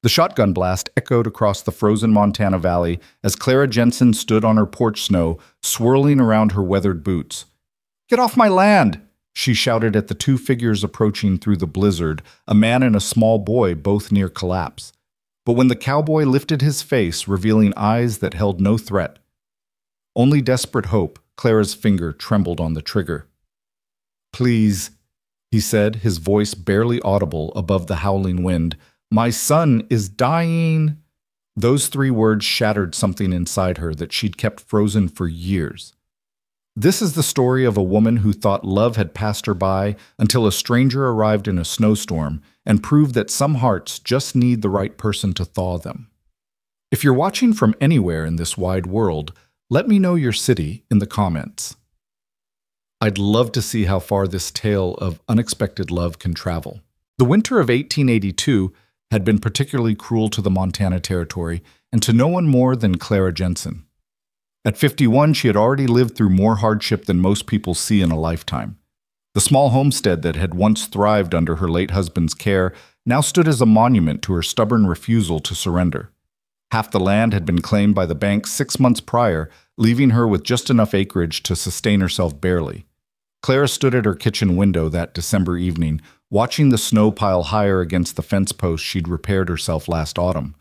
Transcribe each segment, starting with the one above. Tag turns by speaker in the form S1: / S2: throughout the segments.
S1: The shotgun blast echoed across the frozen Montana valley as Clara Jensen stood on her porch snow, swirling around her weathered boots. "Get off my land!" she shouted at the two figures approaching through the blizzard, a man and a small boy, both near collapse. But when the cowboy lifted his face, revealing eyes that held no threat, only desperate hope, Clara's finger trembled on the trigger. "Please," he said, his voice barely audible above the howling wind. "My son is dying." Those three words shattered something inside her that she'd kept frozen for years. This is the story of a woman who thought love had passed her by until a stranger arrived in a snowstorm and proved that some hearts just need the right person to thaw them. If you're watching from anywhere in this wide world, let me know your city in the comments. I'd love to see how far this tale of unexpected love can travel. The winter of 1882 had been particularly cruel to the Montana Territory and to no one more than Clara Jensen. At 51, she had already lived through more hardship than most people see in a lifetime. The small homestead that had once thrived under her late husband's care now stood as a monument to her stubborn refusal to surrender. Half the land had been claimed by the bank 6 months prior, leaving her with just enough acreage to sustain herself barely. Clara stood at her kitchen window that December evening, watching the snow pile higher against the fence post she'd repaired herself last autumn.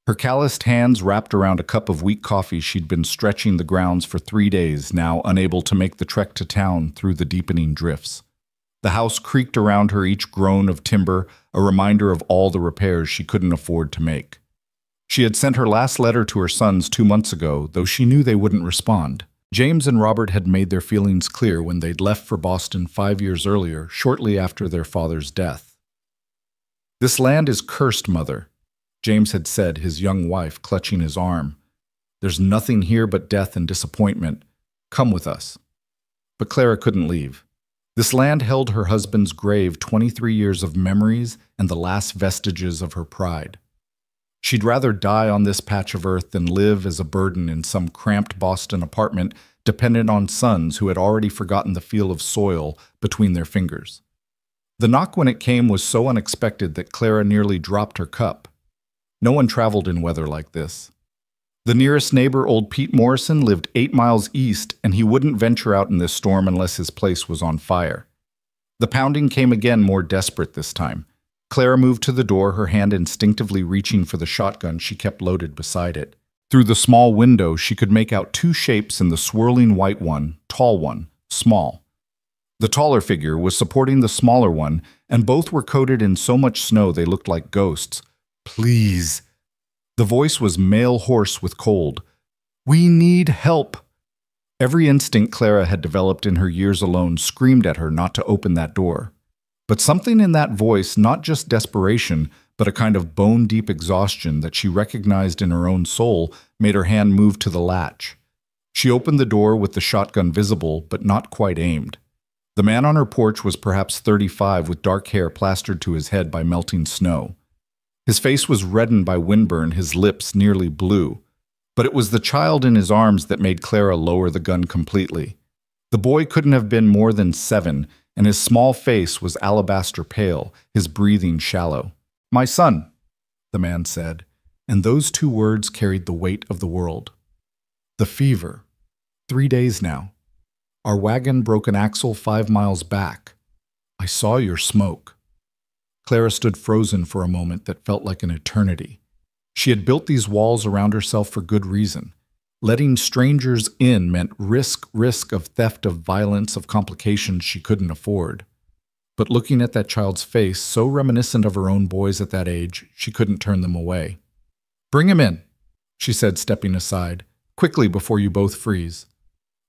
S1: Her calloused hands wrapped around a cup of weak coffee she'd been stretching the grounds for 3 days, now unable to make the trek to town through the deepening drifts. The house creaked around her, each groan of timber, a reminder of all the repairs she couldn't afford to make. She had sent her last letter to her sons 2 months ago, though she knew they wouldn't respond. James and Robert had made their feelings clear when they'd left for Boston 5 years earlier, shortly after their father's death. "This land is cursed, Mother," James had said, his young wife clutching his arm. "There's nothing here but death and disappointment. Come with us." But Clara couldn't leave. This land held her husband's grave, 23 years of memories and the last vestiges of her pride. She'd rather die on this patch of earth than live as a burden in some cramped Boston apartment dependent on sons who had already forgotten the feel of soil between their fingers. The knock when it came was so unexpected that Clara nearly dropped her cup. No one traveled in weather like this. The nearest neighbor, old Pete Morrison, lived 8 miles east, and he wouldn't venture out in this storm unless his place was on fire. The pounding came again, more desperate this time. Clara moved to the door, her hand instinctively reaching for the shotgun she kept loaded beside it. Through the small window, she could make out 2 shapes in the swirling white one, tall one, small. The taller figure was supporting the smaller one, and both were coated in so much snow they looked like ghosts. "Please." The voice was male hoarse with cold. "We need help." Every instinct Clara had developed in her years alone screamed at her not to open that door. But something in that voice, not just desperation, but a kind of bone-deep exhaustion that she recognized in her own soul, made her hand move to the latch. She opened the door with the shotgun visible, but not quite aimed. The man on her porch was perhaps 35, with dark hair plastered to his head by melting snow. His face was reddened by windburn, his lips nearly blue. But it was the child in his arms that made Clara lower the gun completely. The boy couldn't have been more than 7, and his small face was alabaster pale, his breathing shallow. "My son," the man said, and those 2 words carried the weight of the world. "The fever. 3 days now. Our wagon broke an axle 5 miles back. I saw your smoke." Clara stood frozen for a moment that felt like an eternity. She had built these walls around herself for good reason. Letting strangers in meant risk of theft, of violence, of complications she couldn't afford. But looking at that child's face, so reminiscent of her own boys at that age, she couldn't turn them away. "Bring him in," she said, stepping aside. "Quickly, before you both freeze."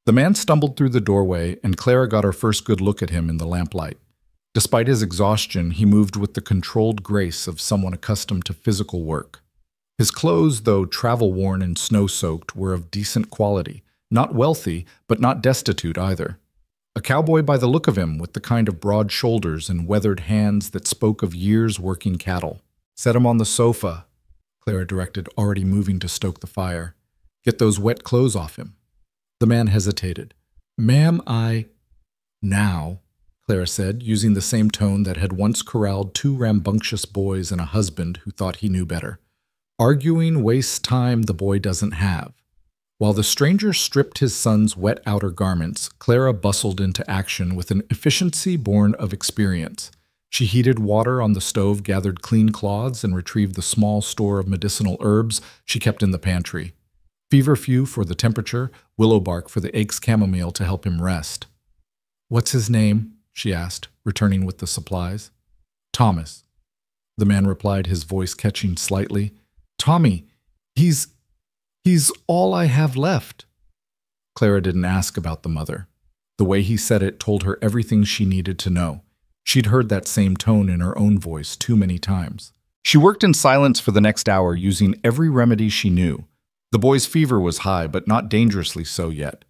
S1: The man stumbled through the doorway, and Clara got her first good look at him in the lamplight. Despite his exhaustion, he moved with the controlled grace of someone accustomed to physical work. His clothes, though travel-worn and snow-soaked, were of decent quality, not wealthy, but not destitute either. A cowboy by the look of him, with the kind of broad shoulders and weathered hands that spoke of years working cattle. "Set him on the sofa," Clara directed, already moving to stoke the fire. "Get those wet clothes off him." The man hesitated. "Ma'am, Now," Clara said, using the same tone that had once corralled 2 rambunctious boys and a husband who thought he knew better. Arguing wastes time the boy doesn't have. While the stranger stripped his son's wet outer garments, Clara bustled into action with an efficiency born of experience. She heated water on the stove, gathered clean cloths, and retrieved the small store of medicinal herbs she kept in the pantry. Feverfew for the temperature, willow bark for the aches chamomile to help him rest. "What's his name?" she asked, returning with the supplies. "Thomas," the man replied, his voice catching slightly. "Tommy, he's all I have left." Clara didn't ask about the mother. The way he said it told her everything she needed to know. She'd heard that same tone in her own voice too many times. She worked in silence for the next hour, using every remedy she knew. The boy's fever was high, but not dangerously so yet.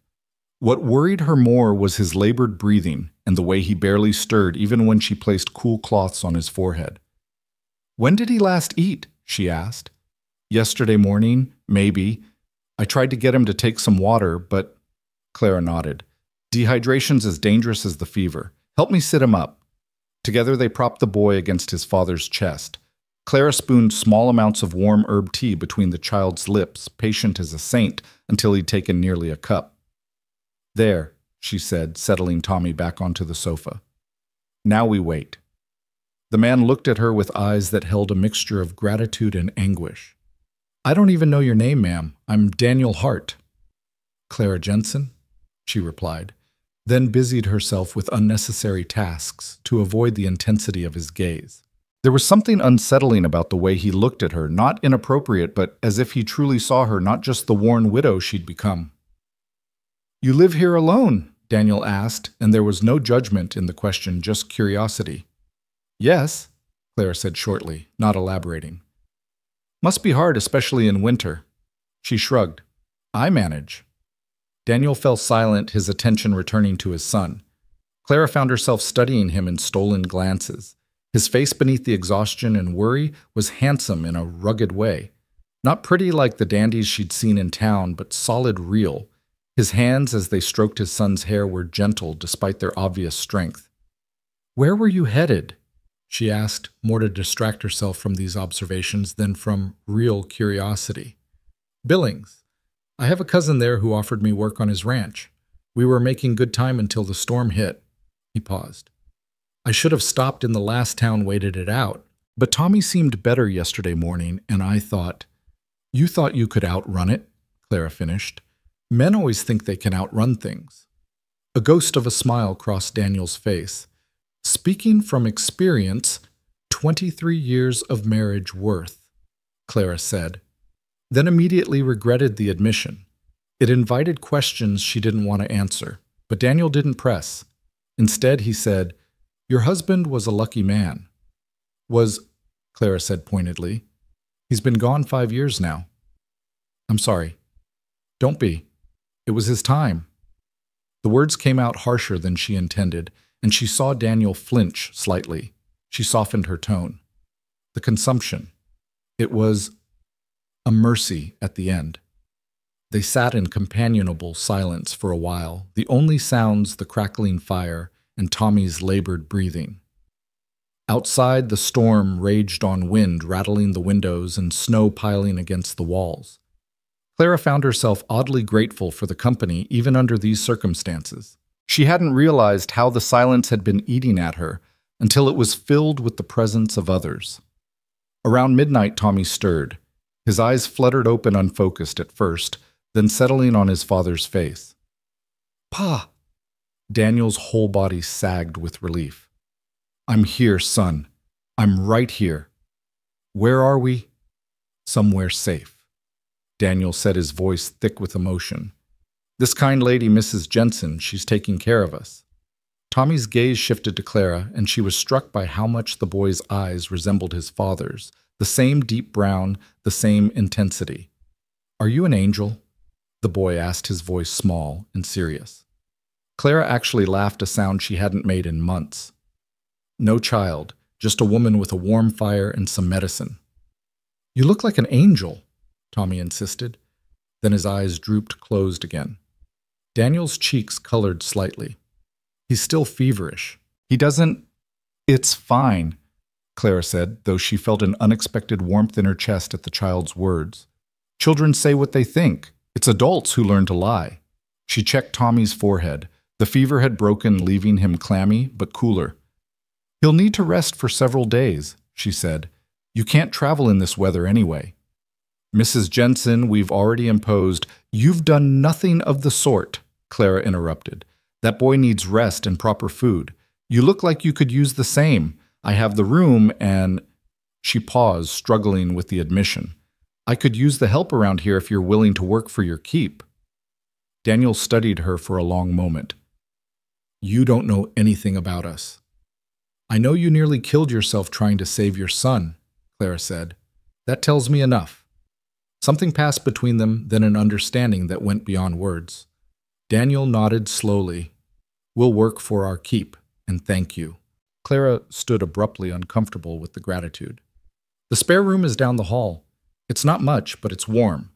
S1: What worried her more was his labored breathing and the way he barely stirred even when she placed cool cloths on his forehead. "When did he last eat?" she asked. "Yesterday morning, maybe. I tried to get him to take some water, but—" Clara nodded. "Dehydration's as dangerous as the fever. Help me sit him up." Together they propped the boy against his father's chest. Clara spooned small amounts of warm herb tea between the child's lips, patient as a saint, until he'd taken nearly a cup. "There," she said, settling Tommy back onto the sofa. "Now we wait." The man looked at her with eyes that held a mixture of gratitude and anguish. "I don't even know your name, ma'am. I'm Daniel Hart." "Clara Jensen," she replied, then busied herself with unnecessary tasks to avoid the intensity of his gaze. There was something unsettling about the way he looked at her, not inappropriate, but as if he truly saw her, not just the worn widow she'd become. "You live here alone?" Daniel asked, and there was no judgment in the question, just curiosity. "Yes," Clara said shortly, not elaborating. "Must be hard, especially in winter." She shrugged. "I manage." Daniel fell silent, his attention returning to his son. Clara found herself studying him in stolen glances. His face beneath the exhaustion and worry was handsome in a rugged way. Not pretty like the dandies she'd seen in town, but solid real. His hands, as they stroked his son's hair, were gentle despite their obvious strength. "Where were you headed?" she asked, more to distract herself from these observations than from real curiosity. "Billings. I have a cousin there who offered me work on his ranch. We were making good time until the storm hit." He paused. "I should have stopped in the last town, waited it out. But Tommy seemed better yesterday morning, and I thought—" "You thought you could outrun it," Clara finished. "Men always think they can outrun things." A ghost of a smile crossed Daniel's face. "Speaking from experience, 23 years of marriage worth," Clara said, then immediately regretted the admission. It invited questions she didn't want to answer, but Daniel didn't press. Instead, he said, "Your husband was a lucky man." "Was," Clara said pointedly. "He's been gone 5 years now." "I'm sorry." "Don't be. It was his time." The words came out harsher than she intended, and she saw Daniel flinch slightly. She softened her tone. The consumption. It was a mercy at the end. They sat in companionable silence for a while, the only sounds the crackling fire and Tommy's labored breathing. Outside, the storm raged on wind, rattling the windows and snow piling against the walls. Clara found herself oddly grateful for the company even under these circumstances. She hadn't realized how the silence had been eating at her until it was filled with the presence of others. Around midnight, Tommy stirred. His eyes fluttered open unfocused at first, then settling on his father's face. "Pa!" Daniel's whole body sagged with relief. "I'm here, son. I'm right here." "Where are we?" "Somewhere safe." Daniel said, his voice thick with emotion. "This kind lady, Mrs. Jensen, she's taking care of us." Tommy's gaze shifted to Clara, and she was struck by how much the boy's eyes resembled his father's, the same deep brown, the same intensity. "Are you an angel?" the boy asked, his voice small and serious. Clara actually laughed, a sound she hadn't made in months. "No child, just a woman with a warm fire and some medicine." "You look like an angel," Tommy insisted. Then his eyes drooped closed again. Daniel's cheeks colored slightly. "He's still feverish. He doesn't—" "It's fine." Clara said, though she felt an unexpected warmth in her chest at the child's words. Children say what they think. It's adults who learn to lie. She checked Tommy's forehead. The fever had broken, leaving him clammy but cooler. He'll need to rest for several days, she said. You can't travel in this weather anyway. Mrs. Jensen, we've already imposed. You've done nothing of the sort, Clara interrupted. That boy needs rest and proper food. You look like you could use the same. I have the room and… She paused, struggling with the admission. I could use the help around here if you're willing to work for your keep. Daniel studied her for a long moment. You don't know anything about us. I know you nearly killed yourself trying to save your son, Clara said. That tells me enough. Something passed between them, then an understanding that went beyond words. Daniel nodded slowly. We'll work for our keep, and thank you. Clara stood abruptly uncomfortable with the gratitude. The spare room is down the hall. It's not much, but it's warm.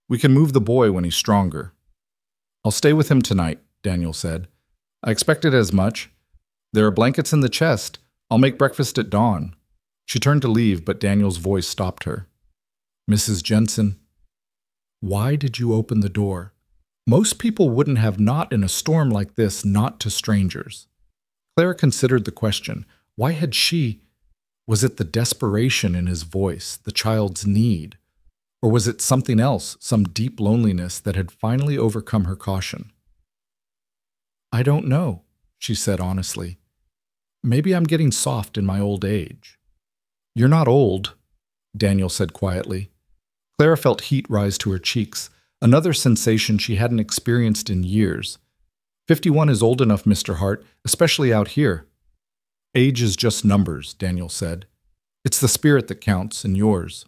S1: We can move the boy when he's stronger. I'll stay with him tonight, Daniel said. I expected as much. There are blankets in the chest. I'll make breakfast at dawn. She turned to leave, but Daniel's voice stopped her. Mrs. Jensen, why did you open the door? Most people wouldn't have not in a storm like this, not to strangers. Clara considered the question. Why had she… Was it the desperation in his voice, the child's need? Or was it something else, some deep loneliness that had finally overcome her caution? I don't know, she said honestly. Maybe I'm getting soft in my old age. You're not old, Daniel said quietly. Clara felt heat rise to her cheeks, another sensation she hadn't experienced in years. 51 is old enough, Mr. Hart, especially out here. Age is just numbers, Daniel said. It's the spirit that counts, and yours.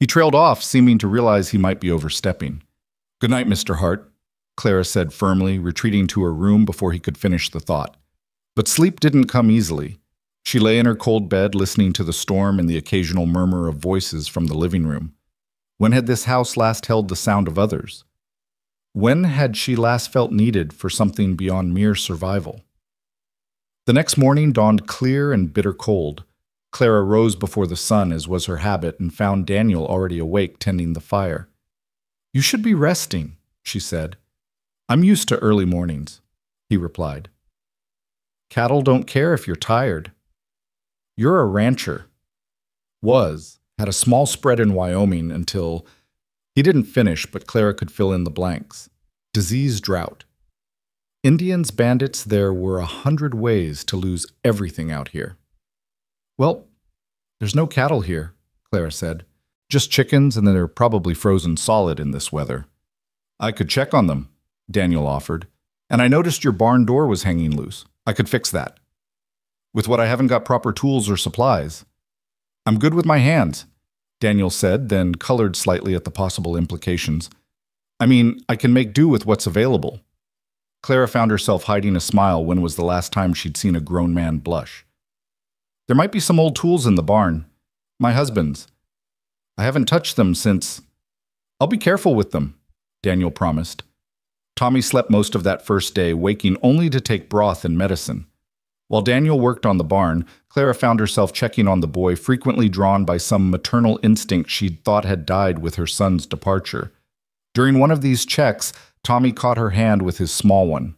S1: He trailed off, seeming to realize he might be overstepping. Good night, Mr. Hart, Clara said firmly, retreating to her room before he could finish the thought. But sleep didn't come easily. She lay in her cold bed, listening to the storm and the occasional murmur of voices from the living room. When had this house last held the sound of others? When had she last felt needed for something beyond mere survival? The next morning dawned clear and bitter cold. Clara rose before the sun, as was her habit, and found Daniel already awake tending the fire. You should be resting, she said. I'm used to early mornings, he replied. Cattle don't care if you're tired. You're a rancher. Had a small spread in Wyoming until… He didn't finish, but Clara could fill in the blanks. Disease, drought. Indians, bandits, there were 100 ways to lose everything out here. Well, there's no cattle here, Clara said. Just chickens, and they're probably frozen solid in this weather. I could check on them, Daniel offered. And I noticed your barn door was hanging loose. I could fix that. With what I haven't got proper tools or supplies. I'm good with my hands, Daniel said, then colored slightly at the possible implications. I mean, I can make do with what's available. Clara found herself hiding a smile when was the last time she'd seen a grown man blush. There might be some old tools in the barn. My husband's. I haven't touched them since… I'll be careful with them, Daniel promised. Tommy slept most of that first day, waking only to take broth and medicine. While Daniel worked on the barn, Clara found herself checking on the boy, frequently drawn by some maternal instinct she'd thought had died with her son's departure. During one of these checks, Tommy caught her hand with his small one.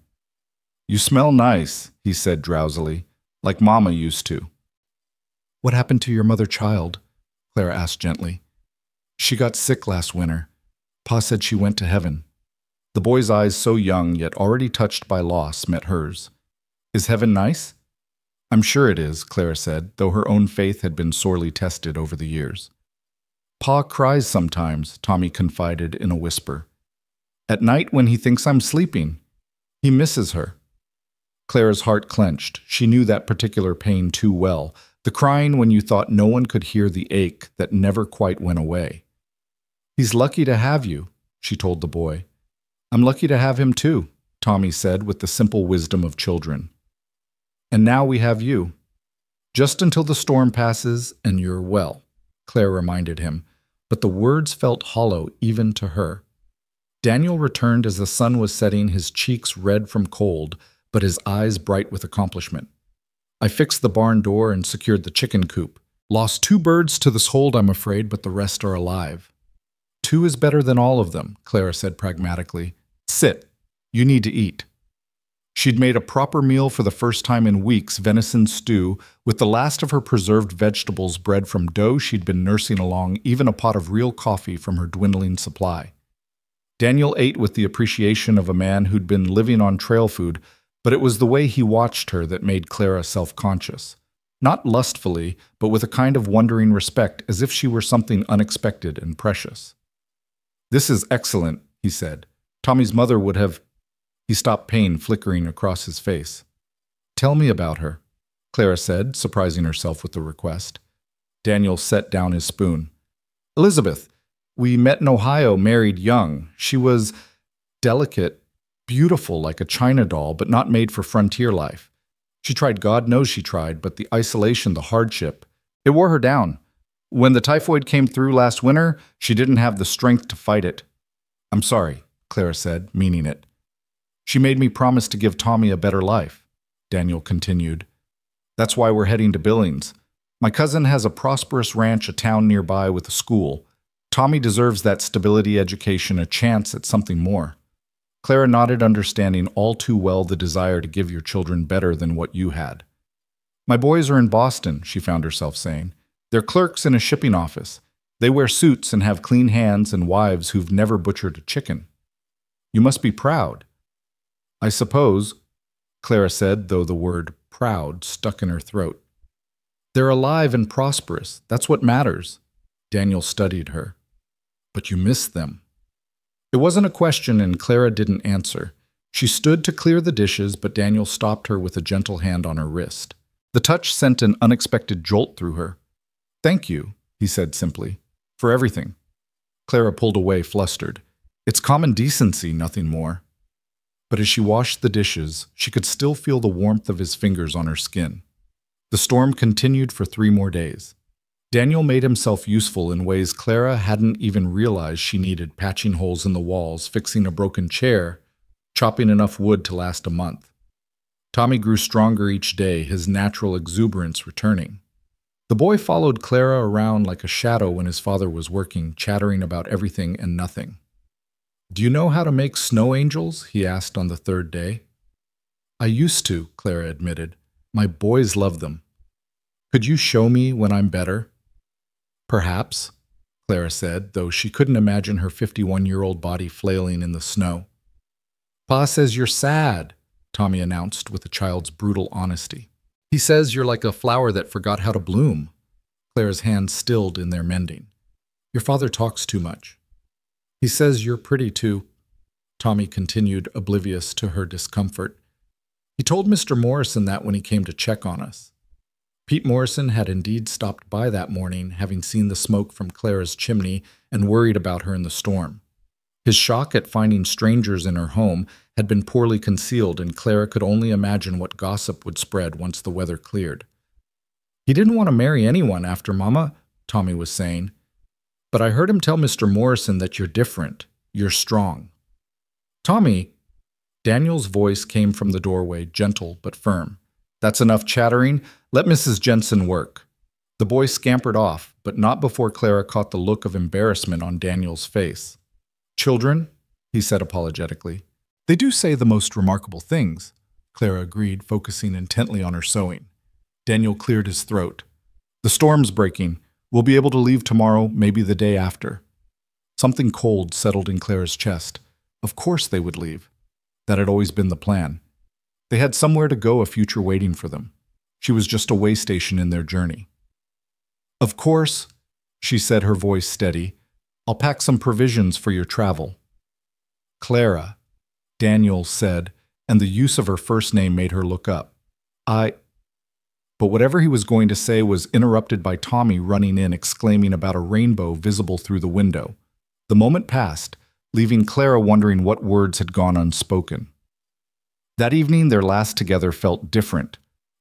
S1: You smell nice, he said drowsily, like Mama used to. What happened to your mother-child? Clara asked gently. She got sick last winter. Pa said she went to heaven. The boy's eyes, so young yet already touched by loss, met hers. Is heaven nice? I'm sure it is, Clara said, though her own faith had been sorely tested over the years. Pa cries sometimes, Tommy confided in a whisper. At night when he thinks I'm sleeping. He misses her. Clara's heart clenched. She knew that particular pain too well, the crying when you thought no one could hear the ache that never quite went away. He's lucky to have you, she told the boy. I'm lucky to have him too, Tommy said with the simple wisdom of children. And now we have you. Just until the storm passes and you're well, Clara reminded him, but the words felt hollow even to her. Daniel returned as the sun was setting, his cheeks red from cold, but his eyes bright with accomplishment. I fixed the barn door and secured the chicken coop. Lost 2 birds to this hold, I'm afraid, but the rest are alive. 2 is better than all of them, Clara said pragmatically. Sit. You need to eat. She'd made a proper meal for the first time in weeks, venison stew, with the last of her preserved vegetables bred from dough she'd been nursing along, even a pot of real coffee from her dwindling supply. Daniel ate with the appreciation of a man who'd been living on trail food, but it was the way he watched her that made Clara self-conscious. Not lustfully, but with a kind of wondering respect, as if she were something unexpected and precious. "This is excellent," he said. "Tommy's mother would have—" He stopped, pain flickering across his face. "Tell me about her," Clara said, surprising herself with the request. Daniel set down his spoon. "Elizabeth, we met in Ohio, married young. She was delicate, beautiful like a china doll, but not made for frontier life. She tried, God knows she tried, but the isolation, the hardship, it wore her down. When the typhoid came through last winter, she didn't have the strength to fight it." "I'm sorry," Clara said, meaning it. "She made me promise to give Tommy a better life," Daniel continued. "That's why we're heading to Billings. My cousin has a prosperous ranch, a town nearby with a school. Tommy deserves that stability, education, a chance at something more." Clara nodded, understanding all too well the desire to give your children better than what you had. "My boys are in Boston," she found herself saying. "They're clerks in a shipping office. They wear suits and have clean hands and wives who've never butchered a chicken. You must be proud." "I suppose," Clara said, though the word proud stuck in her throat. "They're alive and prosperous. That's what matters." Daniel studied her. "But you miss them." It wasn't a question, and Clara didn't answer. She stood to clear the dishes, but Daniel stopped her with a gentle hand on her wrist. The touch sent an unexpected jolt through her. "Thank you," he said simply, "for everything." Clara pulled away, flustered. "It's common decency, nothing more." But as she washed the dishes, she could still feel the warmth of his fingers on her skin. The storm continued for 3 more days. Daniel made himself useful in ways Clara hadn't even realized she needed, patching holes in the walls, fixing a broken chair, chopping enough wood to last a month. Tommy grew stronger each day, his natural exuberance returning. The boy followed Clara around like a shadow when his father was working, chattering about everything and nothing. "Do you know how to make snow angels?" he asked on the 3rd day. "I used to," Clara admitted. "My boys love them. Could you show me when I'm better?" "Perhaps," Clara said, though she couldn't imagine her 51-year-old body flailing in the snow. "Pa says you're sad," Tommy announced with a child's brutal honesty. "He says you're like a flower that forgot how to bloom." Clara's hands stilled in their mending. "Your father talks too much." "He says you're pretty too," Tommy continued, oblivious to her discomfort. "He told Mr. Morrison that when he came to check on us." Pete Morrison had indeed stopped by that morning, having seen the smoke from Clara's chimney and worried about her in the storm. His shock at finding strangers in her home had been poorly concealed, and Clara could only imagine what gossip would spread once the weather cleared. "He didn't want to marry anyone after Mama," Tommy was saying. "But I heard him tell Mr. Morrison that you're different. You're strong." "Tommy," Daniel's voice came from the doorway, gentle but firm. "That's enough chattering. Let Mrs. Jensen work." The boy scampered off, but not before Clara caught the look of embarrassment on Daniel's face. "Children," he said apologetically. "They do say the most remarkable things," Clara agreed, focusing intently on her sewing. Daniel cleared his throat. "The storm's breaking. We'll be able to leave tomorrow, maybe the day after." Something cold settled in Clara's chest. Of course they would leave. That had always been the plan. They had somewhere to go, a future waiting for them. She was just a way station in their journey. "Of course," she said, her voice steady, "I'll pack some provisions for your travel." "Clara," Daniel said, and the use of her first name made her look up. But whatever he was going to say was interrupted by Tommy running in, exclaiming about a rainbow visible through the window. The moment passed, leaving Clara wondering what words had gone unspoken. That evening, their last together felt different.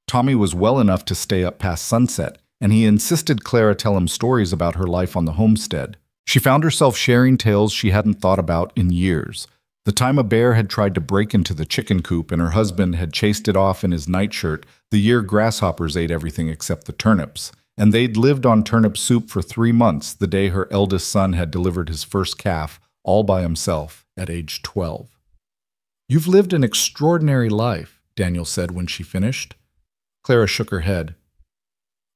S1: Tommy was well enough to stay up past sunset, and he insisted Clara tell him stories about her life on the homestead. She found herself sharing tales she hadn't thought about in years. The time a bear had tried to break into the chicken coop and her husband had chased it off in his nightshirt, the year grasshoppers ate everything except the turnips, and they'd lived on turnip soup for 3 months the day her eldest son had delivered his first calf, all by himself, at age 12. "You've lived an extraordinary life," Daniel said when she finished. Clara shook her head.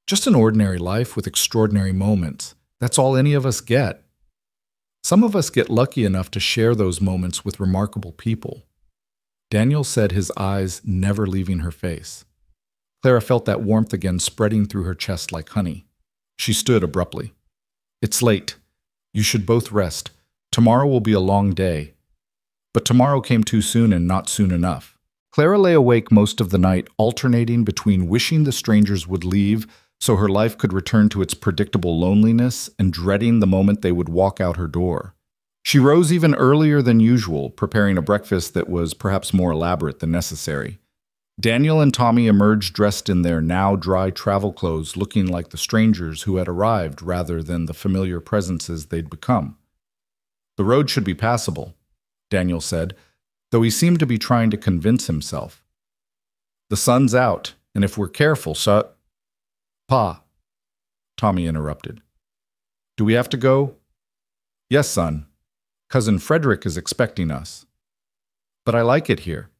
S1: "Just an ordinary life with extraordinary moments. That's all any of us get. Some of us get lucky enough to share those moments with remarkable people." Daniel said, his eyes never leaving her face. Clara felt that warmth again spreading through her chest like honey. She stood abruptly. "It's late. You should both rest. Tomorrow will be a long day." But tomorrow came too soon and not soon enough. Clara lay awake most of the night, alternating between wishing the strangers would leave so her life could return to its predictable loneliness and dreading the moment they would walk out her door. She rose even earlier than usual, preparing a breakfast that was perhaps more elaborate than necessary. Daniel and Tommy emerged dressed in their now dry travel clothes, looking like the strangers who had arrived rather than the familiar presences they'd become. "The road should be passable," Daniel said, though he seemed to be trying to convince himself. "The sun's out, and if we're careful, Pa," Tommy interrupted. "Do we have to go?" "Yes, son. Cousin Frederick is expecting us." "But I like it here.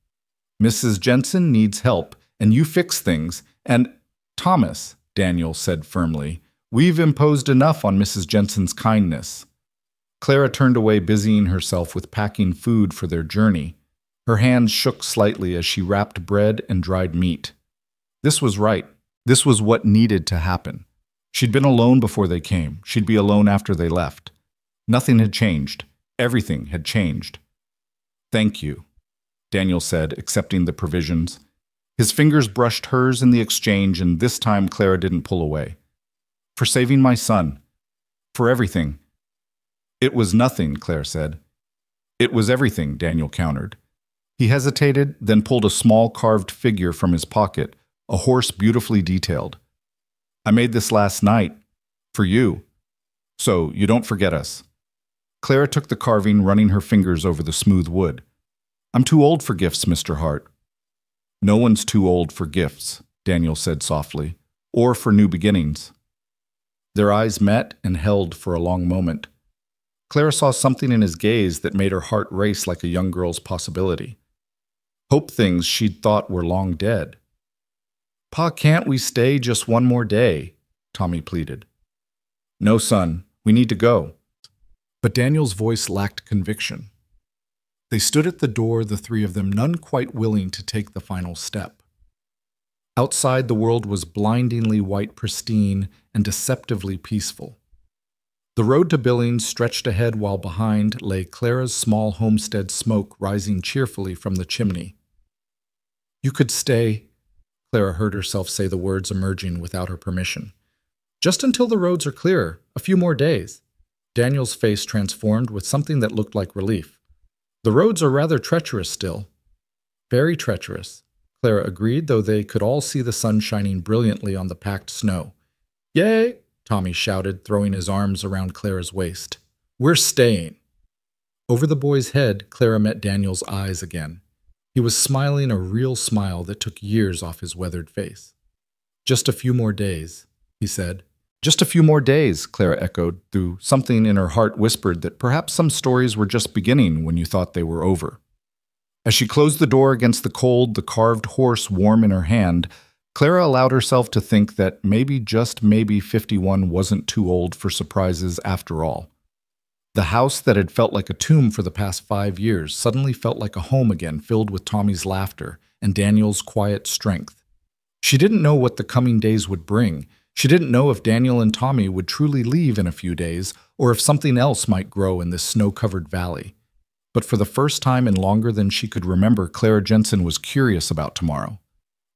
S1: Mrs. Jensen needs help, and you fix things, and—" "Thomas," Daniel said firmly, "we've imposed enough on Mrs. Jensen's kindness." Clara turned away, busying herself with packing food for their journey. Her hands shook slightly as she wrapped bread and dried meat. This was right. This was what needed to happen. She'd been alone before they came. She'd be alone after they left. Nothing had changed. Everything had changed. "Thank you," Daniel said, accepting the provisions. His fingers brushed hers in the exchange, and this time Clara didn't pull away. "For saving my son. For everything." "It was nothing," Claire said. "It was everything," Daniel countered. He hesitated, then pulled a small carved figure from his pocket, a horse beautifully detailed. "I made this last night. For you. So you don't forget us." Clara took the carving, running her fingers over the smooth wood. "I'm too old for gifts, Mr. Hart." "No one's too old for gifts," Daniel said softly, "or for new beginnings." Their eyes met and held for a long moment. Clara saw something in his gaze that made her heart race like a young girl's possibility. Hope things she'd thought were long dead. "Pa, can't we stay just one more day?" Tommy pleaded. "No, son, we need to go." But Daniel's voice lacked conviction. They stood at the door, the three of them, none quite willing to take the final step. Outside, the world was blindingly white pristine and deceptively peaceful. The road to Billings stretched ahead while behind lay Clara's small homestead, smoke rising cheerfully from the chimney. "You could stay," Clara heard herself say the words emerging without her permission. "Just until the roads are clearer, a few more days." Daniel's face transformed with something that looked like relief. "The roads are rather treacherous still." "Very treacherous," Clara agreed, though they could all see the sun shining brilliantly on the packed snow. "Yay!" Tommy shouted, throwing his arms around Clara's waist. "We're staying." Over the boy's head, Clara met Daniel's eyes again. He was smiling a real smile that took years off his weathered face. "Just a few more days," he said. "Just a few more days," Clara echoed, though something in her heart whispered that perhaps some stories were just beginning when you thought they were over. As she closed the door against the cold, the carved horse warm in her hand, Clara allowed herself to think that maybe, just maybe, 51 wasn't too old for surprises after all. The house that had felt like a tomb for the past 5 years suddenly felt like a home again, filled with Tommy's laughter and Daniel's quiet strength. She didn't know what the coming days would bring. She didn't know if Daniel and Tommy would truly leave in a few days, or if something else might grow in this snow-covered valley. But for the first time in longer than she could remember, Clara Jensen was curious about tomorrow.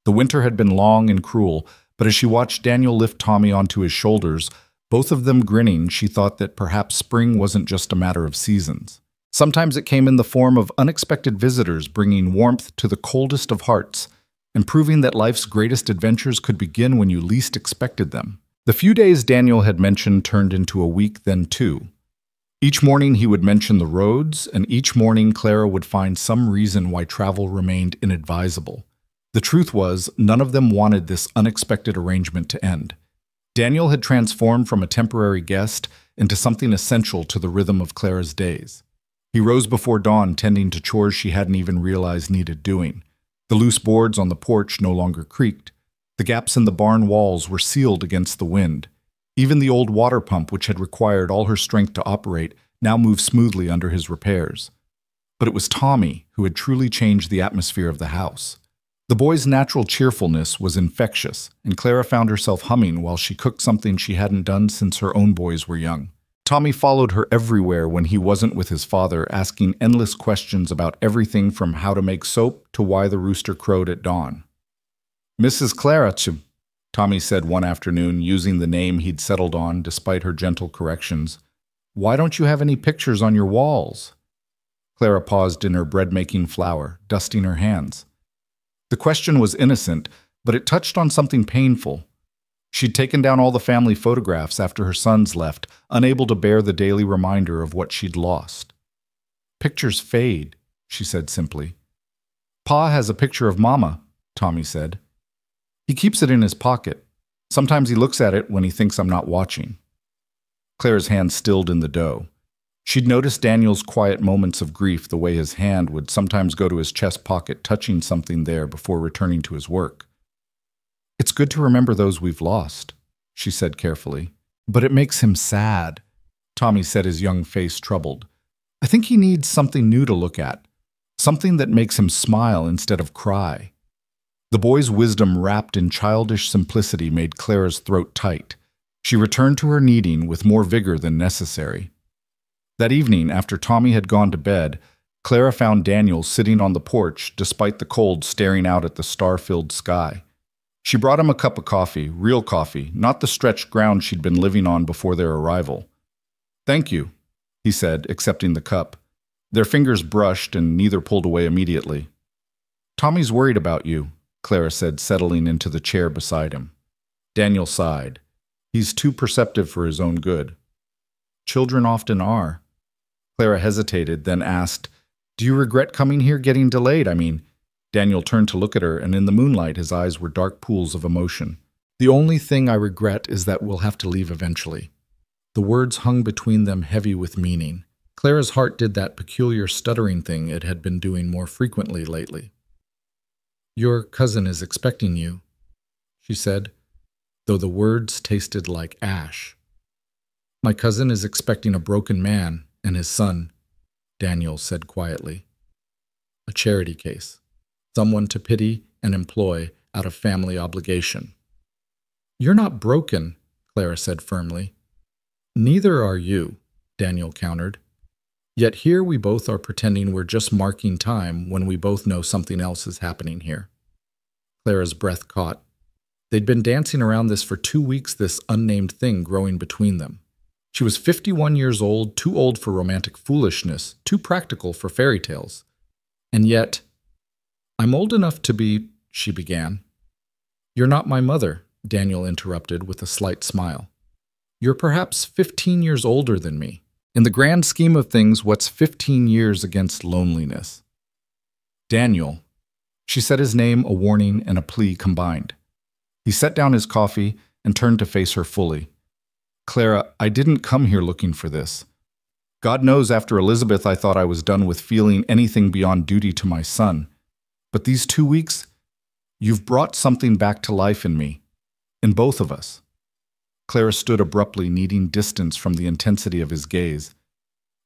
S1: The winter had been long and cruel, but as she watched Daniel lift Tommy onto his shoulders, both of them grinning, she thought that perhaps spring wasn't just a matter of seasons. Sometimes it came in the form of unexpected visitors, bringing warmth to the coldest of hearts, and proving that life's greatest adventures could begin when you least expected them. The few days Daniel had mentioned turned into a week, then 2. Each morning he would mention the roads, and each morning Clara would find some reason why travel remained inadvisable. The truth was, none of them wanted this unexpected arrangement to end. Daniel had transformed from a temporary guest into something essential to the rhythm of Clara's days. He rose before dawn tending to chores she hadn't even realized needed doing. The loose boards on the porch no longer creaked. The gaps in the barn walls were sealed against the wind. Even the old water pump, which had required all her strength to operate, now moved smoothly under his repairs. But it was Tommy who had truly changed the atmosphere of the house. The boy's natural cheerfulness was infectious, and Clara found herself humming while she cooked something she hadn't done since her own boys were young. Tommy followed her everywhere when he wasn't with his father, asking endless questions about everything from how to make soap to why the rooster crowed at dawn. "Mrs. Clara," Tommy said one afternoon, using the name he'd settled on despite her gentle corrections, "why don't you have any pictures on your walls?" Clara paused in her bread-making flour, dusting her hands. The question was innocent, but it touched on something painful. She'd taken down all the family photographs after her sons left, unable to bear the daily reminder of what she'd lost. "Pictures fade," she said simply. "Pa has a picture of Mama," Tommy said. "He keeps it in his pocket. Sometimes he looks at it when he thinks I'm not watching." Clara's hand stilled in the dough. She'd noticed Daniel's quiet moments of grief, the way his hand would sometimes go to his chest pocket, touching something there before returning to his work. "It's good to remember those we've lost," she said carefully. "But it makes him sad," Tommy said, his young face troubled. "I think he needs something new to look at, something that makes him smile instead of cry." The boy's wisdom wrapped in childish simplicity made Clara's throat tight. She returned to her kneading with more vigor than necessary. That evening, after Tommy had gone to bed, Clara found Daniel sitting on the porch, despite the cold, staring out at the star-filled sky. She brought him a cup of coffee, real coffee, not the stretched ground she'd been living on before their arrival. "Thank you," he said, accepting the cup. Their fingers brushed, and neither pulled away immediately. "Tommy's worried about you," Clara said, settling into the chair beside him. Daniel sighed. "He's too perceptive for his own good." "Children often are." Clara hesitated, then asked, "Do you regret coming here getting delayed? I mean..." Daniel turned to look at her, and in the moonlight his eyes were dark pools of emotion. "The only thing I regret is that we'll have to leave eventually." The words hung between them heavy with meaning. Clara's heart did that peculiar stuttering thing it had been doing more frequently lately. "Your cousin is expecting you," she said, though the words tasted like ash. "My cousin is expecting a broken man and his son," Daniel said quietly. "A charity case. Someone to pity and employ out of family obligation." "You're not broken," Clara said firmly. "Neither are you," Daniel countered. "Yet here we both are pretending we're just marking time when we both know something else is happening here." Clara's breath caught. They'd been dancing around this for 2 weeks, this unnamed thing growing between them. She was 51 years old, too old for romantic foolishness, too practical for fairy tales. And yet, "I'm old enough to be," she began. "You're not my mother," Daniel interrupted with a slight smile. "You're perhaps 15 years older than me. In the grand scheme of things, what's 15 years against loneliness?" "Daniel." She said his name, a warning and a plea combined. He set down his coffee and turned to face her fully. "Clara, I didn't come here looking for this. God knows after Elizabeth I thought I was done with feeling anything beyond duty to my son. But these 2 weeks, you've brought something back to life in me, in both of us." Clara stood abruptly, needing distance from the intensity of his gaze.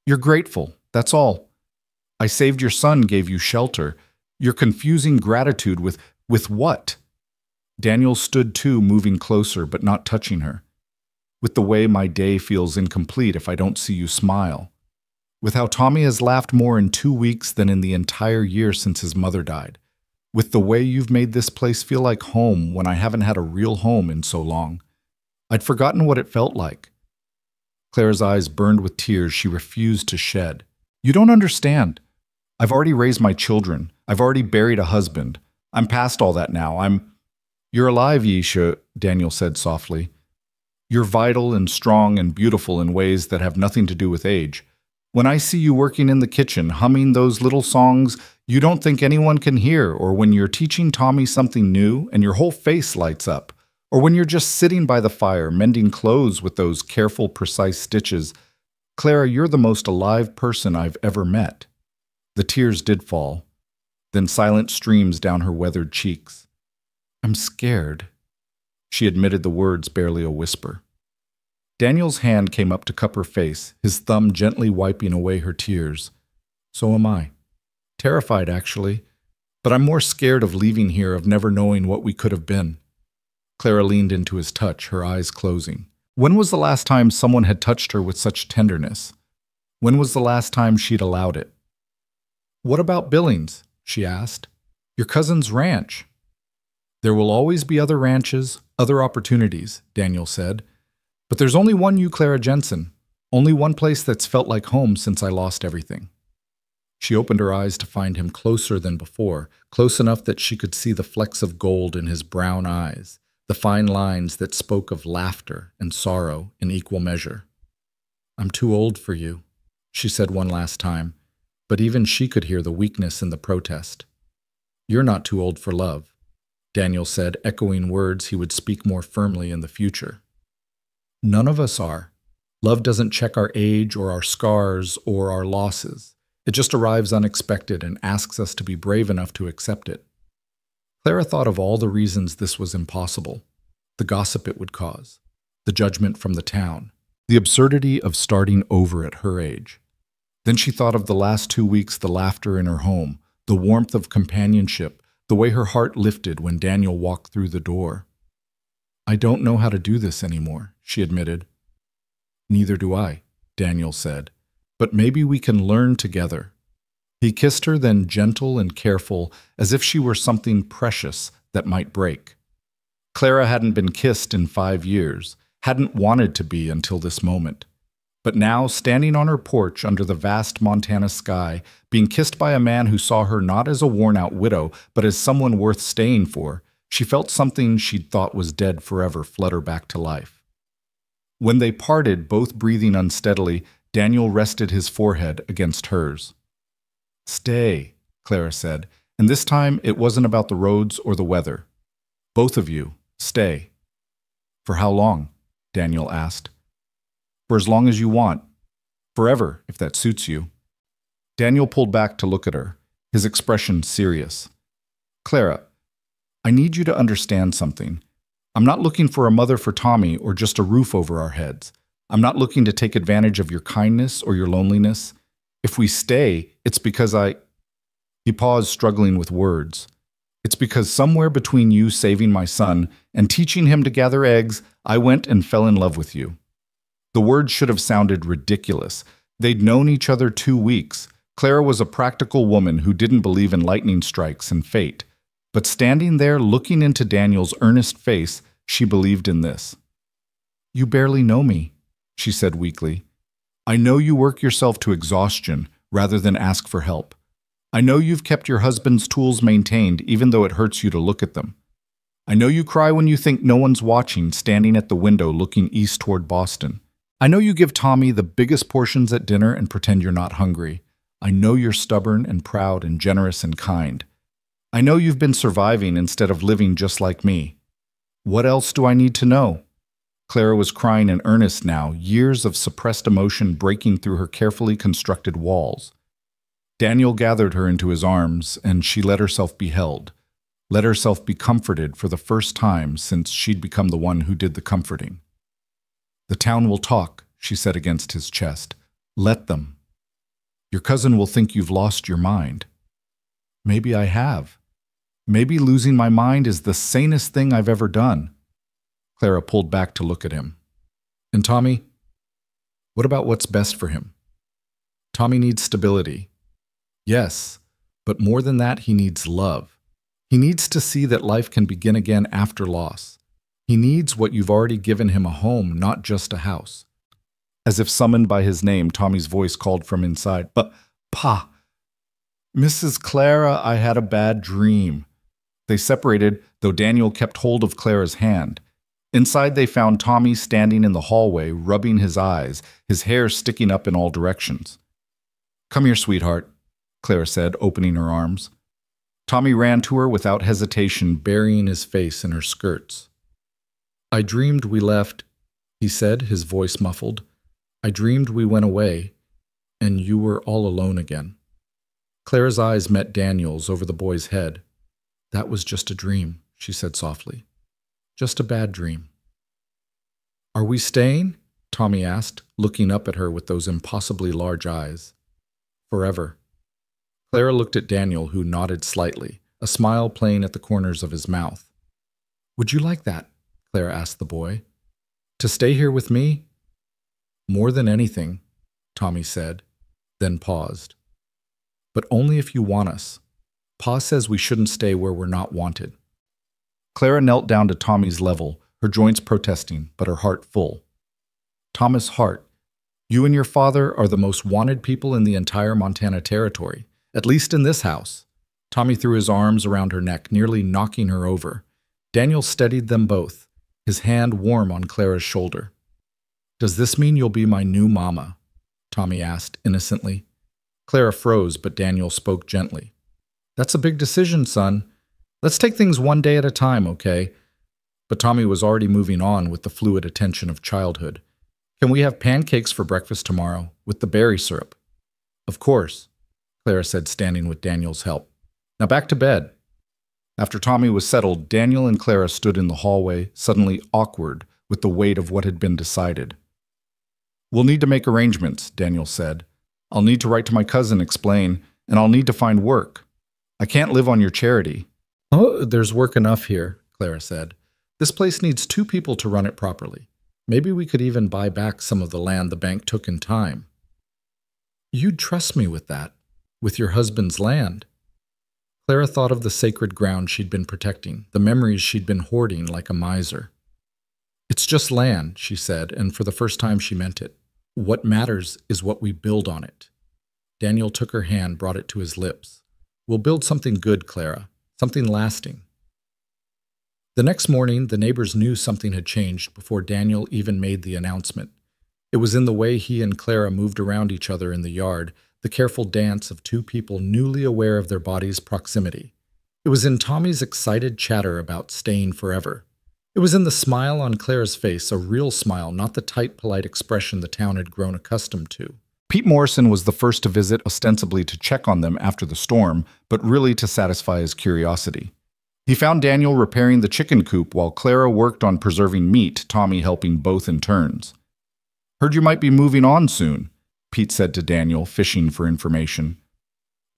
S1: "You're grateful, that's all. I saved your son, gave you shelter. You're confusing gratitude with what?" Daniel stood too, moving closer but not touching her. "With the way my day feels incomplete if I don't see you smile. With how Tommy has laughed more in 2 weeks than in the entire year since his mother died. With the way you've made this place feel like home when I haven't had a real home in so long. I'd forgotten what it felt like." Clara's eyes burned with tears she refused to shed. "You don't understand. I've already raised my children. I've already buried a husband. I'm past all that now. "You're alive, Yisha," Daniel said softly. You're vital and strong and beautiful in ways that have nothing to do with age. When I see you working in the kitchen, humming those little songs you don't think anyone can hear, or when you're teaching Tommy something new and your whole face lights up, or when you're just sitting by the fire, mending clothes with those careful, precise stitches, Clara, you're the most alive person I've ever met. The tears did fall, then silent streams down her weathered cheeks. I'm scared. She admitted the words barely a whisper. Daniel's hand came up to cup her face, his thumb gently wiping away her tears. So am I. Terrified, actually. But I'm more scared of leaving here, of never knowing what we could have been. Clara leaned into his touch, her eyes closing. When was the last time someone had touched her with such tenderness? When was the last time she'd allowed it? What about Billings? She asked. Your cousin's ranch. There will always be other ranches, other opportunities, Daniel said. But there's only one you, Clara Jensen. Only one place that's felt like home since I lost everything. She opened her eyes to find him closer than before, close enough that she could see the flecks of gold in his brown eyes, the fine lines that spoke of laughter and sorrow in equal measure. I'm too old for you, she said one last time, but even she could hear the weakness in the protest. You're not too old for love, Daniel said, echoing words he would speak more firmly in the future. None of us are. Love doesn't check our age or our scars or our losses. It just arrives unexpected and asks us to be brave enough to accept it. Clara thought of all the reasons this was impossible. The gossip it would cause, the judgment from the town, the absurdity of starting over at her age. Then she thought of the last 2 weeks, the laughter in her home, the warmth of companionship, the way her heart lifted when Daniel walked through the door. I don't know how to do this anymore, she admitted. Neither do I, Daniel said. But maybe we can learn together. He kissed her, then gentle and careful, as if she were something precious that might break. Clara hadn't been kissed in 5 years, hadn't wanted to be until this moment. But now, standing on her porch under the vast Montana sky, being kissed by a man who saw her not as a worn-out widow, but as someone worth staying for, she felt something she'd thought was dead forever flutter back to life. When they parted, both breathing unsteadily, Daniel rested his forehead against hers. Stay, Clara said, and this time it wasn't about the roads or the weather. Both of you, stay. For how long? Daniel asked. For as long as you want. Forever, if that suits you. Daniel pulled back to look at her, his expression serious. Clara, I need you to understand something. I'm not looking for a mother for Tommy or just a roof over our heads. I'm not looking to take advantage of your kindness or your loneliness. If we stay, it's because He paused, struggling with words. It's because somewhere between you saving my son and teaching him to gather eggs, I went and fell in love with you. The words should have sounded ridiculous. They'd known each other 2 weeks. Clara was a practical woman who didn't believe in lightning strikes and fate. But standing there looking into Daniel's earnest face, she believed in this. You barely know me, she said weakly. I know you work yourself to exhaustion rather than ask for help. I know you've kept your husband's tools maintained even though it hurts you to look at them. I know you cry when you think no one's watching, standing at the window looking east toward Boston. I know you give Tommy the biggest portions at dinner and pretend you're not hungry. I know you're stubborn and proud and generous and kind. I know you've been surviving instead of living just like me. What else do I need to know? Clara was crying in earnest now, years of suppressed emotion breaking through her carefully constructed walls. Daniel gathered her into his arms, and she let herself be held, let herself be comforted for the first time since she'd become the one who did the comforting. The town will talk, she said against his chest. Let them. Your cousin will think you've lost your mind. Maybe I have. Maybe losing my mind is the sanest thing I've ever done. Clara pulled back to look at him. And Tommy? What about what's best for him? Tommy needs stability. Yes, but more than that, he needs love. He needs to see that life can begin again after loss. He needs what you've already given him, a home, not just a house. As if summoned by his name, Tommy's voice called from inside. But, Pa, Mrs. Clara, I had a bad dream. They separated, though Daniel kept hold of Clara's hand. Inside, they found Tommy standing in the hallway, rubbing his eyes, his hair sticking up in all directions. "Come here, sweetheart," Clara said, opening her arms. Tommy ran to her without hesitation, burying his face in her skirts. "I dreamed we left," he said, his voice muffled. "I dreamed we went away, and you were all alone again." Clara's eyes met Daniel's over the boy's head. "That was just a dream," she said softly. "Just a bad dream." "Are we staying?" Tommy asked, looking up at her with those impossibly large eyes. "Forever." Clara looked at Daniel, who nodded slightly, a smile playing at the corners of his mouth. "Would you like that?" Clara asked the boy. "To stay here with me?" "More than anything," Tommy said, then paused. "But only if you want us. Pa says we shouldn't stay where we're not wanted." Clara knelt down to Tommy's level, her joints protesting, but her heart full. "Thomas Hart, you and your father are the most wanted people in the entire Montana Territory, at least in this house." Tommy threw his arms around her neck, nearly knocking her over. Daniel steadied them both, his hand warm on Clara's shoulder. "Does this mean you'll be my new mama?" Tommy asked innocently. Clara froze, but Daniel spoke gently. "That's a big decision, son. Let's take things one day at a time, okay?" But Tommy was already moving on with the fluid attention of childhood. "Can we have pancakes for breakfast tomorrow, with the berry syrup?" "Of course," Clara said, standing with Daniel's help. "Now back to bed." After Tommy was settled, Daniel and Clara stood in the hallway, suddenly awkward with the weight of what had been decided. "We'll need to make arrangements," Daniel said. "I'll need to write to my cousin, explain, and I'll need to find work. I can't live on your charity." "Oh, there's work enough here," Clara said. "This place needs 2 people to run it properly. Maybe we could even buy back some of the land the bank took in time." "You'd trust me with that, with your husband's land." Clara thought of the sacred ground she'd been protecting, the memories she'd been hoarding like a miser. "It's just land," she said, and for the first time she meant it. "What matters is what we build on it." Daniel took her hand, brought it to his lips. "We'll build something good, Clara, something lasting." The next morning, the neighbors knew something had changed before Daniel even made the announcement. It was in the way he and Clara moved around each other in the yard, the careful dance of 2 people newly aware of their bodies' proximity. It was in Tommy's excited chatter about staying forever. It was in the smile on Clara's face, a real smile, not the tight, polite expression the town had grown accustomed to. Pete Morrison was the first to visit, ostensibly to check on them after the storm, but really to satisfy his curiosity. He found Daniel repairing the chicken coop while Clara worked on preserving meat, Tommy helping both in turns. "Heard you might be moving on soon," Pete said to Daniel, fishing for information.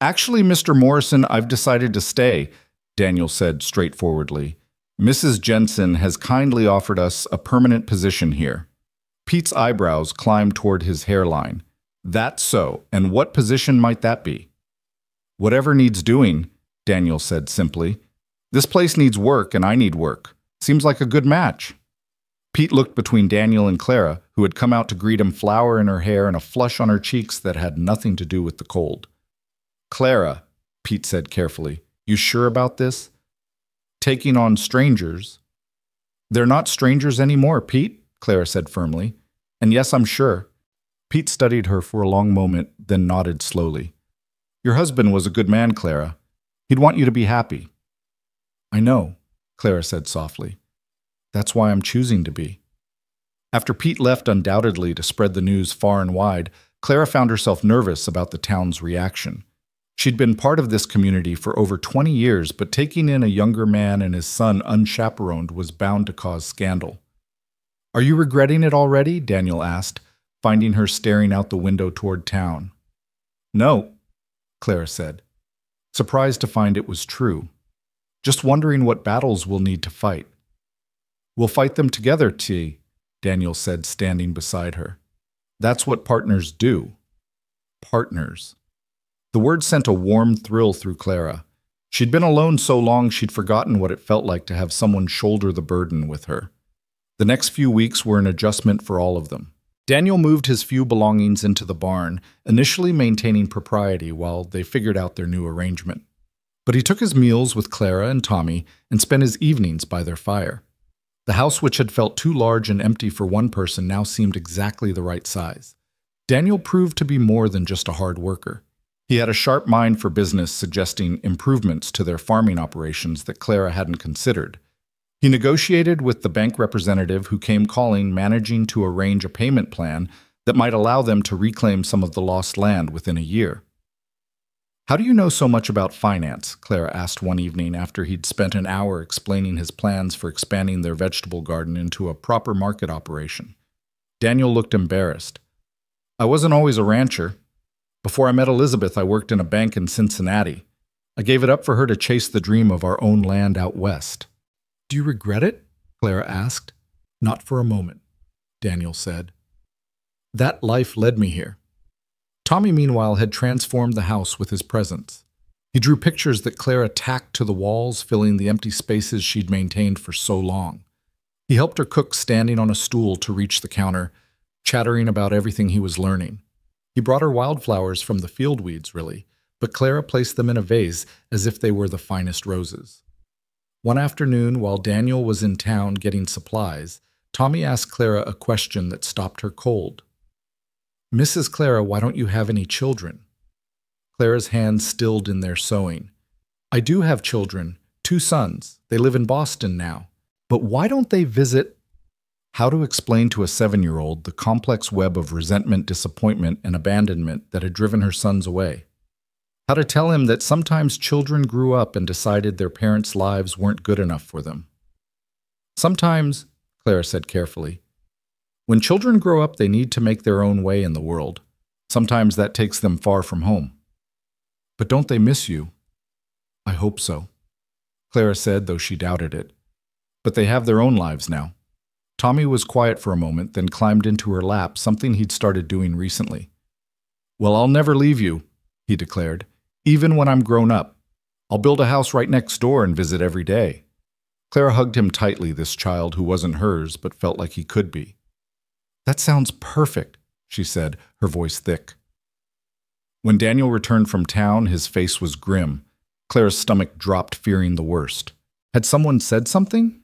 S1: "Actually, Mr. Morrison, I've decided to stay," Daniel said straightforwardly. "Mrs. Jensen has kindly offered us a permanent position here." Pete's eyebrows climbed toward his hairline. "That's so, and what position might that be?" "Whatever needs doing," Daniel said simply. "This place needs work, and I need work. Seems like a good match." Pete looked between Daniel and Clara, who had come out to greet him, flower in her hair and a flush on her cheeks that had nothing to do with the cold. "Clara," Pete said carefully, "you sure about this? Taking on strangers?" "They're not strangers anymore, Pete," Clara said firmly. "And yes, I'm sure." Pete studied her for a long moment, then nodded slowly. "Your husband was a good man, Clara. He'd want you to be happy." "I know," Clara said softly. "That's why I'm choosing to be." After Pete left undoubtedly to spread the news far and wide, Clara found herself nervous about the town's reaction. She'd been part of this community for over 20 years, but taking in a younger man and his son unchaperoned was bound to cause scandal. "Are you regretting it already?" Daniel asked, finding her staring out the window toward town. "No," Clara said, surprised to find it was true. "Just wondering what battles we'll need to fight." "We'll fight them together, T," Daniel said, standing beside her. "That's what partners do." Partners. The word sent a warm thrill through Clara. She'd been alone so long she'd forgotten what it felt like to have someone shoulder the burden with her. The next few weeks were an adjustment for all of them. Daniel moved his few belongings into the barn, initially maintaining propriety while they figured out their new arrangement. But he took his meals with Clara and Tommy and spent his evenings by their fire. The house, which had felt too large and empty for one person, now seemed exactly the right size. Daniel proved to be more than just a hard worker. He had a sharp mind for business, suggesting improvements to their farming operations that Clara hadn't considered. He negotiated with the bank representative who came calling, managing to arrange a payment plan that might allow them to reclaim some of the lost land within a year. "How do you know so much about finance?" Clara asked one evening after he'd spent an hour explaining his plans for expanding their vegetable garden into a proper market operation. Daniel looked embarrassed. "I wasn't always a rancher. Before I met Elizabeth, I worked in a bank in Cincinnati. I gave it up for her to chase the dream of our own land out west." "Do you regret it?" Clara asked. "Not for a moment," Daniel said. "That life led me here." Tommy, meanwhile, had transformed the house with his presence. He drew pictures that Clara tacked to the walls, filling the empty spaces she'd maintained for so long. He helped her cook standing on a stool to reach the counter, chattering about everything he was learning. He brought her wildflowers from the field weeds, really, but Clara placed them in a vase as if they were the finest roses. One afternoon, while Daniel was in town getting supplies, Tommy asked Clara a question that stopped her cold. "Mrs. Clara, why don't you have any children?" Clara's hands stilled in their sewing. "I do have children, 2 sons. They live in Boston now. But why don't they visit—" How to explain to a 7-year-old the complex web of resentment, disappointment, and abandonment that had driven her sons away? How to tell him that sometimes children grew up and decided their parents' lives weren't good enough for them? "Sometimes," Clara said carefully, "when children grow up, they need to make their own way in the world. Sometimes that takes them far from home." "But don't they miss you?" "I hope so," Clara said, though she doubted it. "But they have their own lives now." Tommy was quiet for a moment, then climbed into her lap, something he'd started doing recently. "Well, I'll never leave you," he declared, "even when I'm grown up. I'll build a house right next door and visit every day." Clara hugged him tightly, this child who wasn't hers but felt like he could be. "That sounds perfect," she said, her voice thick. When Daniel returned from town, his face was grim. Clara's stomach dropped, fearing the worst. Had someone said something?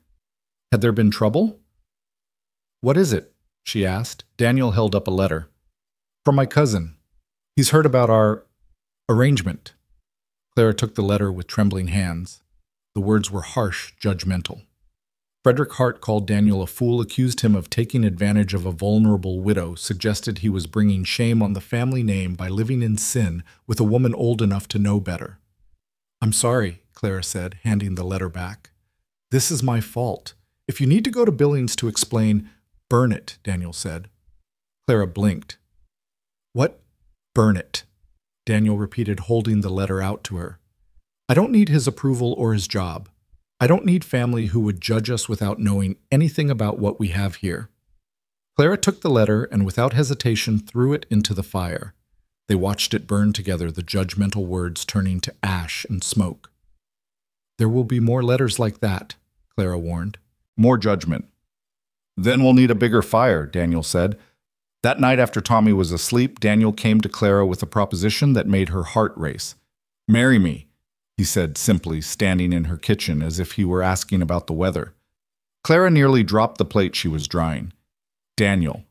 S1: Had there been trouble? "What is it?" she asked. Daniel held up a letter. "From my cousin. He's heard about our arrangement." Clara took the letter with trembling hands. The words were harsh, judgmental. Frederick Hart called Daniel a fool, accused him of taking advantage of a vulnerable widow, suggested he was bringing shame on the family name by living in sin with a woman old enough to know better. "I'm sorry," Clara said, handing the letter back. "This is my fault. If you need to go to Billings to explain—" "Burn it," Daniel said. Clara blinked. "What? Burn it?" Daniel repeated, holding the letter out to her. "I don't need his approval or his job. I don't need family who would judge us without knowing anything about what we have here." Clara took the letter and without hesitation threw it into the fire. They watched it burn together, the judgmental words turning to ash and smoke. "There will be more letters like that," Clara warned. "More judgment." "Then we'll need a bigger fire," Daniel said. That night after Tommy was asleep, Daniel came to Clara with a proposition that made her heart race. "Marry me," he said simply, standing in her kitchen as if he were asking about the weather. Clara nearly dropped the plate she was drying. "Daniel."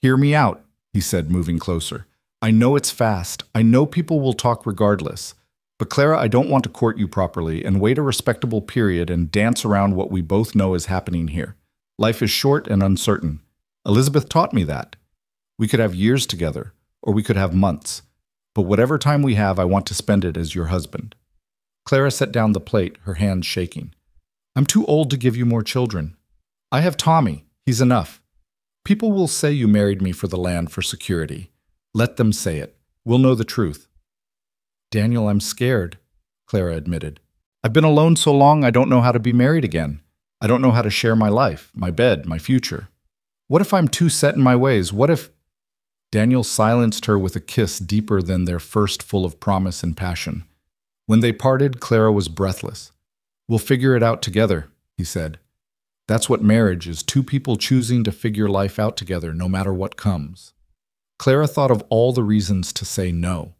S1: "Hear me out," he said, moving closer. "I know it's fast. I know people will talk regardless. But Clara, I don't want to court you properly and wait a respectable period and dance around what we both know is happening here. Life is short and uncertain. Elizabeth taught me that. We could have years together, or we could have months. But whatever time we have, I want to spend it as your husband." Clara set down the plate, her hands shaking. "I'm too old to give you more children. I have Tommy. He's enough. People will say you married me for the land, for security. Let them say it. We'll know the truth." "Daniel, I'm scared," Clara admitted. "I've been alone so long I don't know how to be married again. I don't know how to share my life, my bed, my future. What if I'm too set in my ways? What if—" Daniel silenced her with a kiss deeper than their first, full of promise and passion. When they parted, Clara was breathless. "We'll figure it out together," he said. "That's what marriage is, 2 people choosing to figure life out together no matter what comes." Clara thought of all the reasons to say no.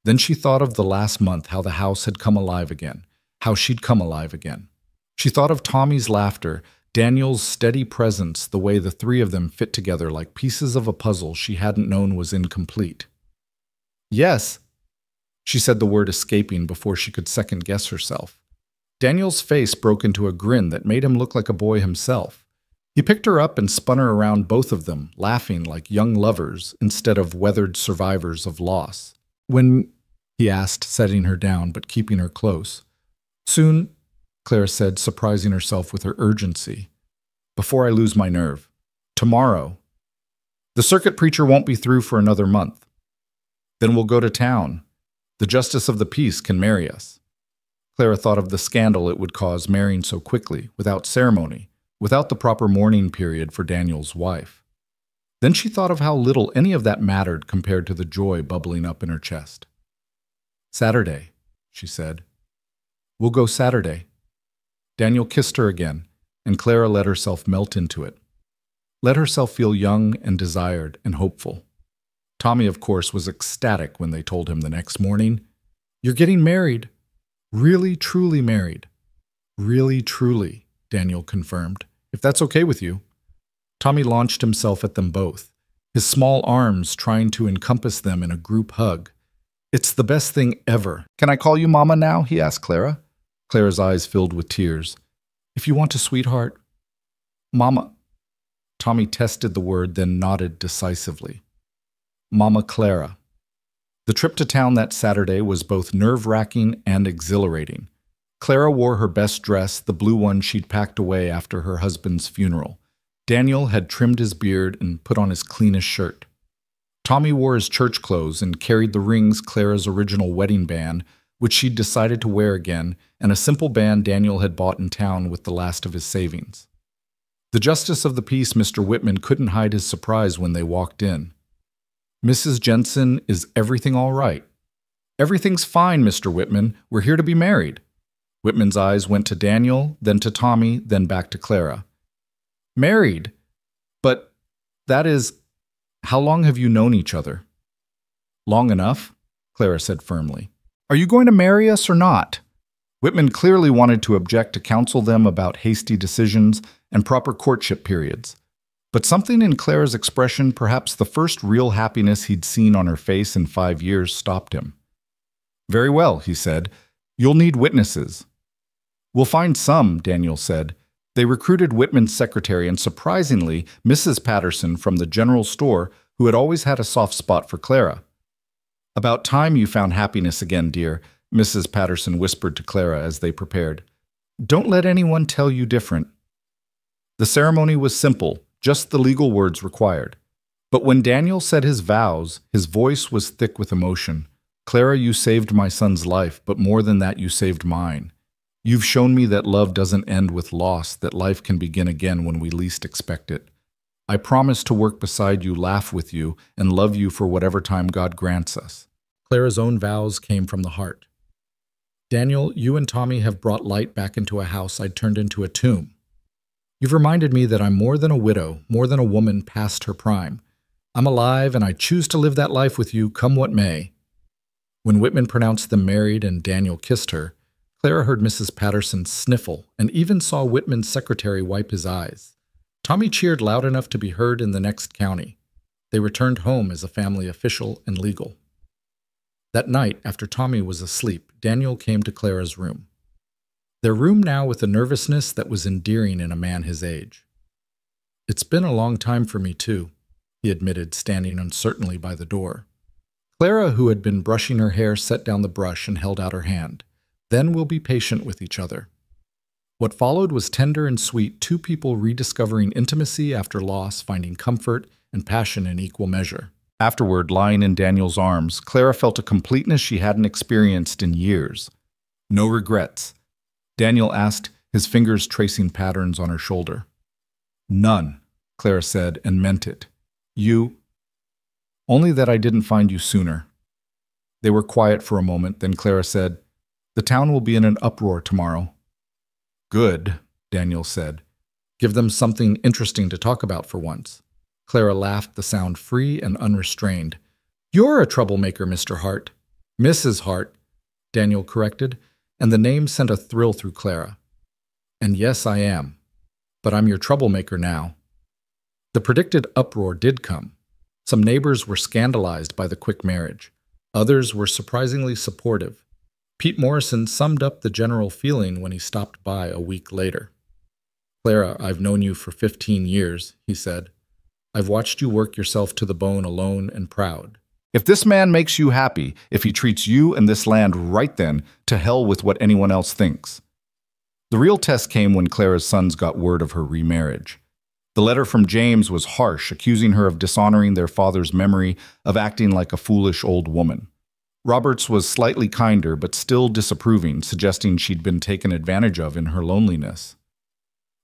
S1: Then she thought of the last month, how the house had come alive again, how she'd come alive again. She thought of Tommy's laughter, Daniel's steady presence, the way the three of them fit together like pieces of a puzzle she hadn't known was incomplete. "Yes," she said, the word escaping before she could second-guess herself. Daniel's face broke into a grin that made him look like a boy himself. He picked her up and spun her around both of them, laughing like young lovers instead of weathered survivors of loss. "When?" he asked, setting her down but keeping her close. "Soon," Clara said, surprising herself with her urgency. "Before I lose my nerve. Tomorrow. The circuit preacher won't be through for another month. Then we'll go to town. The justice of the peace can marry us." Clara thought of the scandal it would cause marrying so quickly, without ceremony, without the proper mourning period for Daniel's wife. Then she thought of how little any of that mattered compared to the joy bubbling up in her chest. "Saturday," she said. "We'll go Saturday." Daniel kissed her again, and Clara let herself melt into it. Let herself feel young and desired and hopeful. Tommy, of course, was ecstatic when they told him the next morning, "You're getting married. Really, truly married." "Really, truly," Daniel confirmed. "If that's okay with you." Tommy launched himself at them both, his small arms trying to encompass them in a group hug. "It's the best thing ever." "Can I call you Mama now?" he asked Clara. Clara's eyes filled with tears. "If you want to, sweetheart." "Mama." Tommy tested the word, then nodded decisively. "Mama Clara." The trip to town that Saturday was both nerve-wracking and exhilarating. Clara wore her best dress, the blue one she'd packed away after her husband's funeral. Daniel had trimmed his beard and put on his cleanest shirt. Tommy wore his church clothes and carried the rings, Clara's original wedding band, which she'd decided to wear again, and a simple band Daniel had bought in town with the last of his savings. The justice of the peace, Mr. Whitman, couldn't hide his surprise when they walked in. "Mrs. Jensen, is everything all right?" "Everything's fine, Mr. Whitman. We're here to be married." Whitman's eyes went to Daniel, then to Tommy, then back to Clara. "Married? But that is... How long have you known each other?" "Long enough," Clara said firmly. "Are you going to marry us or not?" Whitman clearly wanted to object to counsel them about hasty decisions and proper courtship periods. But something in Clara's expression, perhaps the first real happiness he'd seen on her face in 5 years, stopped him. "Very well," he said. "You'll need witnesses." "We'll find some," Daniel said. They recruited Whitman's secretary and, surprisingly, Mrs. Patterson from the general store, who had always had a soft spot for Clara. "About time you found happiness again, dear," Mrs. Patterson whispered to Clara as they prepared. "Don't let anyone tell you different." The ceremony was simple, just the legal words required. But when Daniel said his vows, his voice was thick with emotion. "Clara, you saved my son's life, but more than that, you saved mine. You've shown me that love doesn't end with loss, that life can begin again when we least expect it. I promise to work beside you, laugh with you, and love you for whatever time God grants us." Clara's own vows came from the heart. "Daniel, you and Tommy have brought light back into a house I'd turned into a tomb. You've reminded me that I'm more than a widow, more than a woman past her prime. I'm alive, and I choose to live that life with you, come what may." When Whitman pronounced them married and Daniel kissed her, Clara heard Mrs. Patterson sniffle and even saw Whitman's secretary wipe his eyes. Tommy cheered loud enough to be heard in the next county. They returned home as a family official and legal. That night, after Tommy was asleep, Daniel came to Clara's room. Their room now with a nervousness that was endearing in a man his age. "It's been a long time for me, too," he admitted, standing uncertainly by the door. Clara, who had been brushing her hair, set down the brush and held out her hand. "Then we'll be patient with each other." What followed was tender and sweet, two people rediscovering intimacy after loss, finding comfort and passion in equal measure. Afterward, lying in Daniel's arms, Clara felt a completeness she hadn't experienced in years. "No regrets?" Daniel asked, his fingers tracing patterns on her shoulder. "None," Clara said, and meant it. "You?" "Only that I didn't find you sooner." They were quiet for a moment, then Clara said, "The town will be in an uproar tomorrow." "Good," Daniel said. "Give them something interesting to talk about for once." Clara laughed, the sound free and unrestrained. "You're a troublemaker, Mr. Hart." "Mrs. Hart," Daniel corrected, and the name sent a thrill through Clara. "And yes, I am." But I'm your troublemaker now." The predicted uproar did come. Some neighbors were scandalized by the quick marriage. Others were surprisingly supportive. Pete Morrison summed up the general feeling when he stopped by a week later. "Clara, I've known you for 15 years, he said. "I've watched you work yourself to the bone alone and proud. If this man makes you happy, if he treats you and this land right, then to hell with what anyone else thinks." The real test came when Clara's sons got word of her remarriage. The letter from James was harsh, accusing her of dishonoring their father's memory, of acting like a foolish old woman. Robert's was slightly kinder, but still disapproving, suggesting she'd been taken advantage of in her loneliness.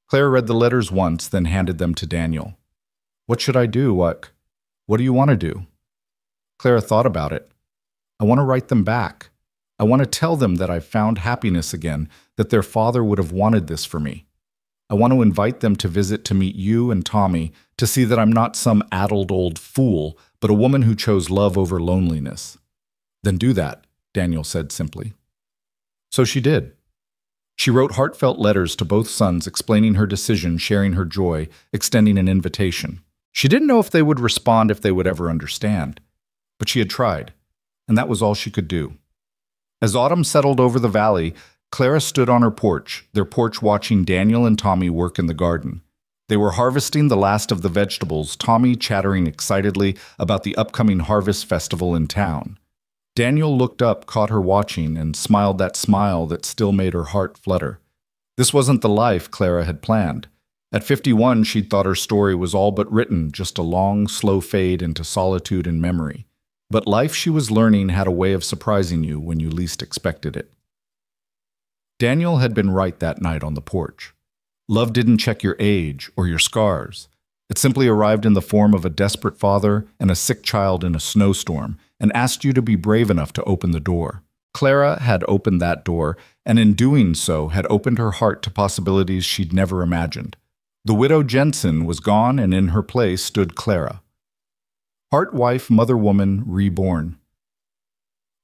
S1: Clara read the letters once, then handed them to Daniel. "What should I do? What do you want to do?" Clara thought about it. "I want to write them back. I want to tell them that I've found happiness again, that their father would have wanted this for me. I want to invite them to visit to meet you and Tommy, to see that I'm not some addled old fool, but a woman who chose love over loneliness." "Then do that," Daniel said simply. So she did. She wrote heartfelt letters to both sons explaining her decision, sharing her joy, extending an invitation. She didn't know if they would respond, if they would ever understand. But she had tried, and that was all she could do. As autumn settled over the valley, Clara stood on her porch, their porch watching Daniel and Tommy work in the garden. They were harvesting the last of the vegetables, Tommy chattering excitedly about the upcoming harvest festival in town. Daniel looked up, caught her watching, and smiled that smile that still made her heart flutter. This wasn't the life Clara had planned. At 51, she'd thought her story was all but written, just a long, slow fade into solitude and memory. But life, she was learning, had a way of surprising you when you least expected it. Daniel had been right that night on the porch. Love didn't check your age or your scars. It simply arrived in the form of a desperate father and a sick child in a snowstorm, and asked you to be brave enough to open the door. Clara had opened that door, and in doing so had opened her heart to possibilities she'd never imagined. The widow Jensen was gone, and in her place stood Clara. Heart, wife, mother, woman, reborn.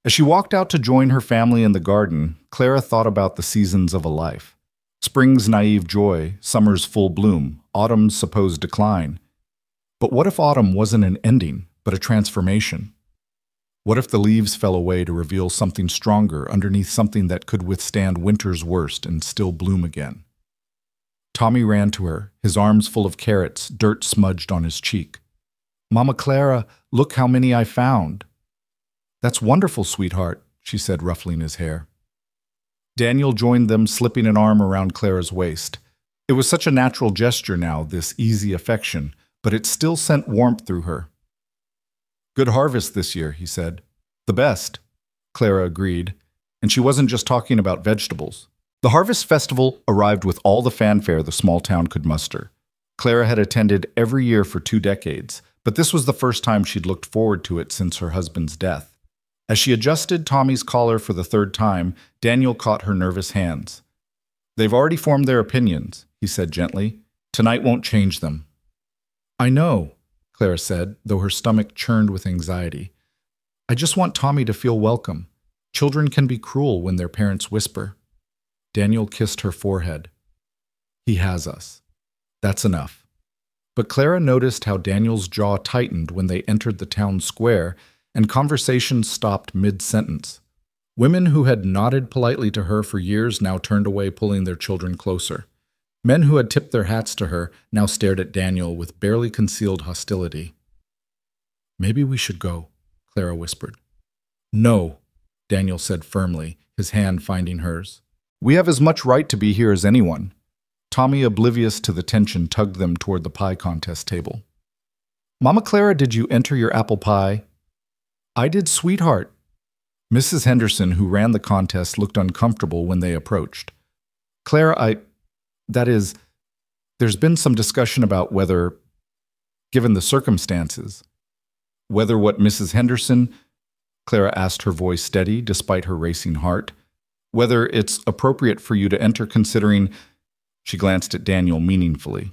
S1: As she walked out to join her family in the garden, Clara thought about the seasons of a life. Spring's naive joy, summer's full bloom, autumn's supposed decline. But what if autumn wasn't an ending, but a transformation? What if the leaves fell away to reveal something stronger underneath something that could withstand winter's worst and still bloom again? Tommy ran to her, his arms full of carrots, dirt smudged on his cheek. "Mama Clara, look how many I found." "That's wonderful, sweetheart," she said, ruffling his hair. Daniel joined them, slipping an arm around Clara's waist. It was such a natural gesture now, this easy affection, but it still sent warmth through her. "Good harvest this year," he said. "The best," Clara agreed, and she wasn't just talking about vegetables. The harvest festival arrived with all the fanfare the small town could muster. Clara had attended every year for 2 decades, but this was the first time she'd looked forward to it since her husband's death. As she adjusted Tommy's collar for the 3rd time, Daniel caught her nervous hands. "They've already formed their opinions," he said gently. "Tonight won't change them." "I know," Clara said, though her stomach churned with anxiety. "I just want Tommy to feel welcome. Children can be cruel when their parents whisper." Daniel kissed her forehead. "He has us. That's enough." But Clara noticed how Daniel's jaw tightened when they entered the town square, and conversation stopped mid-sentence. Women who had nodded politely to her for years now turned away, pulling their children closer. Men who had tipped their hats to her now stared at Daniel with barely concealed hostility. "Maybe we should go," Clara whispered. "No," Daniel said firmly, his hand finding hers. "We have as much right to be here as anyone." Tommy, oblivious to the tension, tugged them toward the pie contest table. "Mama Clara, did you enter your apple pie?" "I did, sweetheart." Mrs. Henderson, who ran the contest, looked uncomfortable when they approached. "Clara, there's been some discussion about whether, given the circumstances, whether what Mrs. Henderson," Clara asked, her voice steady despite her racing heart, "whether it's appropriate for you to enter, considering," she glanced at Daniel meaningfully,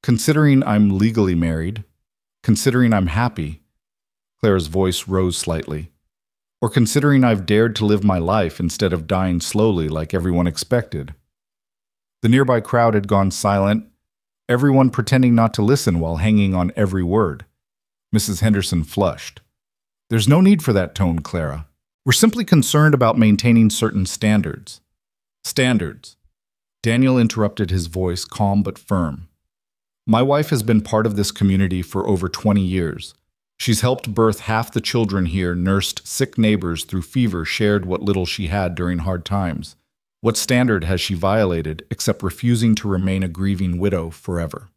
S1: "considering I'm legally married, considering I'm happy," Clara's voice rose slightly, "or considering I've dared to live my life instead of dying slowly like everyone expected." The nearby crowd had gone silent, everyone pretending not to listen while hanging on every word. Mrs. Henderson flushed. There's no need for that tone, Clara. We're simply concerned about maintaining certain standards. Standards. Daniel interrupted, his voice calm but firm. My wife has been part of this community for over 20 years. She's helped birth half the children here, nursed sick neighbors through fever, shared what little she had during hard times. What standard has she violated except refusing to remain a grieving widow forever?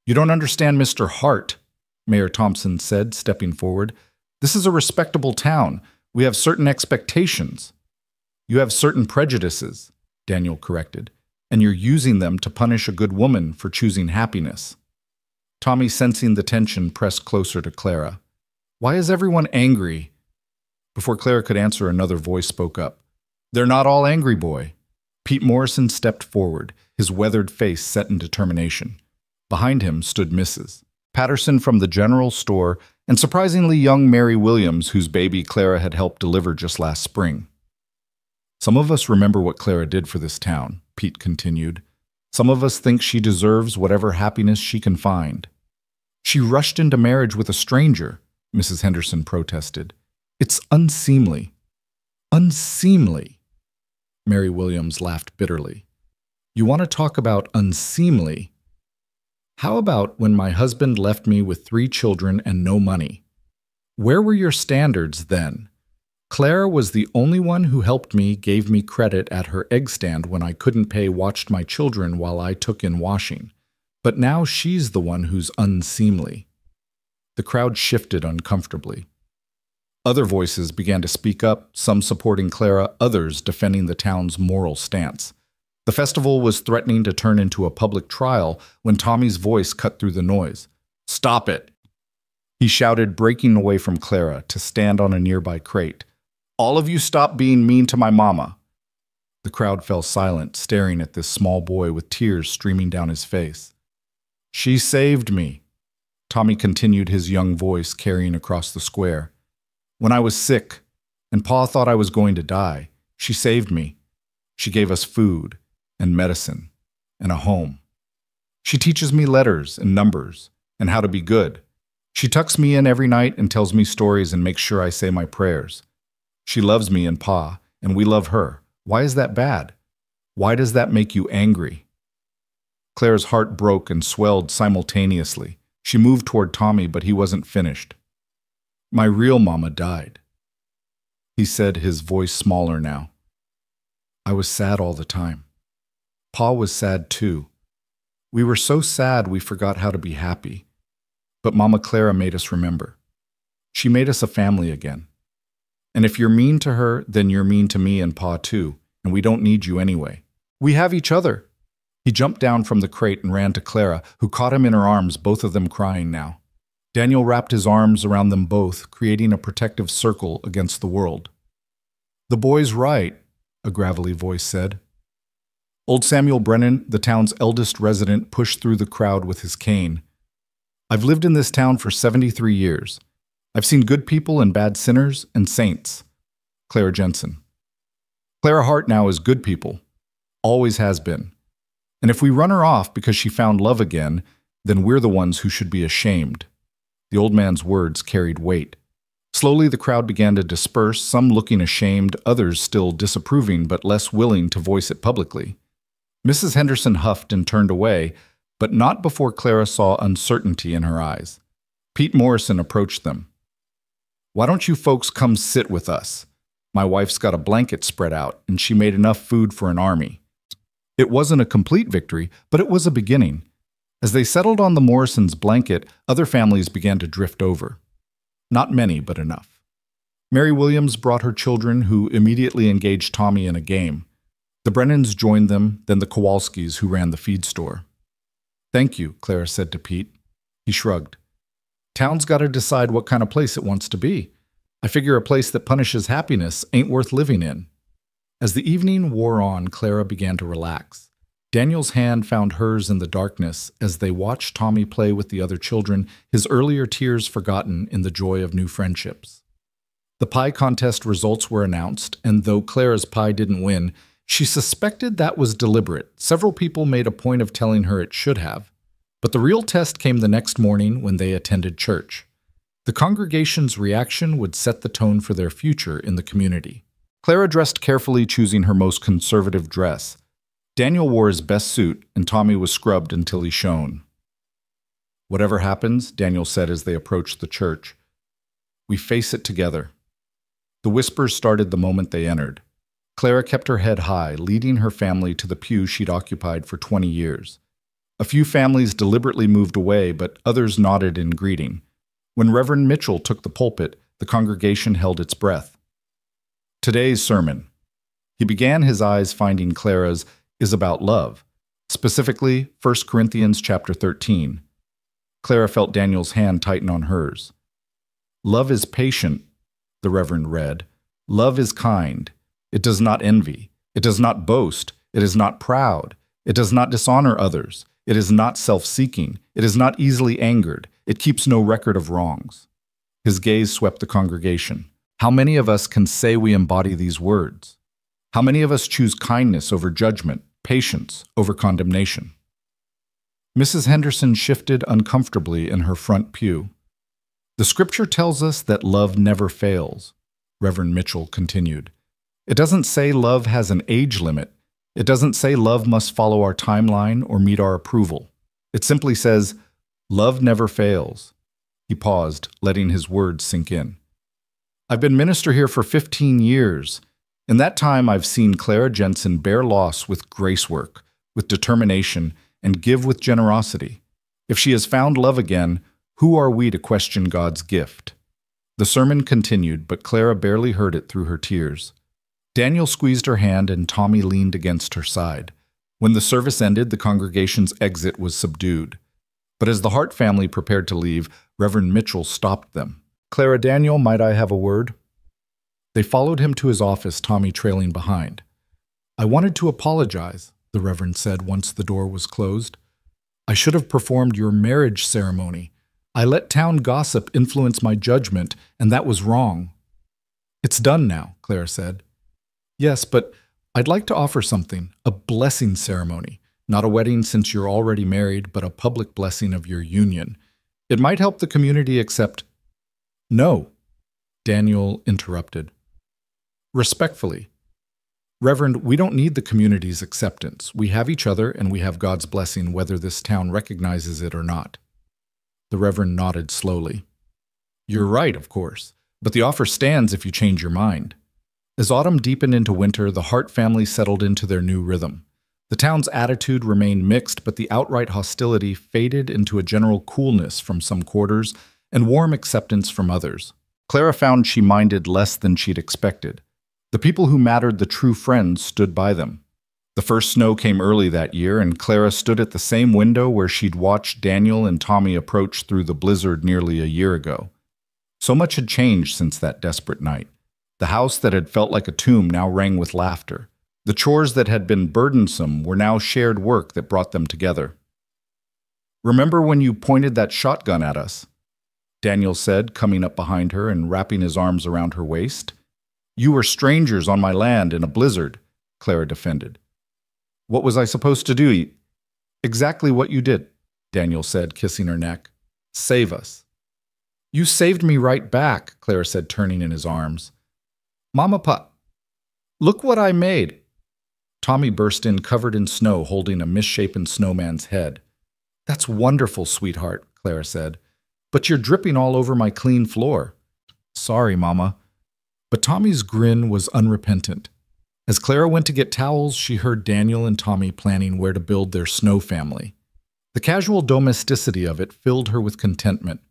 S1: You don't understand Mr. Hart, Mayor Thompson said, stepping forward. This is a respectable town. We have certain expectations. You have certain prejudices, Daniel corrected, and you're using them to punish a good woman for choosing happiness. Tommy, sensing the tension, pressed closer to Clara. Why is everyone angry? Before Clara could answer, another voice spoke up. They're not all angry, boy. Pete Morrison stepped forward, his weathered face set in determination. Behind him stood Mrs. Patterson from the general store and surprisingly young Mary Williams, whose baby Clara had helped deliver just last spring. Some of us remember what Clara did for this town, Pete continued. Some of us think she deserves whatever happiness she can find. She rushed into marriage with a stranger, Mrs. Henderson protested. It's unseemly. Unseemly. Mary Williams laughed bitterly. You want to talk about unseemly? How about when my husband left me with 3 children and no money? Where were your standards then? Clara was the only one who helped me, gave me credit at her egg stand when I couldn't pay, watched my children while I took in washing. But now she's the one who's unseemly. The crowd shifted uncomfortably. Other voices began to speak up, some supporting Clara, others defending the town's moral stance. The festival was threatening to turn into a public trial when Tommy's voice cut through the noise. Stop it! He shouted, breaking away from Clara to stand on a nearby crate. All of you stop being mean to my mama. The crowd fell silent, staring at this small boy with tears streaming down his face. She saved me, Tommy continued, his young voice carrying across the square. When I was sick, and Pa thought I was going to die, she saved me. She gave us food and medicine and a home. She teaches me letters and numbers and how to be good. She tucks me in every night and tells me stories and makes sure I say my prayers. She loves me and Pa, and we love her. Why is that bad? Why does that make you angry? Clara's heart broke and swelled simultaneously. She moved toward Tommy, but he wasn't finished. My real mama died, he said, his voice smaller now. I was sad all the time. Pa was sad too. We were so sad we forgot how to be happy. But Mama Clara made us remember. She made us a family again. And if you're mean to her, then you're mean to me and Pa too, and we don't need you anyway. We have each other. He jumped down from the crate and ran to Clara, who caught him in her arms, both of them crying now. Daniel wrapped his arms around them both, creating a protective circle against the world. The boy's right, a gravelly voice said. Old Samuel Brennan, the town's eldest resident, pushed through the crowd with his cane. I've lived in this town for 73 years. I've seen good people and bad sinners and saints. Clara Jensen. Clara Hart now is good people. Always has been. And if we run her off because she found love again, then we're the ones who should be ashamed. The old man's words carried weight. Slowly the crowd began to disperse, some looking ashamed, others still disapproving but less willing to voice it publicly. Mrs. Henderson huffed and turned away, but not before Clara saw uncertainty in her eyes. Pete Morrison approached them. Why don't you folks come sit with us? My wife's got a blanket spread out, and she made enough food for an army. It wasn't a complete victory, but it was a beginning. As they settled on the Morrisons' blanket, other families began to drift over. Not many, but enough. Mary Williams brought her children, who immediately engaged Tommy in a game. The Brennans joined them, then the Kowalskis, who ran the feed store. Thank you, Clara said to Pete. He shrugged. Town's got to decide what kind of place it wants to be. I figure a place that punishes happiness ain't worth living in. As the evening wore on, Clara began to relax. Daniel's hand found hers in the darkness as they watched Tommy play with the other children, his earlier tears forgotten in the joy of new friendships. The pie contest results were announced, and though Clara's pie didn't win, She suspected that was deliberate. Several people made a point of telling her it should have. But the real test came the next morning when they attended church. The congregation's reaction would set the tone for their future in the community. Clara dressed carefully, choosing her most conservative dress. Daniel wore his best suit, and Tommy was scrubbed until he shone. "Whatever happens," Daniel said as they approached the church, "we face it together." The whispers started the moment they entered. Clara kept her head high, leading her family to the pew she'd occupied for 20 years. A few families deliberately moved away, but others nodded in greeting. When Reverend Mitchell took the pulpit, the congregation held its breath. Today's sermon. He began, his eyes finding Clara's, is about love, specifically 1 Corinthians chapter 13. Clara felt Daniel's hand tighten on hers. "Love is patient," the Reverend read. "Love is kind. It does not envy. It does not boast. It is not proud. It does not dishonor others. It is not self-seeking. It is not easily angered. It keeps no record of wrongs." His gaze swept the congregation. How many of us can say we embody these words? How many of us choose kindness over judgment, patience over condemnation? Mrs. Henderson shifted uncomfortably in her front pew. "The scripture tells us that love never fails," Reverend Mitchell continued. "It doesn't say love has an age limit. It doesn't say love must follow our timeline or meet our approval. It simply says, love never fails." He paused, letting his words sink in. "I've been minister here for 15 years. In that time, I've seen Clara Jensen bear loss with grace work, with determination, and give with generosity. If she has found love again, who are we to question God's gift?" The sermon continued, but Clara barely heard it through her tears. Daniel squeezed her hand and Tommy leaned against her side. When the service ended, the congregation's exit was subdued. But as the Hart family prepared to leave, Reverend Mitchell stopped them. "Clara, Daniel, might I have a word?" They followed him to his office, Tommy trailing behind. "I wanted to apologize," the Reverend said once the door was closed. "I should have performed your marriage ceremony. I let town gossip influence my judgment, and that was wrong." "It's done now," Clara said. "Yes, but I'd like to offer something, a blessing ceremony. Not a wedding since you're already married, but a public blessing of your union. It might help the community accept—" "No," Daniel interrupted. "Respectfully, Reverend, we don't need the community's acceptance. We have each other and we have God's blessing whether this town recognizes it or not." The Reverend nodded slowly. "You're right, of course, but the offer stands if you change your mind." As autumn deepened into winter, the Hart family settled into their new rhythm. The town's attitude remained mixed, but the outright hostility faded into a general coolness from some quarters and warm acceptance from others. Clara found she minded less than she'd expected. The people who mattered, the true friends, stood by them. The first snow came early that year, and Clara stood at the same window where she'd watched Daniel and Tommy approach through the blizzard nearly a year ago. So much had changed since that desperate night. The house that had felt like a tomb now rang with laughter. The chores that had been burdensome were now shared work that brought them together. "Remember when you pointed that shotgun at us?" Daniel said, coming up behind her and wrapping his arms around her waist. "You were strangers on my land in a blizzard," Clara defended. "What was I supposed to do?" "Exactly what you did," Daniel said, kissing her neck. "Save us." "You saved me right back," Clara said, turning in his arms. "Mama, look what I made." Tommy burst in, covered in snow, holding a misshapen snowman's head. "That's wonderful, sweetheart," Clara said. "But you're dripping all over my clean floor." "Sorry, Mama." But Tommy's grin was unrepentant. As Clara went to get towels, she heard Daniel and Tommy planning where to build their snow family. The casual domesticity of it filled her with contentment.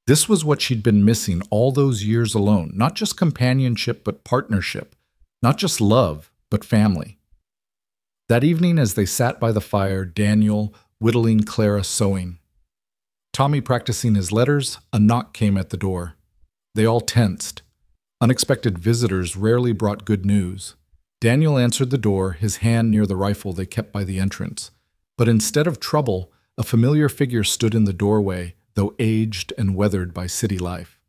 S1: This was what she'd been missing all those years alone, not just companionship, but partnership, not just love, but family. That evening, as they sat by the fire, Daniel whittling, Clara sewing, Tommy practicing his letters, a knock came at the door. They all tensed. Unexpected visitors rarely brought good news. Daniel answered the door, his hand near the rifle they kept by the entrance. But instead of trouble, a familiar figure stood in the doorway, though aged and weathered by city life.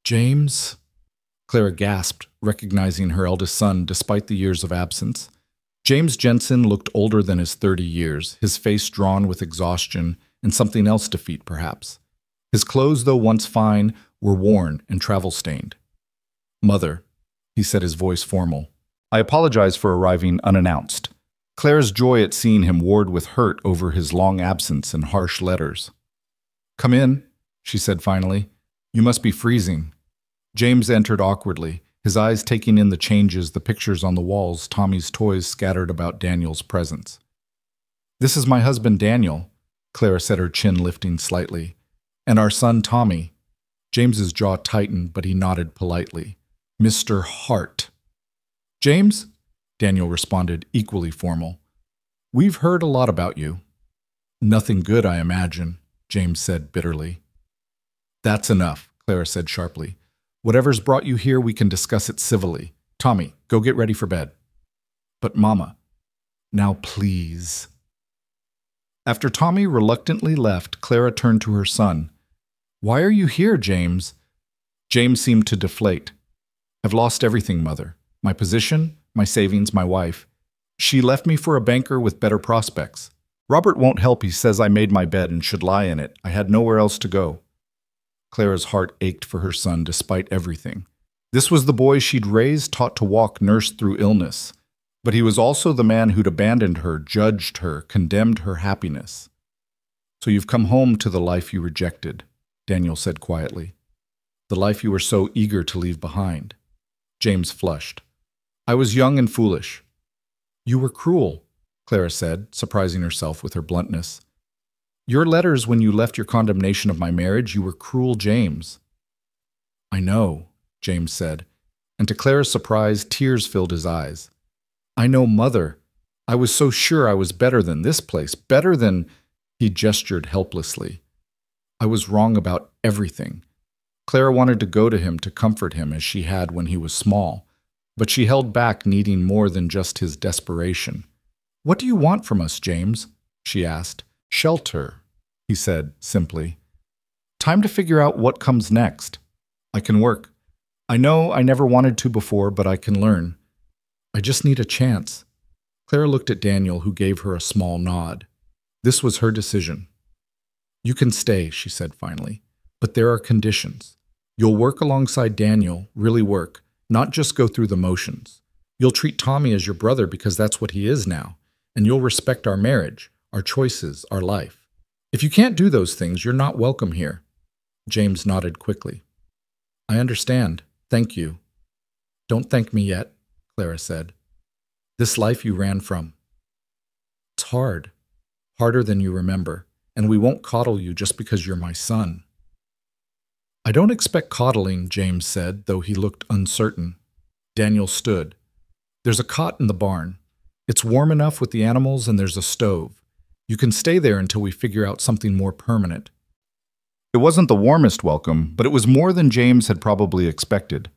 S1: "James?" Clara gasped, recognizing her eldest son despite the years of absence. James Jensen looked older than his 30 years, his face drawn with exhaustion and something else defeat, perhaps. His clothes, though once fine, were worn and travel-stained. "Mother," he said, his voice formal, "I apologize for arriving unannounced." Clara's joy at seeing him warred with hurt over his long absence and harsh letters. "Come in," she said finally. "You must be freezing." James entered awkwardly, his eyes taking in the changes, the pictures on the walls, Tommy's toys scattered about Daniel's presence. "This is my husband, Daniel," Clara said, her chin lifting slightly, "and our son, Tommy." James's jaw tightened, but he nodded politely. "Mr. Hart." "James?" Daniel responded, equally formal. "We've heard a lot about you." "Nothing good, I imagine," James said bitterly. "That's enough," Clara said sharply. "Whatever's brought you here, we can discuss it civilly. Tommy, go get ready for bed." "But Mama." "Now please." After Tommy reluctantly left, Clara turned to her son. "Why are you here, James?" James seemed to deflate. "I've lost everything, Mother. My position, my savings, my wife. She left me for a banker with better prospects. Robert won't help. He says I made my bed and should lie in it. I had nowhere else to go." Clara's heart ached for her son despite everything. This was the boy she'd raised, taught to walk, nursed through illness. But he was also the man who'd abandoned her, judged her, condemned her happiness. "So you've come home to the life you rejected," Daniel said quietly. "The life you were so eager to leave behind." James flushed. "I was young and foolish." "You were cruel," Clara said, surprising herself with her bluntness. "Your letters when you left your condemnation of my marriage, you were cruel, James." "I know," James said, and to Clara's surprise, tears filled his eyes. "I know, Mother. I was so sure I was better than this place, better than—" He gestured helplessly. "I was wrong about everything." Clara wanted to go to him to comfort him as she had when he was small, but she held back, needing more than just his desperation. "What do you want from us, James?" she asked. "Shelter," he said simply. "Time to figure out what comes next. I can work. I know I never wanted to before, but I can learn. I just need a chance." Clara looked at Daniel, who gave her a small nod. This was her decision. "You can stay," she said finally, "but there are conditions. You'll work alongside Daniel, really work, not just go through the motions. You'll treat Tommy as your brother because that's what he is now, and you'll respect our marriage, our choices, our life. If you can't do those things, you're not welcome here." James nodded quickly. "I understand. Thank you." "Don't thank me yet," Clara said. "This life you ran from. It's hard. Harder than you remember, and we won't coddle you just because you're my son." "I don't expect coddling," James said, though he looked uncertain. Daniel stood. "There's a cot in the barn. It's warm enough with the animals, and there's a stove. You can stay there until we figure out something more permanent." It wasn't the warmest welcome, but it was more than James had probably expected.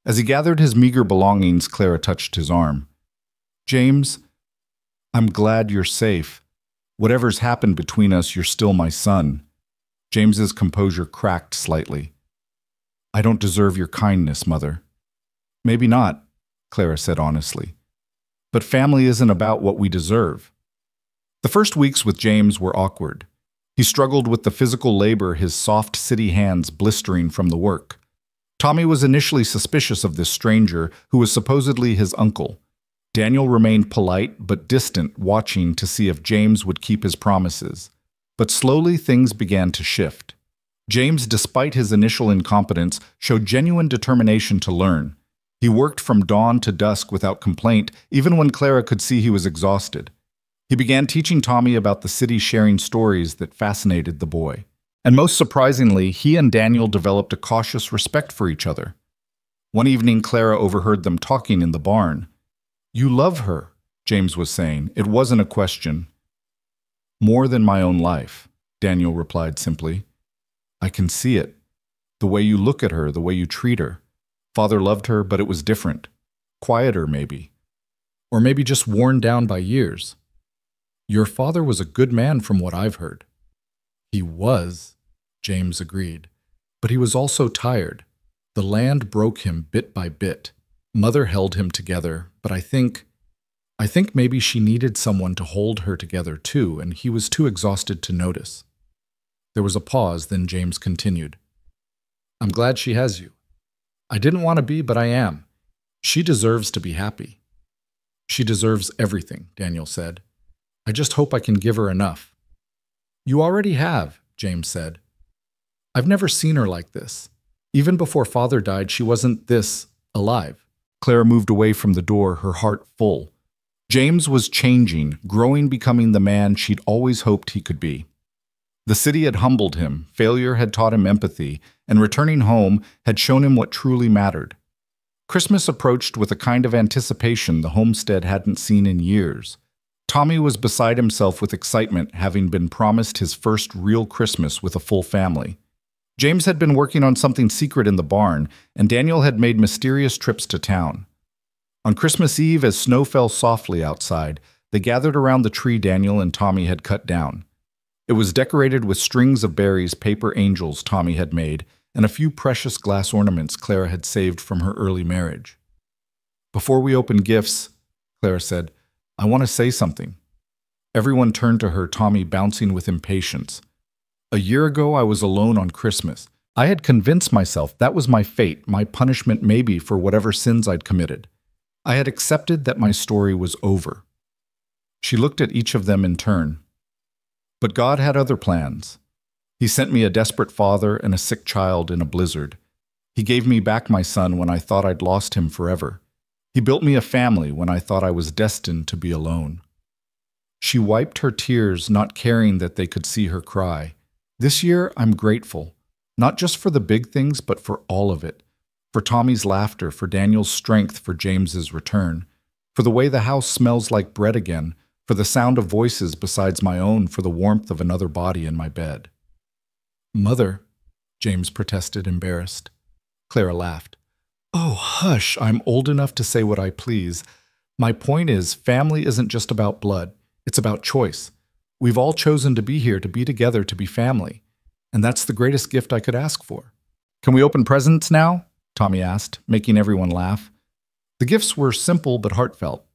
S1: As he gathered his meager belongings, Clara touched his arm. "James, I'm glad you're safe. Whatever's happened between us, you're still my son." James's composure cracked slightly. "I don't deserve your kindness, Mother." "Maybe not," Clara said honestly. "But family isn't about what we deserve." The first weeks with James were awkward. He struggled with the physical labor, his soft city hands blistering from the work. Tommy was initially suspicious of this stranger, who was supposedly his uncle. Daniel remained polite but distant, watching to see if James would keep his promises. But slowly things began to shift. James, despite his initial incompetence, showed genuine determination to learn. He worked from dawn to dusk without complaint, even when Clara could see he was exhausted. He began teaching Tommy about the city, sharing stories that fascinated the boy. And most surprisingly, he and Daniel developed a cautious respect for each other. One evening, Clara overheard them talking in the barn. "You love her," James was saying. It wasn't a question. "More than my own life," Daniel replied simply. "I can see it. The way you look at her, the way you treat her. Father loved her, but it was different. Quieter, maybe. Or maybe just worn down by years. Your father was a good man from what I've heard." "He was," James agreed. "But he was also tired. The land broke him bit by bit. Mother held him together, but I think I think maybe she needed someone to hold her together too, and he was too exhausted to notice. There was a pause, then James continued. I'm glad she has you. I didn't want to be, but I am. She deserves to be happy. She deserves everything, Daniel said. I just hope I can give her enough. You already have, James said. I've never seen her like this. Even before Father died, she wasn't this alive. Clara moved away from the door, her heart full. James was changing, growing, becoming the man she'd always hoped he could be. The city had humbled him, failure had taught him empathy, and returning home had shown him what truly mattered. Christmas approached with a kind of anticipation the homestead hadn't seen in years. Tommy was beside himself with excitement, having been promised his first real Christmas with a full family. James had been working on something secret in the barn, and Daniel had made mysterious trips to town. On Christmas Eve, as snow fell softly outside, they gathered around the tree Daniel and Tommy had cut down. It was decorated with strings of berries, paper angels Tommy had made, and a few precious glass ornaments Clara had saved from her early marriage. Before we open gifts, Clara said, I want to say something. Everyone turned to her, Tommy bouncing with impatience. A year ago, I was alone on Christmas. I had convinced myself that was my fate, my punishment maybe for whatever sins I'd committed. I had accepted that my story was over. She looked at each of them in turn. But God had other plans. He sent me a desperate father and a sick child in a blizzard. He gave me back my son when I thought I'd lost him forever. He built me a family when I thought I was destined to be alone. She wiped her tears, not caring that they could see her cry. This year, I'm grateful, not just for the big things, but for all of it. For Tommy's laughter, for Daniel's strength, for James's return, for the way the house smells like bread again, for the sound of voices besides my own, for the warmth of another body in my bed. Mother, James protested, embarrassed. Clara laughed. Oh, hush, I'm old enough to say what I please. My point is, family isn't just about blood. It's about choice. We've all chosen to be here, to be together, to be family. And that's the greatest gift I could ask for. Can we open presents now? Tommy asked, making everyone laugh. The gifts were simple but heartfelt.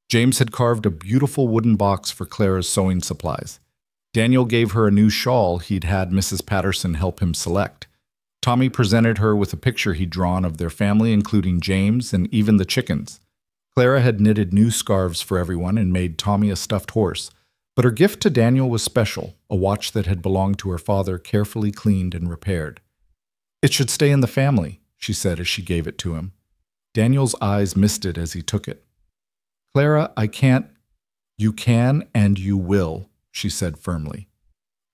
S1: James had carved a beautiful wooden box for Clara's sewing supplies. Daniel gave her a new shawl he'd had Mrs. Patterson help him select. Tommy presented her with a picture he'd drawn of their family, including James and even the chickens. Clara had knitted new scarves for everyone and made Tommy a stuffed horse. But her gift to Daniel was special, a watch that had belonged to her father, carefully cleaned and repaired. It should stay in the family, she said as she gave it to him. Daniel's eyes misted as he took it. Clara, I can't. You can and you will, she said firmly.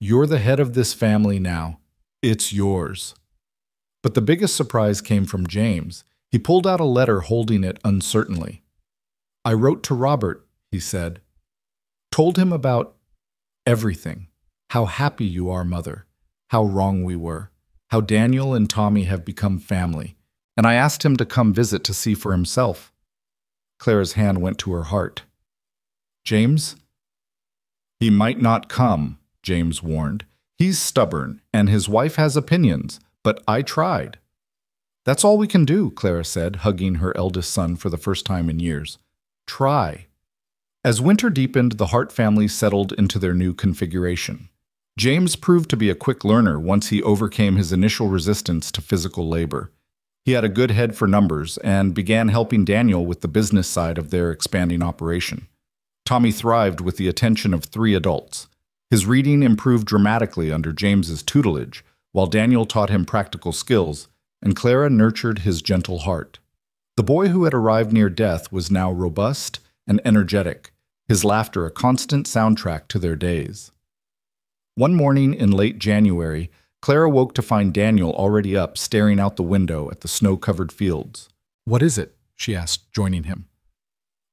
S1: You're the head of this family now. It's yours. But the biggest surprise came from James. He pulled out a letter holding it uncertainly. I wrote to Robert, he said. Told him about everything. How happy you are, Mother. How wrong we were. How Daniel and Tommy have become family. And I asked him to come visit to see for himself. Clara's hand went to her heart. James? He might not come, James warned. He's stubborn, and his wife has opinions, but I tried. That's all we can do, Clara said, hugging her eldest son for the first time in years. Try. As winter deepened, the Hart family settled into their new configuration. James proved to be a quick learner once he overcame his initial resistance to physical labor. He had a good head for numbers and began helping Daniel with the business side of their expanding operation. Tommy thrived with the attention of 3 adults. His reading improved dramatically under James's tutelage, while Daniel taught him practical skills, and Clara nurtured his gentle heart. The boy who had arrived near death was now robust and energetic, his laughter a constant soundtrack to their days. One morning in late January, Clara woke to find Daniel already up, staring out the window at the snow-covered fields. What is it? She asked, joining him.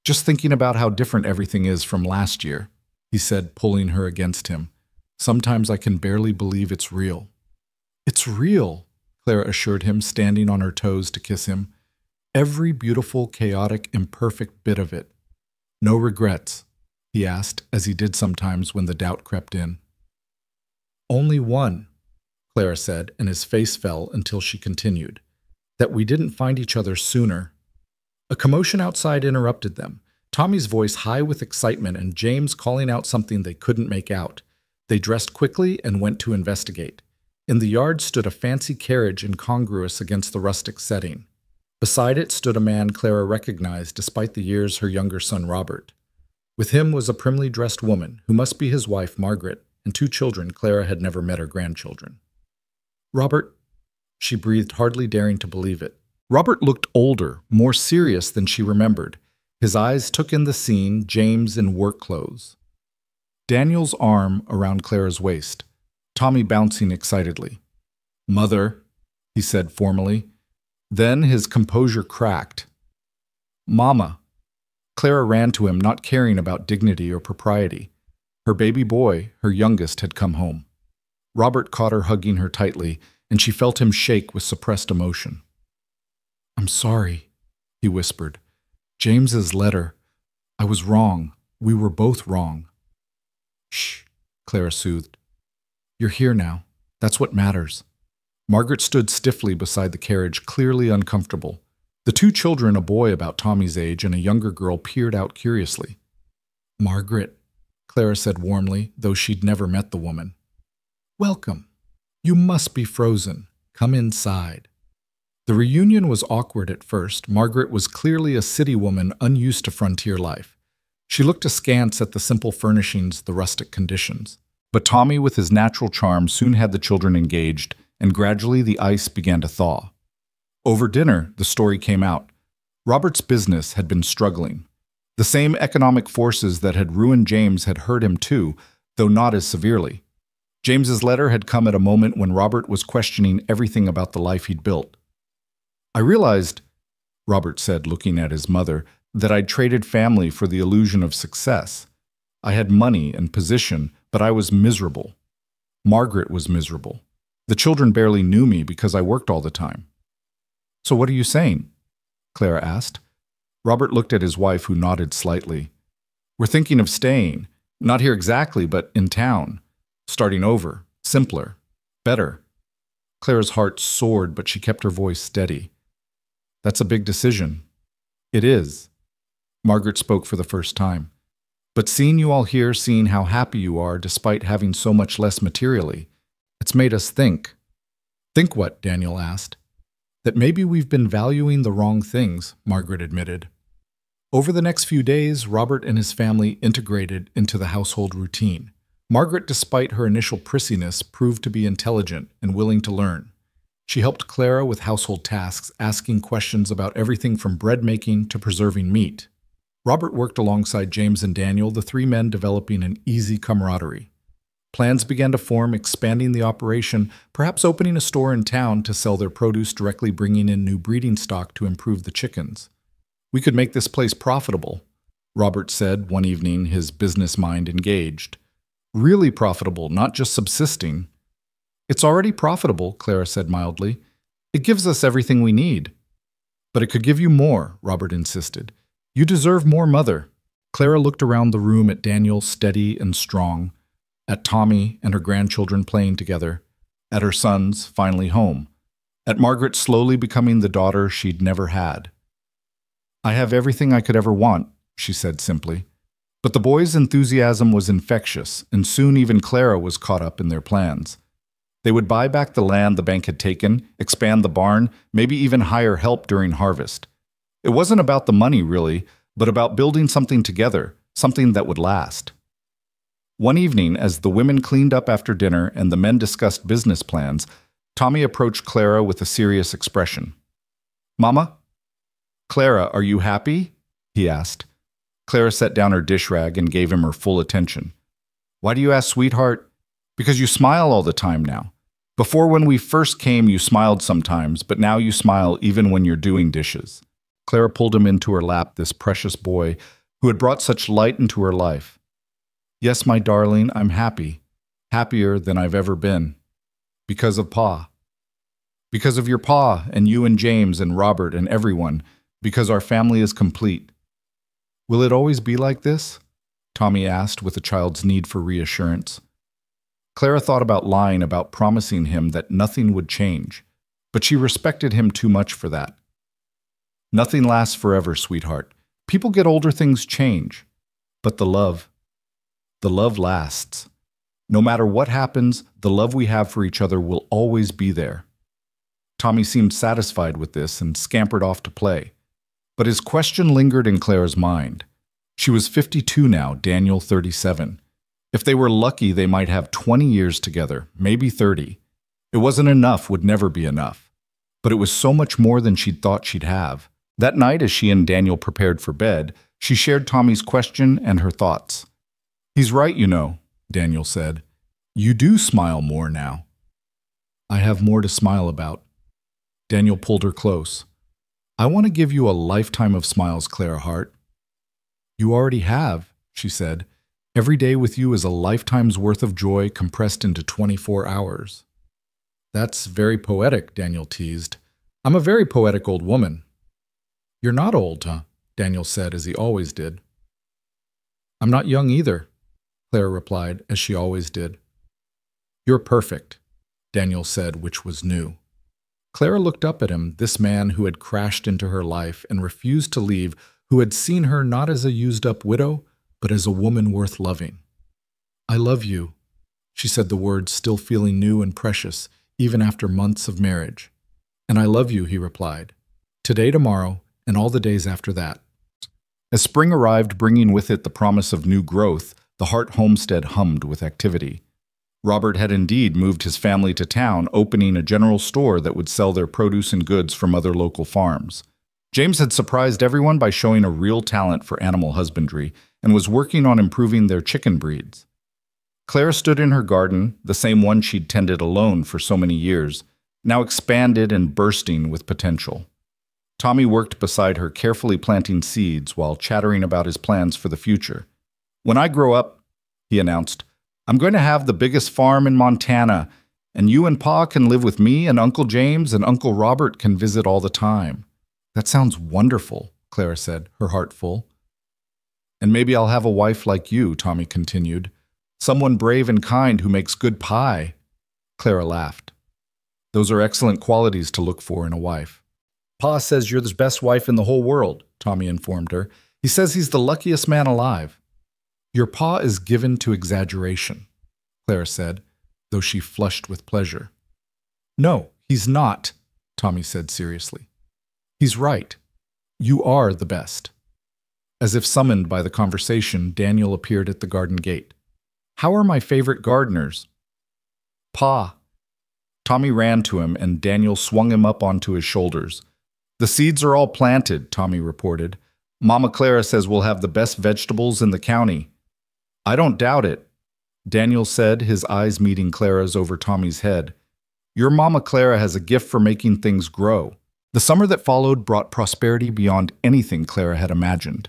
S1: Just thinking about how different everything is from last year, he said, pulling her against him. Sometimes I can barely believe it's real. It's real, Clara assured him, standing on her toes to kiss him. Every beautiful, chaotic, imperfect bit of it. No regrets, he asked, as he did sometimes when the doubt crept in. Only one, Clara said, and his face fell until she continued. That we didn't find each other sooner. A commotion outside interrupted them. Tommy's voice high with excitement and James calling out something they couldn't make out. They dressed quickly and went to investigate. In the yard stood a fancy carriage incongruous against the rustic setting. Beside it stood a man Clara recognized despite the years her younger son Robert. With him was a primly dressed woman, who must be his wife Margaret, and 2 children Clara had never met her grandchildren. "Robert," she breathed, hardly daring to believe it. Robert looked older, more serious than she remembered. His eyes took in the scene, James in work clothes. Daniel's arm around Clara's waist, Tommy bouncing excitedly. "Mother," he said formally. Then his composure cracked. "Mama." Clara ran to him, not caring about dignity or propriety. Her baby boy, her youngest, had come home. Robert caught her hugging her tightly, and she felt him shake with suppressed emotion. "I'm sorry," he whispered. "James's letter. I was wrong. We were both wrong." "Shh," Clara soothed. "You're here now. That's what matters." Margaret stood stiffly beside the carriage, clearly uncomfortable. The 2 children, a boy about Tommy's age and a younger girl, peered out curiously. "Margaret," Clara said warmly, though she'd never met the woman. "Welcome. You must be frozen. Come inside." The reunion was awkward at first. Margaret was clearly a city woman unused to frontier life. She looked askance at the simple furnishings, the rustic conditions. But Tommy, with his natural charm, soon had the children engaged, and gradually the ice began to thaw. Over dinner, the story came out. Robert's business had been struggling. The same economic forces that had ruined James had hurt him too, though not as severely. James's letter had come at a moment when Robert was questioning everything about the life he'd built. "I realized," Robert said, looking at his mother, "that I'd traded family for the illusion of success. I had money and position, but I was miserable. Margaret was miserable. The children barely knew me because I worked all the time." "So what are you saying?" Clara asked. Robert looked at his wife, who nodded slightly. "We're thinking of staying. Not here exactly, but in town. Starting over. Simpler. Better." Clara's heart soared, but she kept her voice steady. "That's a big decision." "It is." Margaret spoke for the first time. "But seeing you all here, seeing how happy you are despite having so much less materially, it's made us think." "Think what?" Daniel asked. "That maybe we've been valuing the wrong things," Margaret admitted. Over the next few days, Robert and his family integrated into the household routine. Margaret, despite her initial prissiness, proved to be intelligent and willing to learn. She helped Clara with household tasks, asking questions about everything from bread making to preserving meat. Robert worked alongside James and Daniel, the 3 men developing an easy camaraderie. Plans began to form, expanding the operation, perhaps opening a store in town to sell their produce directly, bringing in new breeding stock to improve the chickens. "We could make this place profitable," Robert said one evening, his business mind engaged. "Really profitable, not just subsisting." "It's already profitable," Clara said mildly. "It gives us everything we need." "But it could give you more," Robert insisted. "You deserve more, Mother." Clara looked around the room at Daniel, steady and strong, at Tommy and her grandchildren playing together, at her sons finally home, at Margaret slowly becoming the daughter she'd never had. "I have everything I could ever want," she said simply. But the boys' enthusiasm was infectious, and soon even Clara was caught up in their plans. They would buy back the land the bank had taken, expand the barn, maybe even hire help during harvest. It wasn't about the money, really, but about building something together, something that would last. One evening, as the women cleaned up after dinner and the men discussed business plans, Tommy approached Clara with a serious expression. "Mama?" "Clara, are you happy?" he asked. Clara set down her dish rag and gave him her full attention. "Why do you ask, sweetheart?" "Because you smile all the time now. Before, when we first came, you smiled sometimes, but now you smile even when you're doing dishes." Clara pulled him into her lap, this precious boy who had brought such light into her life. "Yes, my darling, I'm happy. Happier than I've ever been. Because of Pa. Because of your Pa and you and James and Robert and everyone. Because our family is complete." "Will it always be like this?" Tommy asked with a child's need for reassurance. Clara thought about lying, about promising him that nothing would change, but she respected him too much for that. "Nothing lasts forever, sweetheart. People get older, things change. But the love lasts. No matter what happens, the love we have for each other will always be there. Tommy seemed satisfied with this and scampered off to play. But his question lingered in Clara's mind. She was 52 now, Daniel 37. If they were lucky, they might have 20 years together, maybe 30. It wasn't enough, would never be enough. But it was so much more than she'd thought she'd have. That night, as she and Daniel prepared for bed, she shared Tommy's question and her thoughts. "He's right, you know," Daniel said. "You do smile more now." "I have more to smile about." Daniel pulled her close. "I want to give you a lifetime of smiles, Clara Hart." "You already have," she said. "Every day with you is a lifetime's worth of joy compressed into 24 hours. "That's very poetic," Daniel teased. "I'm a very poetic old woman." "You're not old, huh?" Daniel said, as he always did. "I'm not young either," Clara replied, as she always did. "You're perfect," Daniel said, which was new. Clara looked up at him, this man who had crashed into her life and refused to leave, who had seen her not as a used-up widow, but as a woman worth loving. "I love you," she said, the words still feeling new and precious, even after months of marriage. "And I love you," he replied. "Today, tomorrow, and all the days after that." As spring arrived, bringing with it the promise of new growth, the Hart homestead hummed with activity. Robert had indeed moved his family to town, opening a general store that would sell their produce and goods from other local farms. James had surprised everyone by showing a real talent for animal husbandry and was working on improving their chicken breeds. Clara stood in her garden, the same one she'd tended alone for so many years, now expanded and bursting with potential. Tommy worked beside her, carefully planting seeds while chattering about his plans for the future. "When I grow up," he announced, "I'm going to have the biggest farm in Montana, and you and Pa can live with me, and Uncle James and Uncle Robert can visit all the time." "That sounds wonderful," Clara said, her heart full. "And maybe I'll have a wife like you," Tommy continued. "Someone brave and kind who makes good pie." Clara laughed. "Those are excellent qualities to look for in a wife." "Pa says you're the best wife in the whole world," Tommy informed her. "He says he's the luckiest man alive." "Your pa is given to exaggeration," Clara said, though she flushed with pleasure. "No, he's not," Tommy said seriously. "He's right. You are the best." As if summoned by the conversation, Daniel appeared at the garden gate. "How are my favorite gardeners?" "Pa." Tommy ran to him, and Daniel swung him up onto his shoulders. "The seeds are all planted," Tommy reported. "Mama Clara says we'll have the best vegetables in the county." "I don't doubt it," Daniel said, his eyes meeting Clara's over Tommy's head. "Your Mama Clara has a gift for making things grow." The summer that followed brought prosperity beyond anything Clara had imagined.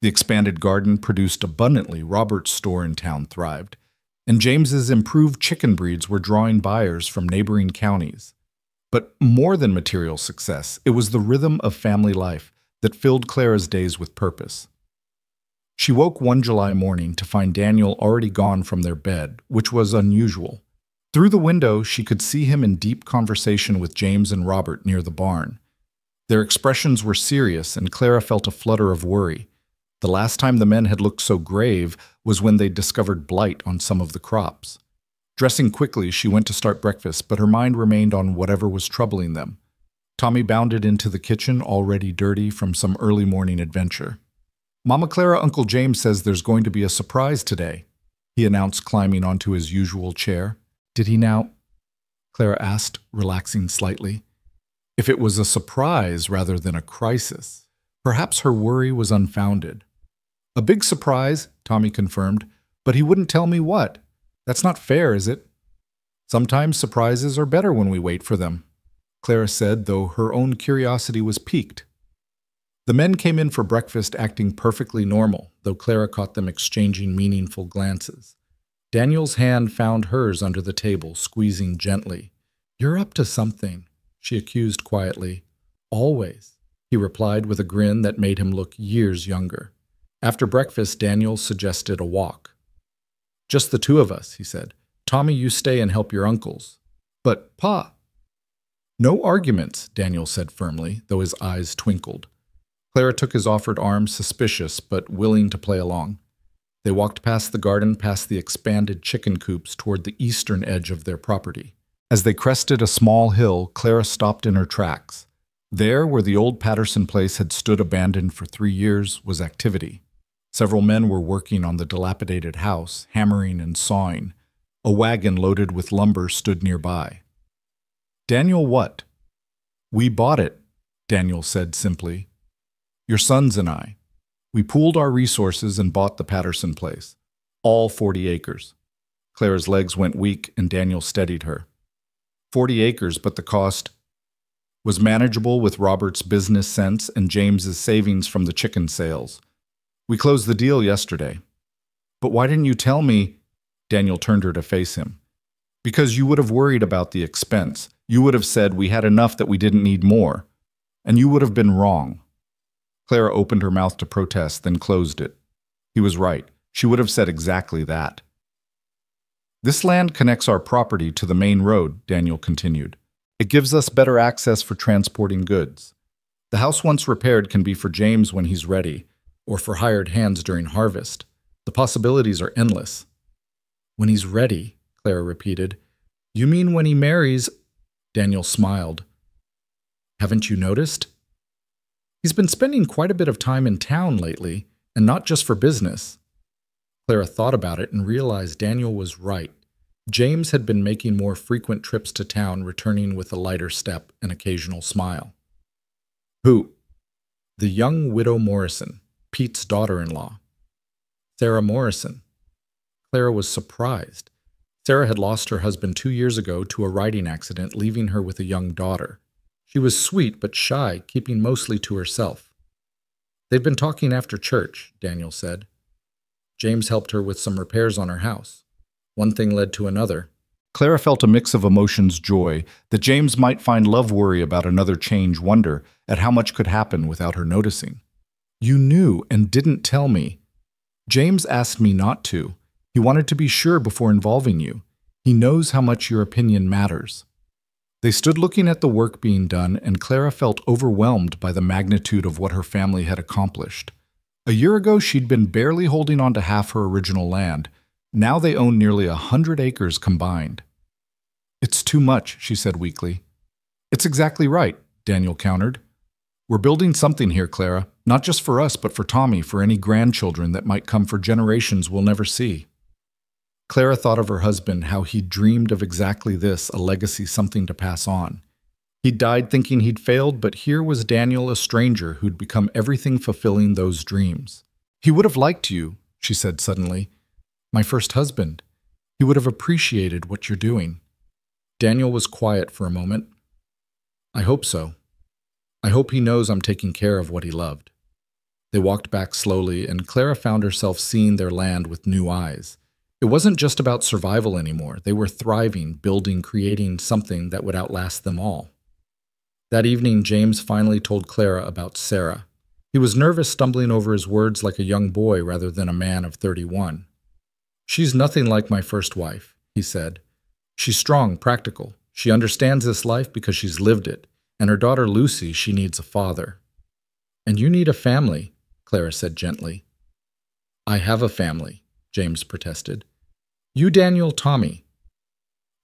S1: The expanded garden produced abundantly, Robert's store in town thrived, and James's improved chicken breeds were drawing buyers from neighboring counties. But more than material success, it was the rhythm of family life that filled Clara's days with purpose. She woke one July morning to find Daniel already gone from their bed, which was unusual. Through the window, she could see him in deep conversation with James and Robert near the barn. Their expressions were serious, and Clara felt a flutter of worry. The last time the men had looked so grave was when they discovered blight on some of the crops. Dressing quickly, she went to start breakfast, but her mind remained on whatever was troubling them. Tommy bounded into the kitchen, already dirty from some early morning adventure. "Mama Clara, Uncle James says there's going to be a surprise today," he announced, climbing onto his usual chair. "Did he now?" Clara asked, relaxing slightly. If it was a surprise rather than a crisis, perhaps her worry was unfounded. "A big surprise," Tommy confirmed, "but he wouldn't tell me what. That's not fair, is it?" "Sometimes surprises are better when we wait for them," Clara said, though her own curiosity was piqued. The men came in for breakfast acting perfectly normal, though Clara caught them exchanging meaningful glances. Daniel's hand found hers under the table, squeezing gently. "You're up to something," she accused quietly. "Always," he replied with a grin that made him look years younger. After breakfast, Daniel suggested a walk. "Just the two of us," he said. "Tommy, you stay and help your uncles." "But, Pa—" "No arguments," Daniel said firmly, though his eyes twinkled. Clara took his offered arm, suspicious but willing to play along. They walked past the garden, past the expanded chicken coops toward the eastern edge of their property. As they crested a small hill, Clara stopped in her tracks. There, where the old Patterson place had stood abandoned for 3 years, was activity. Several men were working on the dilapidated house, hammering and sawing. A wagon loaded with lumber stood nearby. "Daniel what?" "We bought it," Daniel said simply. "Your sons and I. We pooled our resources and bought the Patterson place. All 40 acres. Clara's legs went weak and Daniel steadied her. 40 acres, but the cost was manageable with Robert's business sense and James's savings from the chicken sales. We closed the deal yesterday. But why didn't you tell me? Daniel turned her to face him. Because you would have worried about the expense. You would have said we had enough that we didn't need more. And you would have been wrong. Clara opened her mouth to protest, then closed it. He was right. She would have said exactly that. This land connects our property to the main road, Daniel continued. It gives us better access for transporting goods. The house once repaired can be for James when he's ready, or for hired hands during harvest. The possibilities are endless. When he's ready, Clara repeated. You mean when he marries? Daniel smiled. Haven't you noticed? He's been spending quite a bit of time in town lately, and not just for business. Clara thought about it and realized Daniel was right. James had been making more frequent trips to town, returning with a lighter step and occasional smile. Who? The young widow Morrison, Pete's daughter-in-law. Sarah Morrison. Clara was surprised. Sarah had lost her husband 2 years ago to a riding accident, leaving her with a young daughter. She was sweet but shy, keeping mostly to herself. They've been talking after church, Daniel said. James helped her with some repairs on her house. One thing led to another. Clara felt a mix of emotions, joy, that James might find love, worry about another change, wonder at how much could happen without her noticing. You knew and didn't tell me. James asked me not to. He wanted to be sure before involving you. He knows how much your opinion matters. They stood looking at the work being done, and Clara felt overwhelmed by the magnitude of what her family had accomplished. A year ago, she'd been barely holding on to half her original land. Now they own nearly 100 acres combined. It's too much, she said weakly. It's exactly right, Daniel countered. We're building something here, Clara, not just for us, but for Tommy, for any grandchildren that might come for generations we'll never see. Clara thought of her husband, how he'd dreamed of exactly this, a legacy, something to pass on. He'd died thinking he'd failed, but here was Daniel, a stranger who'd become everything fulfilling those dreams. He would have liked you, she said suddenly. My first husband. He would have appreciated what you're doing. Daniel was quiet for a moment. I hope so. I hope he knows I'm taking care of what he loved. They walked back slowly, and Clara found herself seeing their land with new eyes. It wasn't just about survival anymore. They were thriving, building, creating something that would outlast them all. That evening, James finally told Clara about Sarah. He was nervous, stumbling over his words like a young boy rather than a man of 31. She's nothing like my first wife, he said. She's strong, practical. She understands this life because she's lived it. And her daughter Lucy, she needs a father. And you need a family, Clara said gently. I have a family, James protested. You, Daniel, Tommy.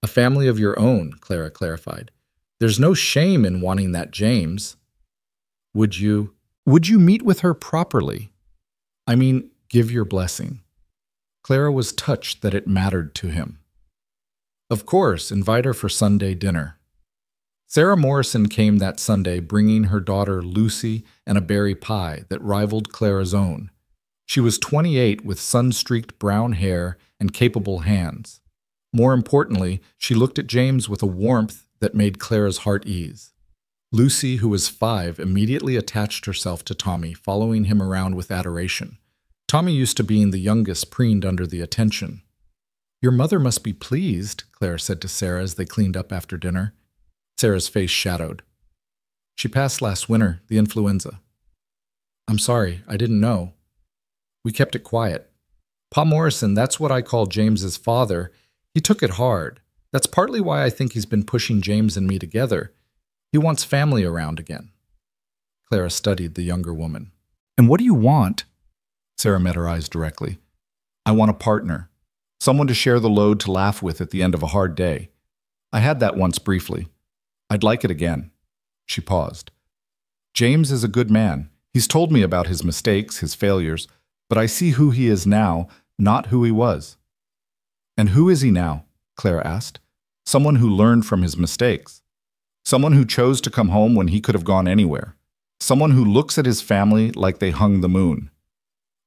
S1: A family of your own, Clara clarified. There's no shame in wanting that, James. Would you meet with her properly? I mean, give your blessing. Clara was touched that it mattered to him. Of course, invite her for Sunday dinner. Sarah Morrison came that Sunday bringing her daughter Lucy and a berry pie that rivaled Clara's own. She was 28 with sun-streaked brown hair and capable hands. More importantly, she looked at James with a warmth that made Clara's heart ease. Lucy, who was 5, immediately attached herself to Tommy, following him around with adoration. Tommy, used to being the youngest, preened under the attention. Your mother must be pleased, Clara said to Sarah as they cleaned up after dinner. Sarah's face shadowed. She passed last winter, the influenza. I'm sorry, I didn't know. We kept it quiet. Pa Morrison, that's what I call James's father. He took it hard. That's partly why I think he's been pushing James and me together. He wants family around again. Clara studied the younger woman. And what do you want? Sarah met her eyes directly. I want a partner. Someone to share the load to laugh with at the end of a hard day. I had that once briefly. I'd like it again. She paused. James is a good man. He's told me about his mistakes, his failures, but I see who he is now, not who he was. And who is he now? Clara asked. Someone who learned from his mistakes. Someone who chose to come home when he could have gone anywhere. Someone who looks at his family like they hung the moon.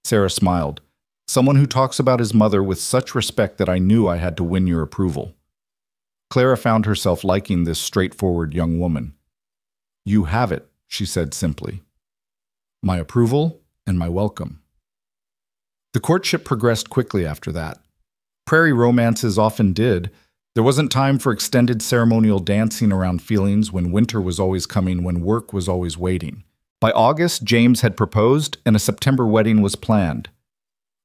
S1: Sarah smiled. Someone who talks about his mother with such respect that I knew I had to win your approval. Clara found herself liking this straightforward young woman. You have it, she said simply. My approval and my welcome. The courtship progressed quickly after that. Prairie romances often did. There wasn't time for extended ceremonial dancing around feelings when winter was always coming, when work was always waiting. By August, James had proposed and a September wedding was planned.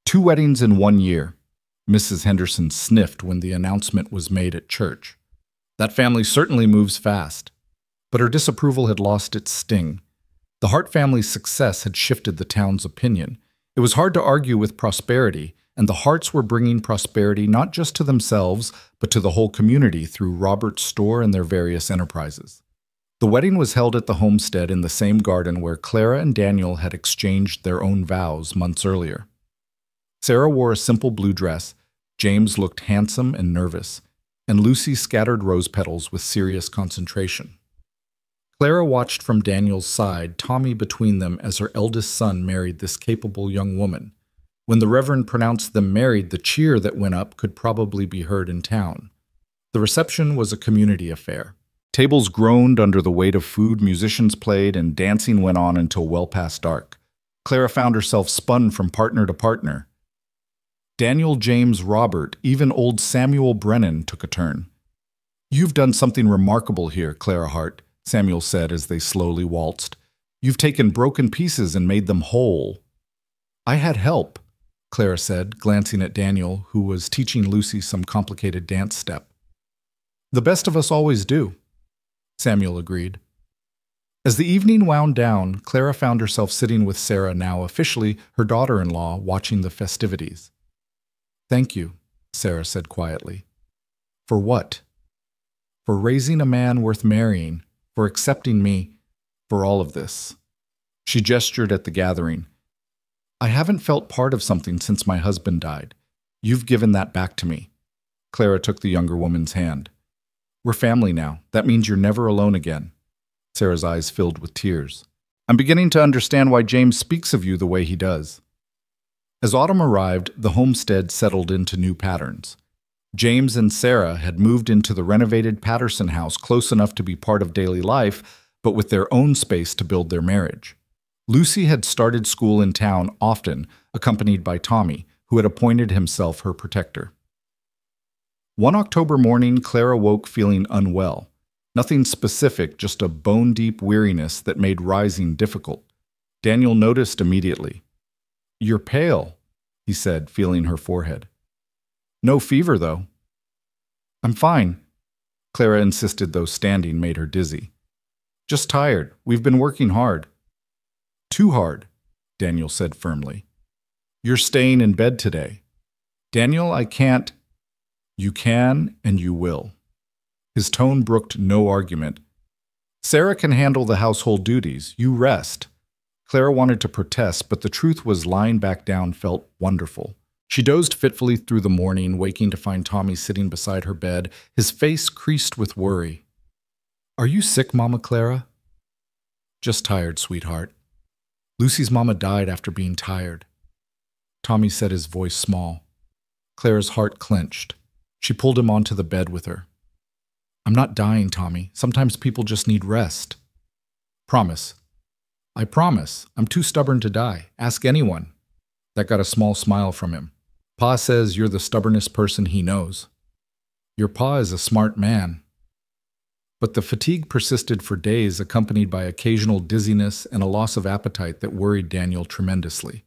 S1: 2 weddings in 1 year. Mrs. Henderson sniffed when the announcement was made at church. That family certainly moves fast. But her disapproval had lost its sting. The Hart family's success had shifted the town's opinion. It was hard to argue with prosperity, and the Harts were bringing prosperity not just to themselves, but to the whole community through Robert's store and their various enterprises. The wedding was held at the homestead in the same garden where Clara and Daniel had exchanged their own vows months earlier. Sarah wore a simple blue dress, James looked handsome and nervous, and Lucy scattered rose petals with serious concentration. Clara watched from Daniel's side, Tommy between them, as her eldest son married this capable young woman. When the Reverend pronounced them married, the cheer that went up could probably be heard in town. The reception was a community affair. Tables groaned under the weight of food, musicians played, and dancing went on until well past dark. Clara found herself spun from partner to partner. Daniel, James, Robert, even old Samuel Brennan took a turn. You've done something remarkable here, Clara Hart, Samuel said as they slowly waltzed. You've taken broken pieces and made them whole. I had help, Clara said, glancing at Daniel, who was teaching Lucy some complicated dance step. The best of us always do, Samuel agreed. As the evening wound down, Clara found herself sitting with Sarah, now officially her daughter-in-law, watching the festivities. Thank you, Sarah said quietly. For what? For raising a man worth marrying, for accepting me, for all of this. She gestured at the gathering. I haven't felt part of something since my husband died. You've given that back to me. Clara took the younger woman's hand. We're family now. That means you're never alone again. Sarah's eyes filled with tears. I'm beginning to understand why James speaks of you the way he does. As autumn arrived, the homestead settled into new patterns. James and Sarah had moved into the renovated Patterson house, close enough to be part of daily life, but with their own space to build their marriage. Lucy had started school in town often, accompanied by Tommy, who had appointed himself her protector. One October morning, Clara woke feeling unwell. Nothing specific, just a bone-deep weariness that made rising difficult. Daniel noticed immediately. You're pale, he said, feeling her forehead. No fever, though. I'm fine. Clara insisted, though standing made her dizzy. Just tired. We've been working hard. Too hard, Daniel said firmly. You're staying in bed today. Daniel, I can't. You can and you will. His tone brooked no argument. Sarah can handle the household duties. You rest. Clara wanted to protest, but the truth was lying back down felt wonderful. She dozed fitfully through the morning, waking to find Tommy sitting beside her bed, his face creased with worry. Are you sick, Mama Clara? Just tired, sweetheart. Lucy's mama died after being tired. Tommy said, his voice small. Clara's heart clenched. She pulled him onto the bed with her. I'm not dying, Tommy. Sometimes people just need rest. Promise. I promise. I'm too stubborn to die. Ask anyone. That got a small smile from him. Pa says you're the stubbornest person he knows. Your pa is a smart man. But the fatigue persisted for days, accompanied by occasional dizziness and a loss of appetite that worried Daniel tremendously.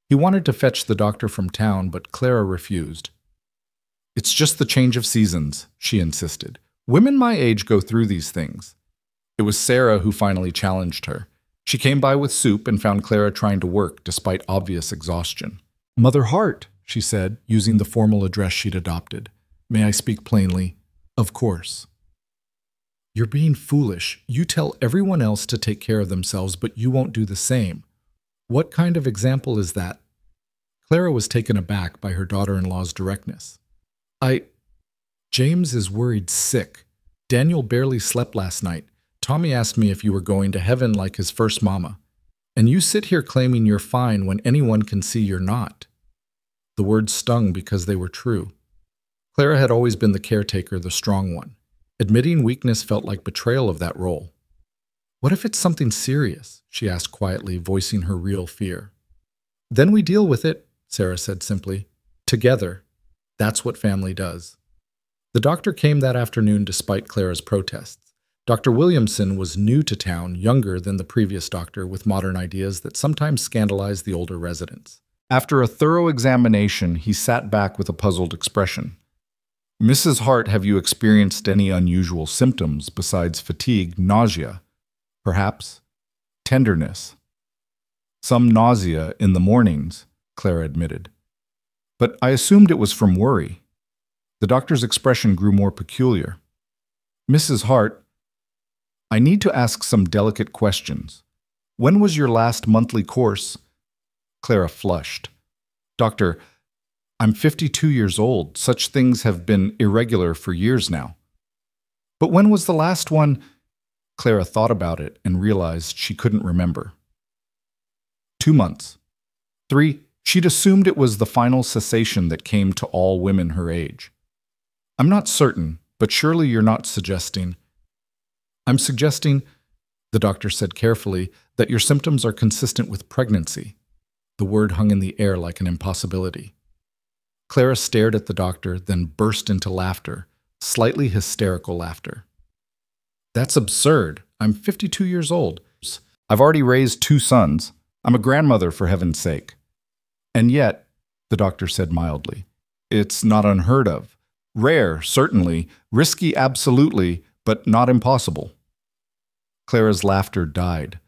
S1: He wanted to fetch the doctor from town, but Clara refused. It's just the change of seasons, she insisted. Women my age go through these things. It was Sarah who finally challenged her. She came by with soup and found Clara trying to work despite obvious exhaustion. "Mother Hart," she said, using the formal address she'd adopted. "May I speak plainly?" "Of course." "You're being foolish. You tell everyone else to take care of themselves, but you won't do the same. What kind of example is that?" Clara was taken aback by her daughter-in-law's directness. James is worried sick. Daniel barely slept last night. Tommy asked me if you were going to heaven like his first mama. And you sit here claiming you're fine when anyone can see you're not." The words stung because they were true. Clara had always been the caretaker, the strong one. Admitting weakness felt like betrayal of that role. "What if it's something serious?" she asked quietly, voicing her real fear. "Then we deal with it," Sarah said simply. "Together. That's what family does." The doctor came that afternoon despite Clara's protests. Dr. Williamson was new to town, younger than the previous doctor, with modern ideas that sometimes scandalized the older residents. After a thorough examination, he sat back with a puzzled expression. "Mrs. Hart, have you experienced any unusual symptoms besides fatigue, nausea, perhaps tenderness?" "Some nausea in the mornings," Clara admitted. "But I assumed it was from worry." The doctor's expression grew more peculiar. "Mrs. Hart, I need to ask some delicate questions. When was your last monthly course?" Clara flushed. "Doctor, I'm 52 years old. Such things have been irregular for years now." "But when was the last one?" Clara thought about it and realized she couldn't remember. 2 months. 3. She'd assumed it was the final cessation that came to all women her age. "I'm not certain, but surely you're not suggesting—" "I'm suggesting," the doctor said carefully, "that your symptoms are consistent with pregnancy." The word hung in the air like an impossibility. Clara stared at the doctor, then burst into laughter, slightly hysterical laughter. "That's absurd. I'm 52 years old. I've already raised 2 sons. I'm a grandmother, for heaven's sake." "And yet," the doctor said mildly, "it's not unheard of. Rare, certainly. Risky, absolutely, but not impossible." Clara's laughter died.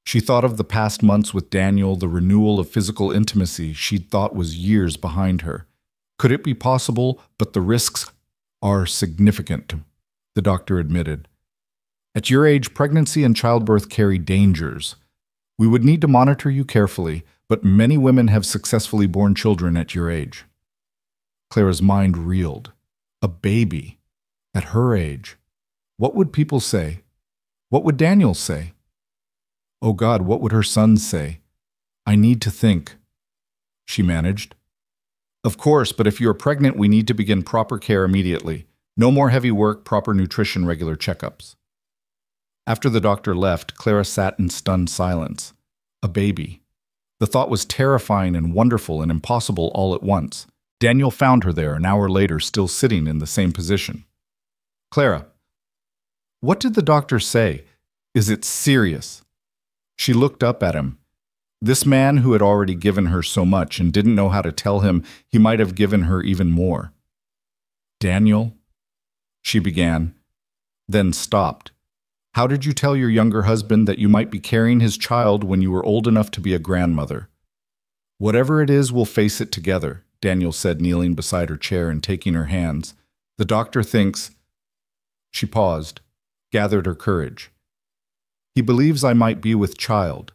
S1: She thought of the past months with Daniel, the renewal of physical intimacy she'd thought was years behind her. Could it be possible? But the risks are significant, the doctor admitted. "At your age, pregnancy and childbirth carry dangers. We would need to monitor you carefully, but many women have successfully borne children at your age." Clara's mind reeled. A baby. At her age. What would people say? What would Daniel say? Oh God, what would her sons say? "I need to think," she managed. "Of course, but if you are pregnant, we need to begin proper care immediately. No more heavy work, proper nutrition, regular checkups." After the doctor left, Clara sat in stunned silence. A baby. The thought was terrifying and wonderful and impossible all at once. Daniel found her there an hour later, still sitting in the same position. "Clara, what did the doctor say? Is it serious?" She looked up at him. This man who had already given her so much and didn't know how to tell him he might have given her even more. "Daniel," she began, then stopped. "How did you tell your younger husband that you might be carrying his child when you were old enough to be a grandmother?" "Whatever it is, we'll face it together," Daniel said, kneeling beside her chair and taking her hands. "The doctor thinks—" She paused, gathered her courage. "He believes I might be with child."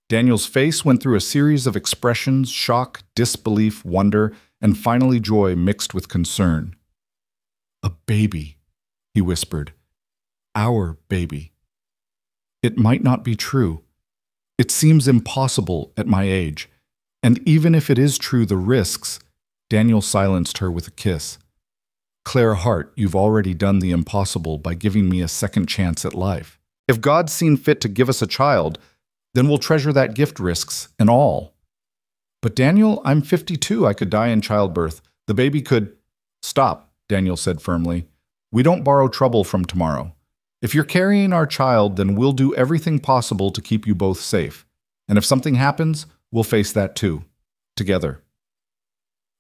S1: Daniel's face went through a series of expressions: shock, disbelief, wonder, and finally joy mixed with concern. "A baby," he whispered. "Our baby." "It might not be true. It seems impossible at my age. And even if it is true, the risks—" Daniel silenced her with a kiss. "Clara Hart, you've already done the impossible by giving me a second chance at life. If God's seen fit to give us a child, then we'll treasure that gift, risks and all." "But Daniel, I'm 52. I could die in childbirth. The baby could—" "Stop," Daniel said firmly. "We don't borrow trouble from tomorrow. If you're carrying our child, then we'll do everything possible to keep you both safe. And if something happens, we'll face that too. Together."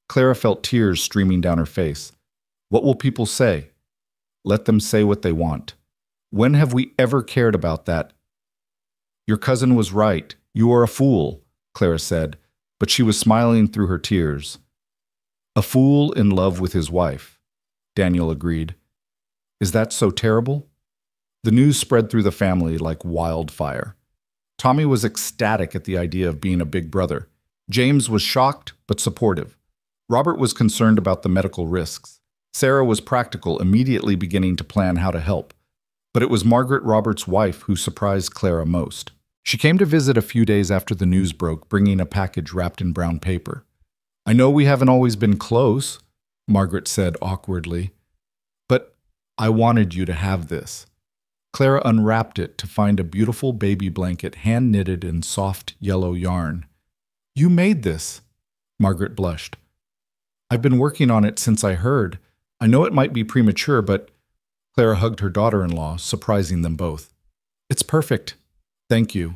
S1: Clara felt tears streaming down her face. What will people say? Let them say what they want. When have we ever cared about that? Your cousin was right. You are a fool, Clara said, but she was smiling through her tears. A fool in love with his wife, Daniel agreed. Is that so terrible? The news spread through the family like wildfire. Tommy was ecstatic at the idea of being a big brother. James was shocked but supportive. Robert was concerned about the medical risks. Sarah was practical, immediately beginning to plan how to help. But it was Margaret, Robert's wife, who surprised Clara most. She came to visit a few days after the news broke, bringing a package wrapped in brown paper. I know we haven't always been close, Margaret said awkwardly, but I wanted you to have this. Clara unwrapped it to find a beautiful baby blanket hand-knitted in soft yellow yarn. You made this, Margaret blushed. I've been working on it since I heard. I know it might be premature, but Clara hugged her daughter-in-law, surprising them both. It's perfect. Thank you.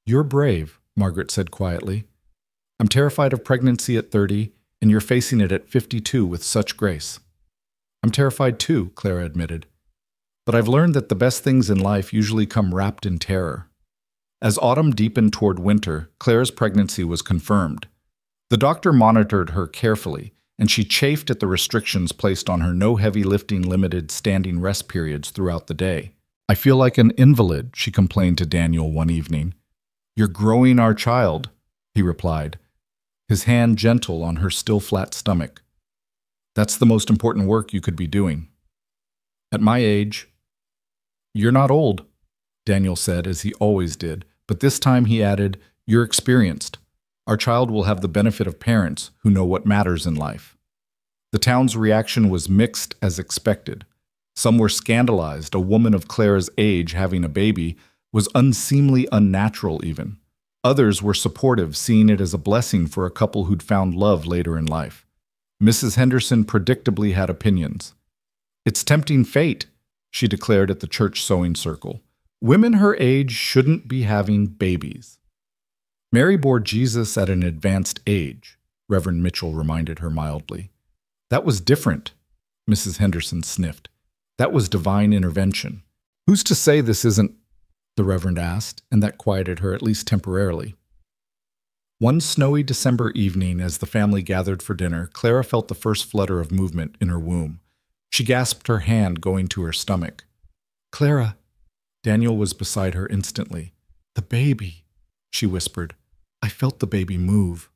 S1: You're brave, Margaret said quietly. I'm terrified of pregnancy at 30, and you're facing it at 52 with such grace. I'm terrified too, Clara admitted. But I've learned that the best things in life usually come wrapped in terror. As autumn deepened toward winter, Clara's pregnancy was confirmed. The doctor monitored her carefully, and she chafed at the restrictions placed on her no heavy lifting limited standing rest periods throughout the day. I feel like an invalid, she complained to Daniel one evening. You're growing our child, he replied, his hand gentle on her still flat stomach. That's the most important work you could be doing. At my age, you're not old, Daniel said, as he always did, but this time he added, you're experienced. Our child will have the benefit of parents who know what matters in life. The town's reaction was mixed as expected. Some were scandalized. A woman of Clara's age having a baby was unseemly, unnatural even. Others were supportive, seeing it as a blessing for a couple who'd found love later in life. Mrs. Henderson predictably had opinions. It's tempting fate, she declared at the church sewing circle. Women her age shouldn't be having babies. Mary bore Jesus at an advanced age, Reverend Mitchell reminded her mildly. That was different, Mrs. Henderson sniffed. That was divine intervention. Who's to say this isn't? The Reverend asked, and that quieted her at least temporarily. One snowy December evening, as the family gathered for dinner, Clara felt the first flutter of movement in her womb. She gasped, her hand going to her stomach. Clara! Daniel was beside her instantly. The baby, she whispered. I felt the baby move.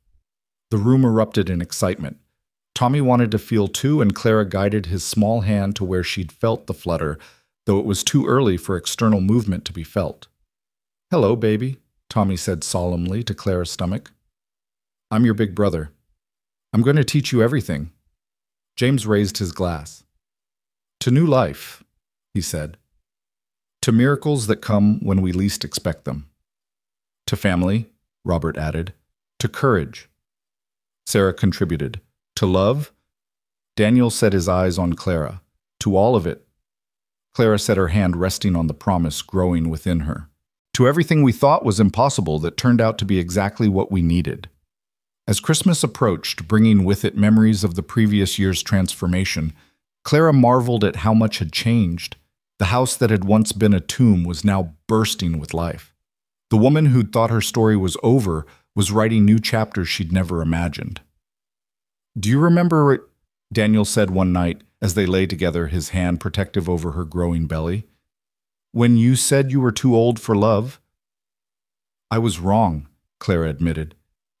S1: The room erupted in excitement. Tommy wanted to feel too, and Clara guided his small hand to where she'd felt the flutter, though it was too early for external movement to be felt. Hello, baby, Tommy said solemnly to Clara's stomach. I'm your big brother. I'm going to teach you everything. James raised his glass. To new life, he said. To miracles that come when we least expect them. To family, Robert added. To courage. Sarah contributed. To love? Daniel set his eyes on Clara. To all of it. Clara set her hand resting on the promise growing within her. To everything we thought was impossible that turned out to be exactly what we needed. As Christmas approached, bringing with it memories of the previous year's transformation, Clara marveled at how much had changed. The house that had once been a tomb was now bursting with life. The woman who'd thought her story was over was writing new chapters she'd never imagined. Do you remember it? Daniel said one night as they lay together, his hand protective over her growing belly. When you said you were too old for love? I was wrong, Clara admitted.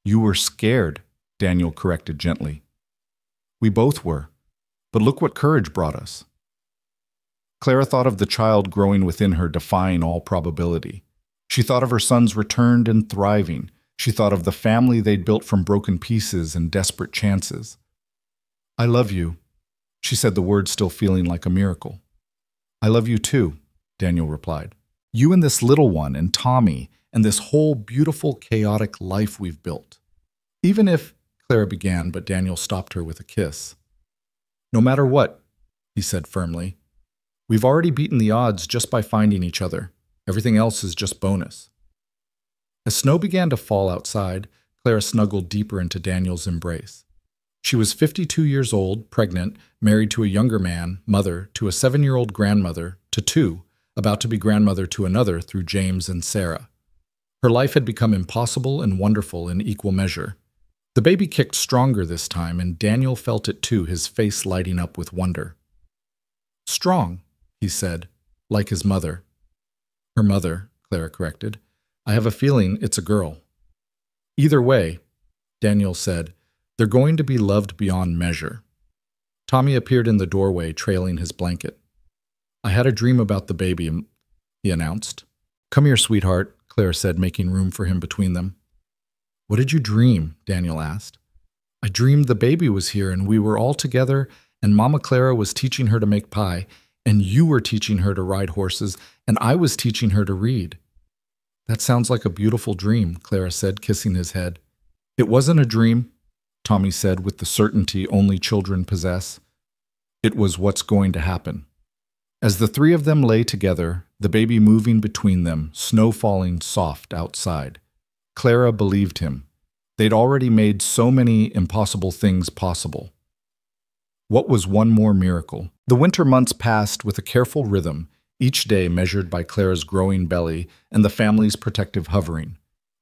S1: You were scared, Daniel corrected gently. We both were, but look what courage brought us. Clara thought of the child growing within her, defying all probability. She thought of her sons returned and thriving. She thought of the family they'd built from broken pieces and desperate chances. I love you, she said, the words still feeling like a miracle. I love you too, Daniel replied. You and this little one and Tommy and this whole beautiful, chaotic life we've built. Even if, Clara began, but Daniel stopped her with a kiss. No matter what, he said firmly, we've already beaten the odds just by finding each other. Everything else is just bonus. As snow began to fall outside, Clara snuggled deeper into Daniel's embrace. She was 52 years old, pregnant, married to a younger man, mother to a 7-year-old grandmother, to 2, about to be grandmother to another through James and Sarah. Her life had become impossible and wonderful in equal measure. The baby kicked stronger this time, and Daniel felt it too, his face lighting up with wonder. "Strong," he said, like his mother. "Her mother," Clara corrected. "I have a feeling it's a girl." "Either way," Daniel said, "they're going to be loved beyond measure." Tommy appeared in the doorway, trailing his blanket. "I had a dream about the baby," he announced. "Come here, sweetheart," Clara said, making room for him between them. "What did you dream?" Daniel asked. "I dreamed the baby was here and we were all together and Mama Clara was teaching her to make pie and you were teaching her to ride horses and I was teaching her to read." "That sounds like a beautiful dream," Clara said, kissing his head. "It wasn't a dream," Tommy said with the certainty only children possess. "It was what's going to happen." As the three of them lay together, the baby moving between them, snow falling soft outside, Clara believed him. They'd already made so many impossible things possible. What was one more miracle? The winter months passed with a careful rhythm, each day measured by Clara's growing belly and the family's protective hovering.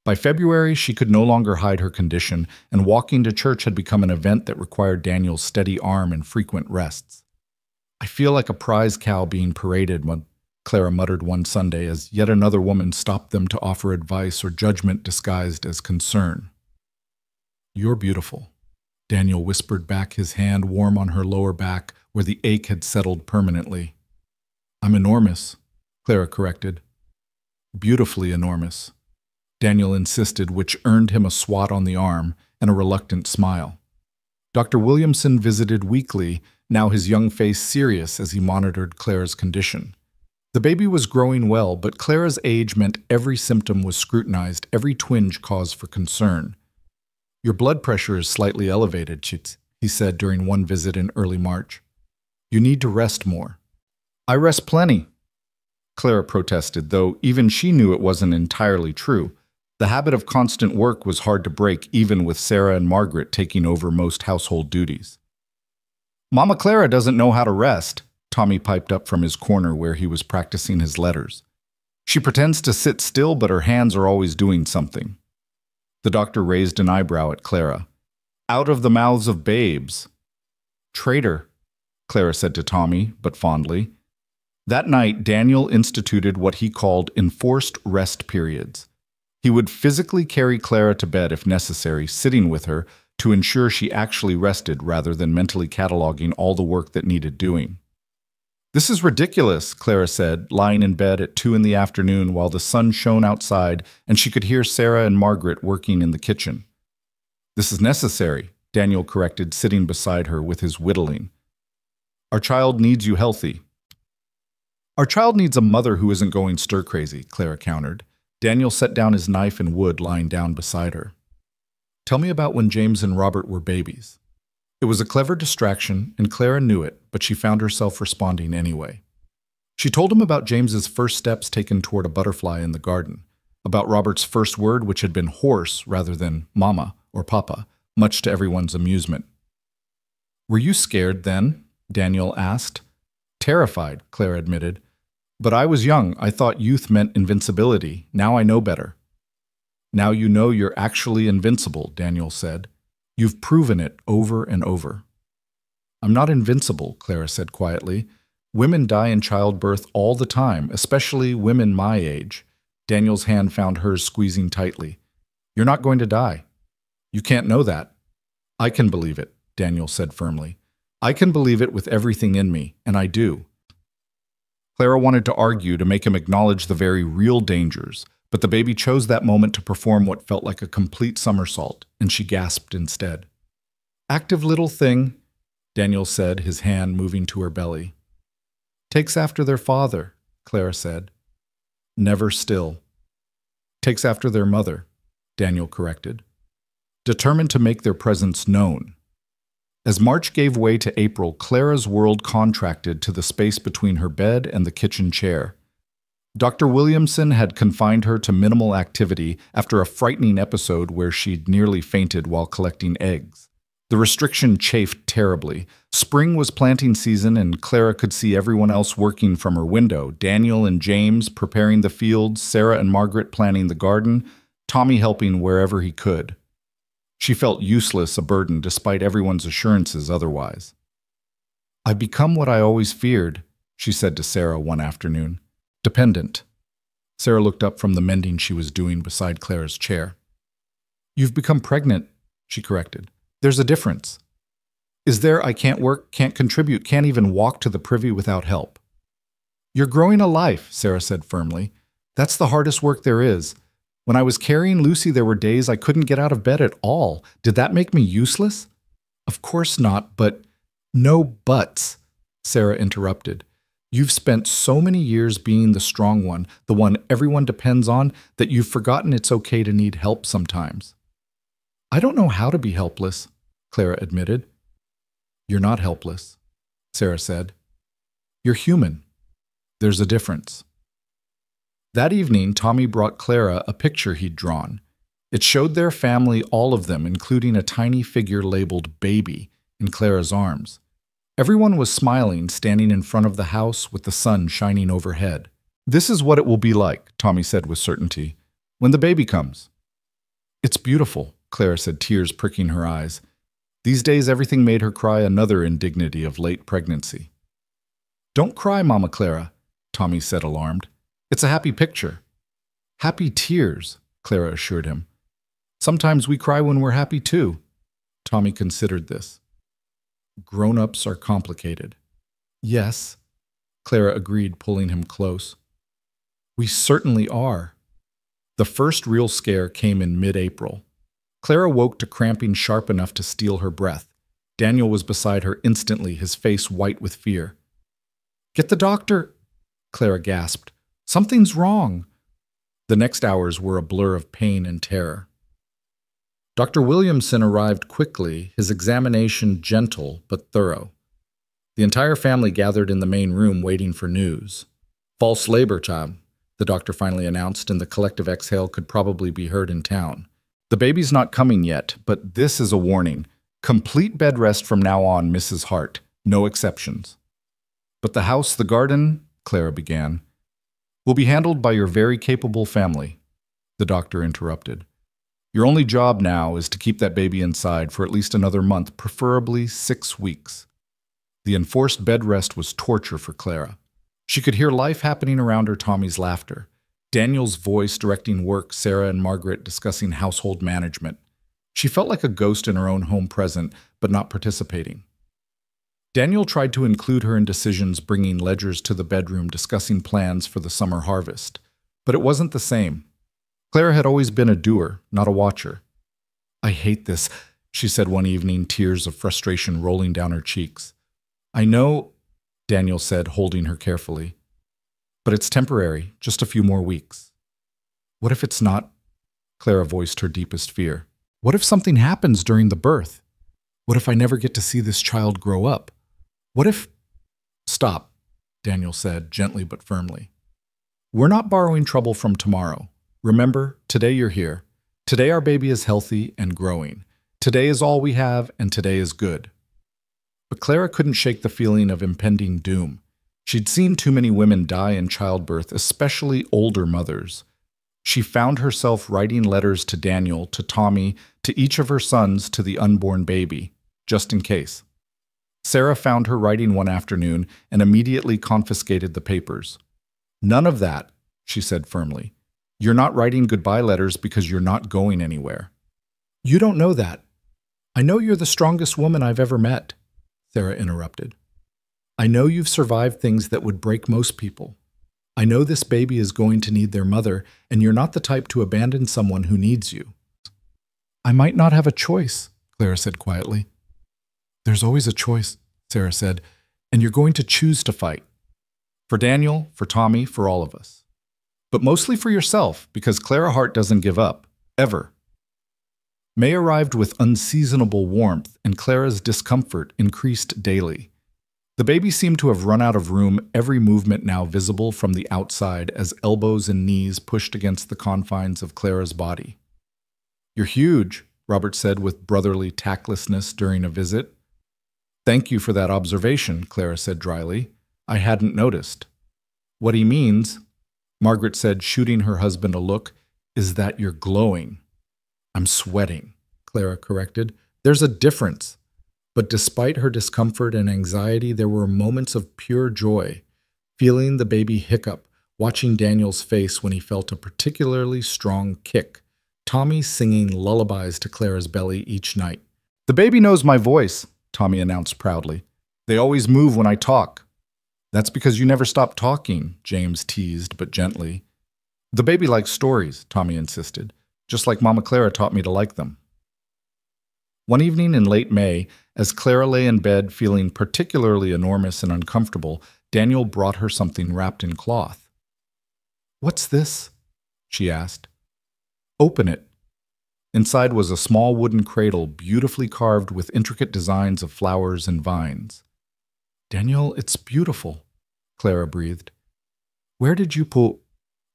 S1: By February, she could no longer hide her condition, and walking to church had become an event that required Daniel's steady arm and frequent rests. "I feel like a prize cow being paraded," Clara muttered one Sunday as yet another woman stopped them to offer advice or judgment disguised as concern. "You're beautiful," Daniel whispered back, his hand warm on her lower back where the ache had settled permanently. "I'm enormous," Clara corrected. "Beautifully enormous," Daniel insisted, which earned him a swat on the arm and a reluctant smile. Dr. Williamson visited weekly, now his young face serious as he monitored Clara's condition. The baby was growing well, but Clara's age meant every symptom was scrutinized, every twinge cause for concern. "Your blood pressure is slightly elevated," he said during one visit in early March. "You need to rest more." "I rest plenty," Clara protested, though even she knew it wasn't entirely true. The habit of constant work was hard to break, even with Sarah and Margaret taking over most household duties. "Mama Clara doesn't know how to rest," Tommy piped up from his corner where he was practicing his letters. "She pretends to sit still, but her hands are always doing something." The doctor raised an eyebrow at Clara. "Out of the mouths of babes." "Traitor," Clara said to Tommy, but fondly. That night, Daniel instituted what he called enforced rest periods. He would physically carry Clara to bed if necessary, sitting with her, to ensure she actually rested rather than mentally cataloging all the work that needed doing. "This is ridiculous," Clara said, lying in bed at 2 in the afternoon while the sun shone outside and she could hear Sarah and Margaret working in the kitchen. "This is necessary," Daniel corrected, sitting beside her with his whittling. "Our child needs you healthy." "Our child needs a mother who isn't going stir-crazy," Clara countered. Daniel set down his knife and wood lying down beside her. "Tell me about when James and Robert were babies." It was a clever distraction, and Clara knew it, but she found herself responding anyway. She told him about James's first steps taken toward a butterfly in the garden, about Robert's first word, which had been horse rather than mama or papa, much to everyone's amusement. "Were you scared then?" Daniel asked. "Terrified," Clara admitted. "But I was young. I thought youth meant invincibility. Now I know better." "Now you know you're actually invincible," Daniel said. "You've proven it over and over." "I'm not invincible," Clara said quietly. "Women die in childbirth all the time, especially women my age." Daniel's hand found hers squeezing tightly. "You're not going to die." "You can't know that." "I can believe it," Daniel said firmly. "I can believe it with everything in me, and I do." Clara wanted to argue, to make him acknowledge the very real dangers, but the baby chose that moment to perform what felt like a complete somersault, and she gasped instead. "Active little thing," Daniel said, his hand moving to her belly. "Takes after their father," Clara said. "Never still." "Takes after their mother," Daniel corrected. "Determined to make their presence known." As March gave way to April, Clara's world contracted to the space between her bed and the kitchen chair. Dr. Williamson had confined her to minimal activity after a frightening episode where she'd nearly fainted while collecting eggs. The restriction chafed terribly. Spring was planting season, and Clara could see everyone else working from her window. Daniel and James preparing the fields, Sarah and Margaret planning the garden, Tommy helping wherever he could. She felt useless, a burden, despite everyone's assurances otherwise. "I've become what I always feared," she said to Sarah one afternoon. "Dependent." Sarah looked up from the mending she was doing beside Clara's chair. "You've become pregnant," she corrected. "There's a difference." "Is there? I can't work, can't contribute, can't even walk to the privy without help." "You're growing a life," Sarah said firmly. "That's the hardest work there is. When I was carrying Lucy, there were days I couldn't get out of bed at all. Did that make me useless?" "Of course not, but—" "No buts," Sarah interrupted. "You've spent so many years being the strong one, the one everyone depends on, that you've forgotten it's okay to need help sometimes." "I don't know how to be helpless," Clara admitted. "You're not helpless," Sarah said. "You're human. There's a difference." That evening, Tommy brought Clara a picture he'd drawn. It showed their family, all of them, including a tiny figure labeled Baby, in Clara's arms. Everyone was smiling, standing in front of the house with the sun shining overhead. "This is what it will be like," Tommy said with certainty, "when the baby comes." "It's beautiful," Clara said, tears pricking her eyes. These days, everything made her cry, another indignity of late pregnancy. "Don't cry, Mama Clara," Tommy said, alarmed. "It's a happy picture." "Happy tears," Clara assured him. "Sometimes we cry when we're happy too." Tommy considered this. "Grown-ups are complicated." "Yes," Clara agreed, pulling him close. "We certainly are." The first real scare came in mid-April. Clara woke to cramping sharp enough to steal her breath. Daniel was beside her instantly, his face white with fear. "Get the doctor," Clara gasped. "Something's wrong." The next hours were a blur of pain and terror. Dr. Williamson arrived quickly, his examination gentle but thorough. The entire family gathered in the main room waiting for news. "False labor, child," the doctor finally announced, and the collective exhale could probably be heard in town. "The baby's not coming yet, but this is a warning. Complete bed rest from now on, Mrs. Hart. No exceptions." "But the house, the garden," Clara began, "will be handled by your very capable family," the doctor interrupted. "Your only job now is to keep that baby inside for at least another month, preferably 6 weeks." The enforced bed rest was torture for Clara. She could hear life happening around her, Tommy's laughter, Daniel's voice directing work, Sarah and Margaret discussing household management. She felt like a ghost in her own home present, but not participating. Daniel tried to include her in decisions, bringing ledgers to the bedroom, discussing plans for the summer harvest. But it wasn't the same. Clara had always been a doer, not a watcher. "I hate this," she said one evening, tears of frustration rolling down her cheeks. "I know," Daniel said, holding her carefully. "But it's temporary, just a few more weeks." "What if it's not?" Clara voiced her deepest fear. "What if something happens during the birth? What if I never get to see this child grow up? What if—" "Stop," Daniel said, gently but firmly. "We're not borrowing trouble from tomorrow. Remember, today you're here. Today our baby is healthy and growing. Today is all we have, and today is good." But Clara couldn't shake the feeling of impending doom. She'd seen too many women die in childbirth, especially older mothers. She found herself writing letters to Daniel, to Tommy, to each of her sons, to the unborn baby, just in case. Sarah found her writing one afternoon and immediately confiscated the papers. "None of that," she said firmly. "You're not writing goodbye letters because you're not going anywhere." "You don't know that. I know you're the strongest woman I've ever met," Sarah interrupted. "I know you've survived things that would break most people. I know this baby is going to need their mother, and you're not the type to abandon someone who needs you." "I might not have a choice," Clara said quietly. "There's always a choice," Sarah said, "and you're going to choose to fight. For Daniel, for Tommy, for all of us. But mostly for yourself, because Clara Hart doesn't give up, ever." May arrived with unseasonable warmth, and Clara's discomfort increased daily. The baby seemed to have run out of room, every movement now visible from the outside as elbows and knees pushed against the confines of Clara's body. "You're huge," Robert said with brotherly tactlessness during a visit. Thank you for that observation, Clara said dryly. I hadn't noticed. What he means, Margaret said, shooting her husband a look, is that you're glowing. I'm sweating, Clara corrected. There's a difference. But despite her discomfort and anxiety, there were moments of pure joy. Feeling the baby hiccup, watching Daniel's face when he felt a particularly strong kick, Tommy singing lullabies to Clara's belly each night. The baby knows my voice, Tommy announced proudly. They always move when I talk. That's because you never stop talking, James teased, but gently. The baby likes stories, Tommy insisted, just like Mama Clara taught me to like them. One evening in late May, as Clara lay in bed feeling particularly enormous and uncomfortable, Daniel brought her something wrapped in cloth. What's this? She asked. Open it. Inside was a small wooden cradle beautifully carved with intricate designs of flowers and vines. Daniel, it's beautiful, Clara breathed. Where did you pull?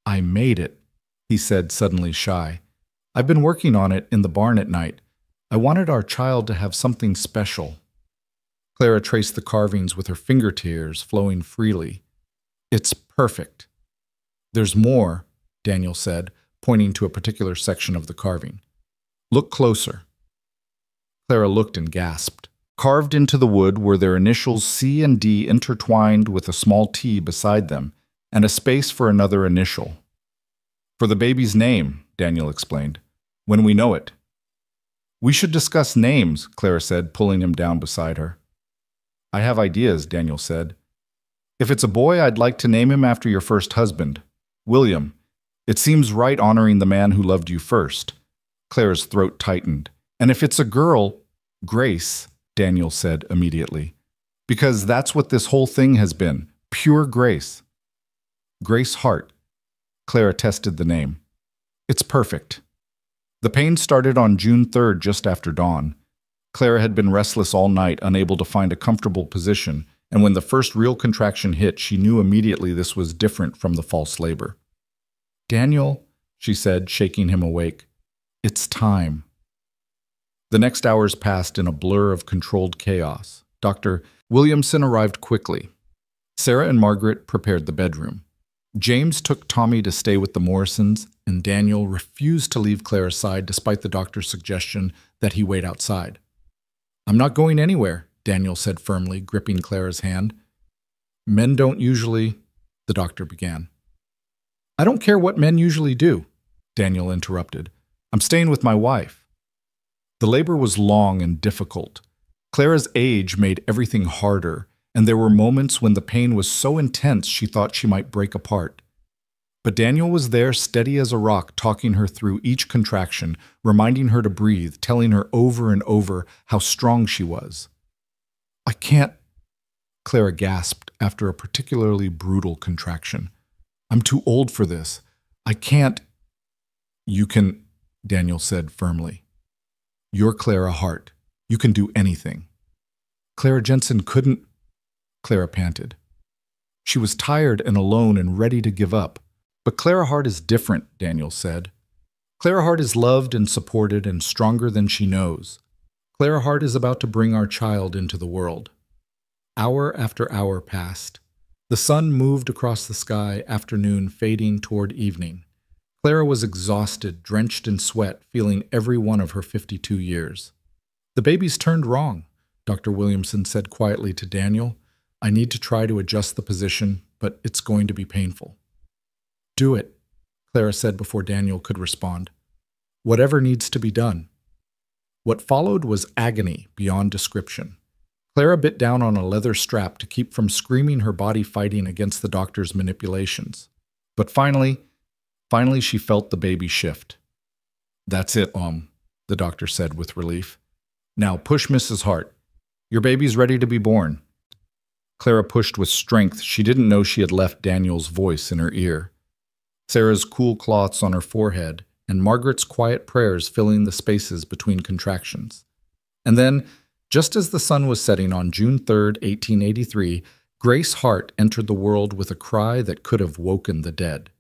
S1: I made it, he said, suddenly shy. I've been working on it in the barn at night. I wanted our child to have something special. Clara traced the carvings with her finger tears flowing freely. It's perfect. There's more, Daniel said, pointing to a particular section of the carving. Look closer. Clara looked and gasped. Carved into the wood were their initials C and D intertwined with a small T beside them, and a space for another initial. For the baby's name, Daniel explained, when we know it. We should discuss names, Clara said, pulling him down beside her. I have ideas, Daniel said. If it's a boy, I'd like to name him after your first husband, William. It seems right honoring the man who loved you first. Clara's throat tightened. And if it's a girl, Grace, Daniel said immediately. Because that's what this whole thing has been, pure grace. Grace Hart. Clara tested the name. It's perfect. The pain started on June 3rd, just after dawn. Clara had been restless all night, unable to find a comfortable position, and when the first real contraction hit, she knew immediately this was different from the false labor. Daniel, she said, shaking him awake, it's time. The next hours passed in a blur of controlled chaos. Dr. Williamson arrived quickly. Sarah and Margaret prepared the bedroom. James took Tommy to stay with the Morrisons, and Daniel refused to leave Clara's side despite the doctor's suggestion that he wait outside. I'm not going anywhere, Daniel said firmly, gripping Clara's hand. Men don't usually, the doctor began. I don't care what men usually do, Daniel interrupted. I'm staying with my wife. The labor was long and difficult. Clara's age made everything harder, and there were moments when the pain was so intense she thought she might break apart. But Daniel was there steady as a rock, talking her through each contraction, reminding her to breathe, telling her over and over how strong she was. I can't, Clara gasped after a particularly brutal contraction. I'm too old for this. I can't. You can, Daniel said firmly. You're Clara Hart. You can do anything. Clara Jensen couldn't, Clara panted. She was tired and alone and ready to give up. But Clara Hart is different, Daniel said. Clara Hart is loved and supported and stronger than she knows. Clara Hart is about to bring our child into the world. Hour after hour passed. The sun moved across the sky, afternoon fading toward evening. Clara was exhausted, drenched in sweat, feeling every one of her 52 years. The baby's turned wrong, Dr. Williamson said quietly to Daniel. I need to try to adjust the position, but it's going to be painful. Do it, Clara said before Daniel could respond. Whatever needs to be done. What followed was agony beyond description. Clara bit down on a leather strap to keep from screaming, her body fighting against the doctor's manipulations. But finally she felt the baby shift. That's it, the doctor said with relief. Now push Mrs. Hart. Your baby's ready to be born. Clara pushed with strength. She didn't know she had left Daniel's voice in her ear. Sarah's cool cloths on her forehead, and Margaret's quiet prayers filling the spaces between contractions. And then, just as the sun was setting on June 3rd, 1883, Grace Hart entered the world with a cry that could have woken the dead.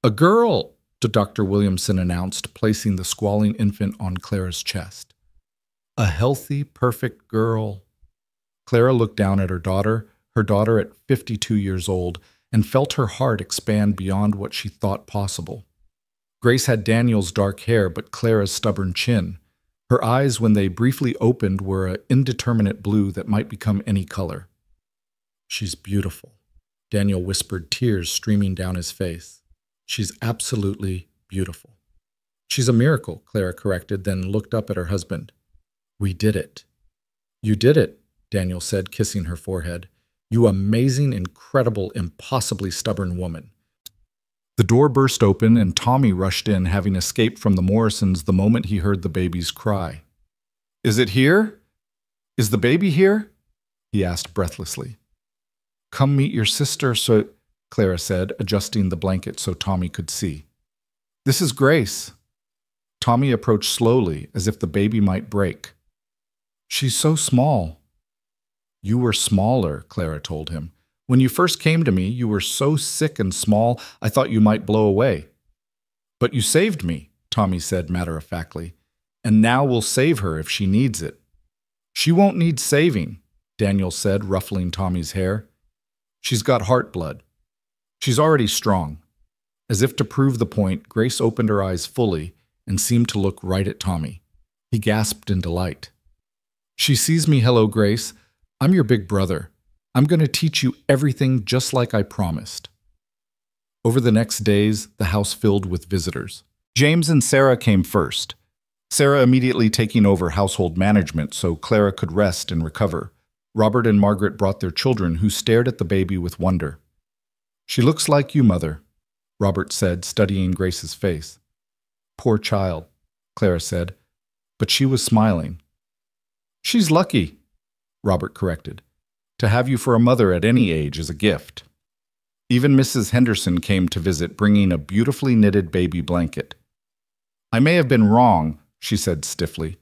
S1: A girl! Dr. Williamson announced, placing the squalling infant on Clara's chest. A healthy, perfect girl. Clara looked down at her daughter at 52 years old, and felt her heart expand beyond what she thought possible. Grace had Daniel's dark hair, but Clara's stubborn chin. Her eyes, when they briefly opened, were an indeterminate blue that might become any color. She's beautiful, Daniel whispered, tears streaming down his face. She's absolutely beautiful. She's a miracle, Clara corrected, then looked up at her husband. We did it. You did it, Daniel said, kissing her forehead. You amazing, incredible, impossibly stubborn woman. The door burst open and Tommy rushed in, having escaped from the Morrisons the moment he heard the baby's cry. Is it here? Is the baby here? He asked breathlessly. Come meet your sister, Clara said, adjusting the blanket so Tommy could see. This is Grace. Tommy approached slowly, as if the baby might break. She's so small. You were smaller, Clara told him. When you first came to me, you were so sick and small, I thought you might blow away. But you saved me, Tommy said matter-of-factly, and now we'll save her if she needs it. She won't need saving, Daniel said, ruffling Tommy's hair. She's got heart blood. She's already strong. As if to prove the point, Grace opened her eyes fully and seemed to look right at Tommy. He gasped in delight. She sees me. Hello, Grace. I'm your big brother. I'm going to teach you everything just like I promised. Over the next days, the house filled with visitors. James and Sarah came first. Sarah immediately taking over household management so Clara could rest and recover. Robert and Margaret brought their children, who stared at the baby with wonder. She looks like you, Mother, Robert said, studying Grace's face. Poor child, Clara said, but she was smiling. She's lucky, Robert corrected. To have you for a mother at any age is a gift. Even Mrs. Henderson came to visit, bringing a beautifully knitted baby blanket. I may have been wrong, she said stiffly,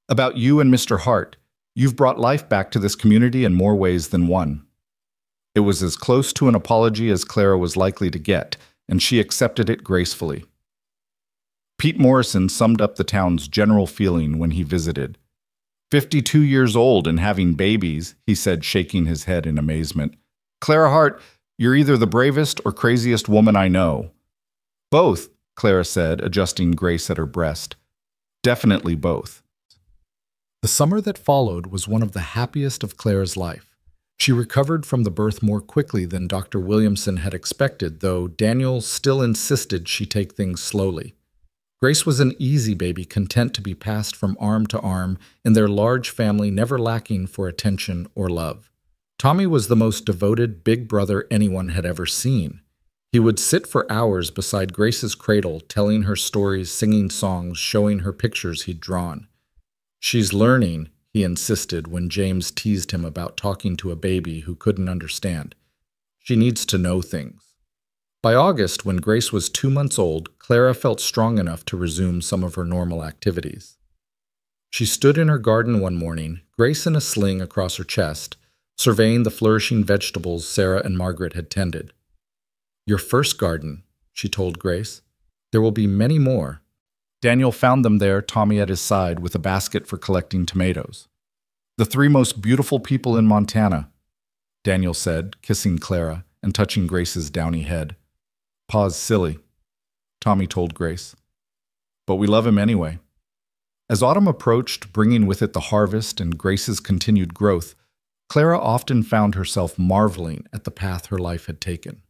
S1: about you and Mr. Hart. You've brought life back to this community in more ways than one. It was as close to an apology as Clara was likely to get, and she accepted it gracefully. Pete Morrison summed up the town's general feeling when he visited. 52 years old and having babies, he said, shaking his head in amazement. Clara Hart, you're either the bravest or craziest woman I know. Both, Clara said, adjusting Grace at her breast. Definitely both. The summer that followed was one of the happiest of Clara's life. She recovered from the birth more quickly than Dr. Williamson had expected, though Daniel still insisted she take things slowly. Grace was an easy baby, content to be passed from arm to arm, in their large family never lacking for attention or love. Tommy was the most devoted big brother anyone had ever seen. He would sit for hours beside Grace's cradle, telling her stories, singing songs, showing her pictures he'd drawn. She's learning, he insisted when James teased him about talking to a baby who couldn't understand. She needs to know things. By August, when Grace was 2 months old, Clara felt strong enough to resume some of her normal activities. She stood in her garden one morning, Grace in a sling across her chest, surveying the flourishing vegetables Sarah and Margaret had tended. Your first garden, she told Grace. There will be many more. Daniel found them there, Tommy at his side, with a basket for collecting tomatoes. The 3 most beautiful people in Montana, Daniel said, kissing Clara and touching Grace's downy head. Pa's silly, Tommy told Grace. But we love him anyway. As autumn approached, bringing with it the harvest and Grace's continued growth, Clara often found herself marveling at the path her life had taken.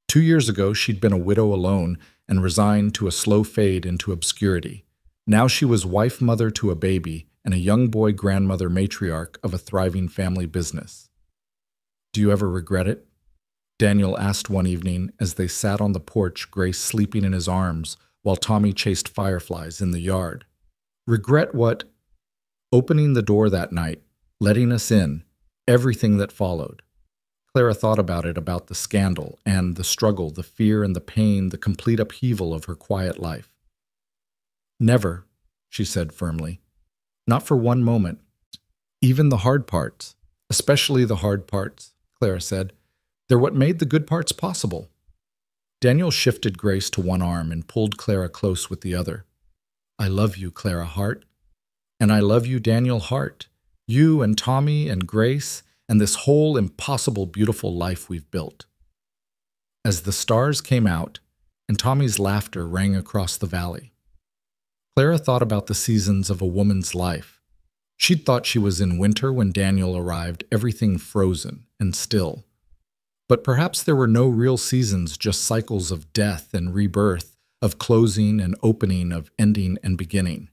S1: 2 years ago, she'd been a widow alone and resigned to a slow fade into obscurity. Now she was wife-mother to a baby and a young boy grandmother matriarch of a thriving family business. Do you ever regret it? Daniel asked one evening as they sat on the porch, Grace sleeping in his arms while Tommy chased fireflies in the yard. Regret what? Opening the door that night, letting us in, everything that followed. Clara thought about it, about the scandal and the struggle, the fear and the pain, the complete upheaval of her quiet life. Never, she said firmly. Not for one moment. Even the hard parts, especially the hard parts, Clara said. They're what made the good parts possible. Daniel shifted Grace to one arm and pulled Clara close with the other. I love you, Clara Hart. And I love you, Daniel Hart. You and Tommy and Grace and this whole impossible, beautiful life we've built. As the stars came out and Tommy's laughter rang across the valley, Clara thought about the seasons of a woman's life. She'd thought she was in winter when Daniel arrived, everything frozen and still. But perhaps there were no real seasons, just cycles of death and rebirth, of closing and opening, of ending and beginning.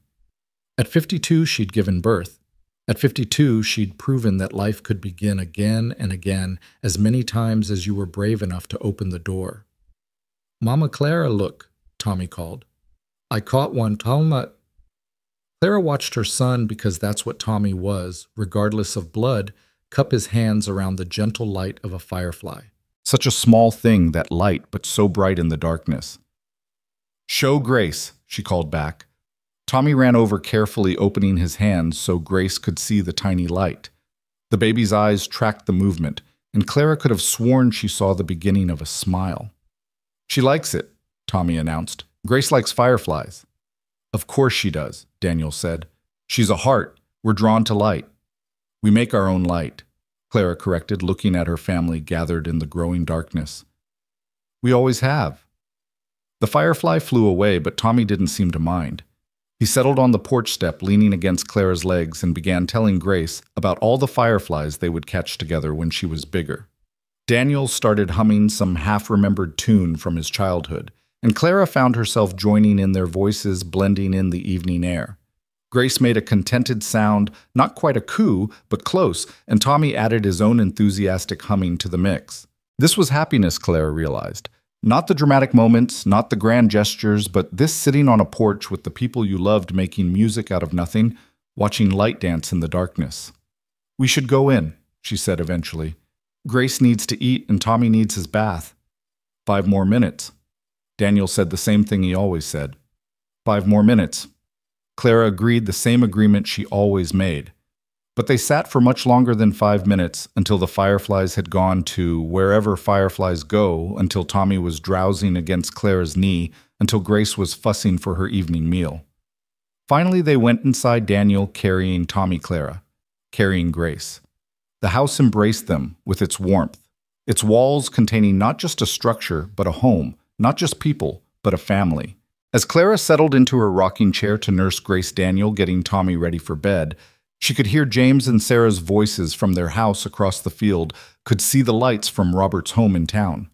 S1: At 52, she'd given birth. At 52, she'd proven that life could begin again and again, as many times as you were brave enough to open the door. Mama Clara, look, Tommy called. I caught one, Talma. Clara watched her son, because that's what Tommy was, regardless of blood, cup his hands around the gentle light of a firefly. Such a small thing, that light, but so bright in the darkness. Show Grace, she called back. Tommy ran over, carefully opening his hands so Grace could see the tiny light. The baby's eyes tracked the movement, and Clara could have sworn she saw the beginning of a smile. She likes it, Tommy announced. Grace likes fireflies. Of course she does, Daniel said. She's a heart. We're drawn to light. We make our own light, Clara corrected, looking at her family gathered in the growing darkness. We always have. The firefly flew away, but Tommy didn't seem to mind. He settled on the porch step, leaning against Clara's legs, and began telling Grace about all the fireflies they would catch together when she was bigger. Daniel started humming some half-remembered tune from his childhood, and Clara found herself joining in, their voices blending in the evening air. Grace made a contented sound, not quite a coo, but close, and Tommy added his own enthusiastic humming to the mix. This was happiness, Clara realized. Not the dramatic moments, not the grand gestures, but this sitting on a porch with the people you loved, making music out of nothing, watching light dance in the darkness. We should go in, she said eventually. Grace needs to eat and Tommy needs his bath. 5 more minutes. Daniel said the same thing he always said. 5 more minutes. Clara agreed, the same agreement she always made. But they sat for much longer than 5 minutes, until the fireflies had gone to wherever fireflies go, until Tommy was drowsing against Clara's knee, until Grace was fussing for her evening meal. Finally, they went inside Daniel, carrying Clara, carrying Grace. The house embraced them with its warmth, its walls containing not just a structure, but a home, not just people, but a family. As Clara settled into her rocking chair to nurse Grace, Daniel getting Tommy ready for bed, she could hear James and Sarah's voices from their house across the field, could see the lights from Robert's home in town.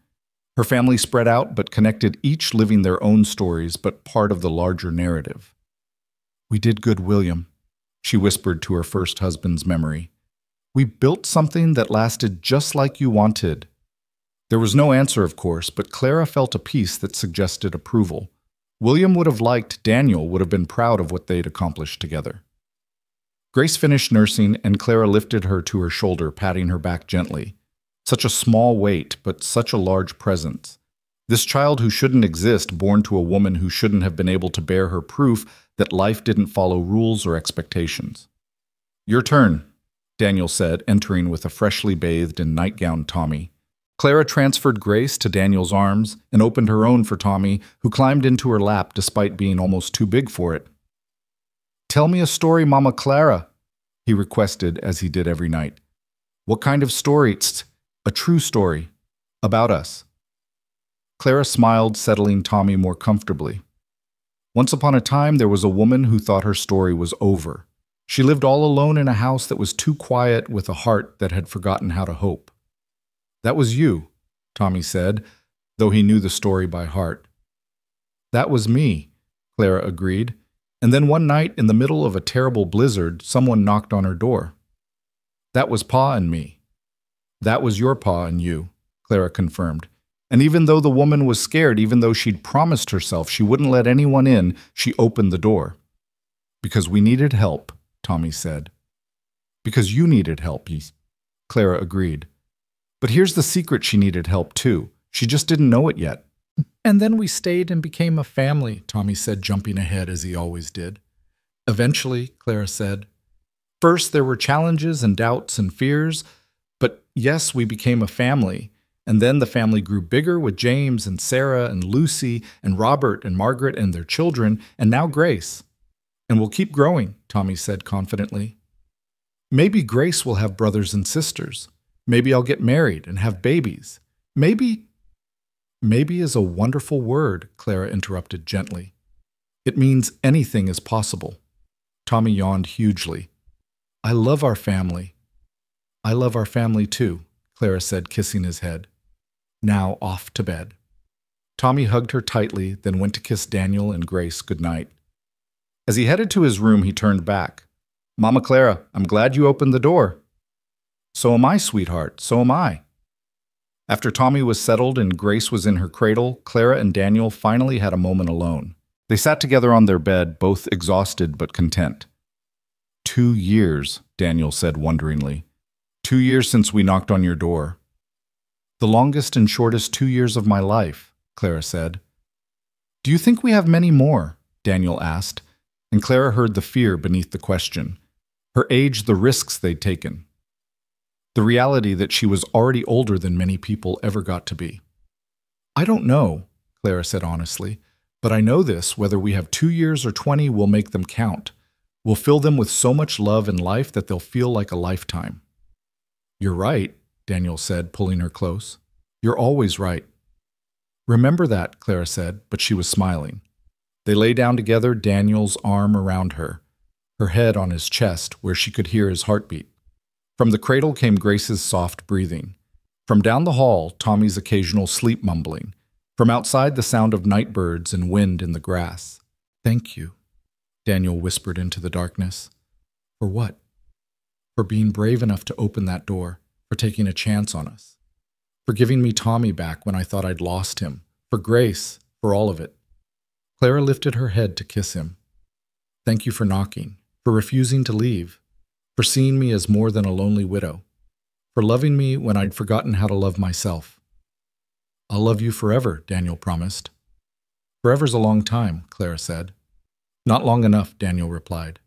S1: Her family spread out but connected, each living their own stories but part of the larger narrative. We did good, William, she whispered to her first husband's memory. We built something that lasted just like you wanted. There was no answer, of course, but Clara felt a peace that suggested approval. William would have liked, Daniel would have been proud of what they'd accomplished together. Grace finished nursing, and Clara lifted her to her shoulder, patting her back gently. Such a small weight, but such a large presence. This child who shouldn't exist, born to a woman who shouldn't have been able to bear her, proof that life didn't follow rules or expectations. Your turn, Daniel said, entering with a freshly bathed and nightgowned Tommy. Clara transferred Grace to Daniel's arms and opened her own for Tommy, who climbed into her lap despite being almost too big for it. Tell me a story, Mama Clara, he requested as he did every night. What kind of story? A true story. About us. Clara smiled, settling Tommy more comfortably. Once upon a time, there was a woman who thought her story was over. She lived all alone in a house that was too quiet, with a heart that had forgotten how to hope. That was you, Tommy said, though he knew the story by heart. That was me, Clara agreed. And then one night, in the middle of a terrible blizzard, someone knocked on her door. That was Pa and me. That was your Pa and you, Clara confirmed. And even though the woman was scared, even though she'd promised herself she wouldn't let anyone in, she opened the door. Because we needed help, Tommy said. Because you needed help, Clara agreed. But here's the secret, she needed help too. She just didn't know it yet. And then we stayed and became a family, Tommy said, jumping ahead as he always did. Eventually, Clara said, first there were challenges and doubts and fears, but yes, we became a family. And then the family grew bigger with James and Sarah and Lucy and Robert and Margaret and their children, and now Grace. And we'll keep growing, Tommy said confidently. Maybe Grace will have brothers and sisters. Maybe I'll get married and have babies. Maybe is a wonderful word, Clara interrupted gently. It means anything is possible. Tommy yawned hugely. I love our family. I love our family too, Clara said, kissing his head. Now off to bed. Tommy hugged her tightly, then went to kiss Daniel and Grace goodnight. As he headed to his room, he turned back. Mama Clara, I'm glad you opened the door. So am I, sweetheart, so am I. After Tommy was settled and Grace was in her cradle, Clara and Daniel finally had a moment alone. They sat together on their bed, both exhausted but content. 2 years, Daniel said wonderingly. 2 years since we knocked on your door. The longest and shortest 2 years of my life, Clara said. Do you think we have many more? Daniel asked, and Clara heard the fear beneath the question. Her age, the risks they'd taken. The reality that she was already older than many people ever got to be. I don't know, Clara said honestly, but I know this, whether we have 2 years or 20, we'll make them count. We'll fill them with so much love and life that they'll feel like a lifetime. You're right, Daniel said, pulling her close. You're always right. Remember that, Clara said, but she was smiling. They lay down together, Daniel's arm around her head on his chest where she could hear his heartbeat. From the cradle came Grace's soft breathing. From down the hall, Tommy's occasional sleep mumbling. From outside, the sound of night birds and wind in the grass. Thank you, Daniel whispered into the darkness. For what? For being brave enough to open that door, for taking a chance on us, for giving me Tommy back when I thought I'd lost him, for Grace, for all of it. Clara lifted her head to kiss him. Thank you for knocking, for refusing to leave, for seeing me as more than a lonely widow, for loving me when I'd forgotten how to love myself. I'll love you forever, Daniel promised. Forever's a long time, Clara said. Not long enough, Daniel replied.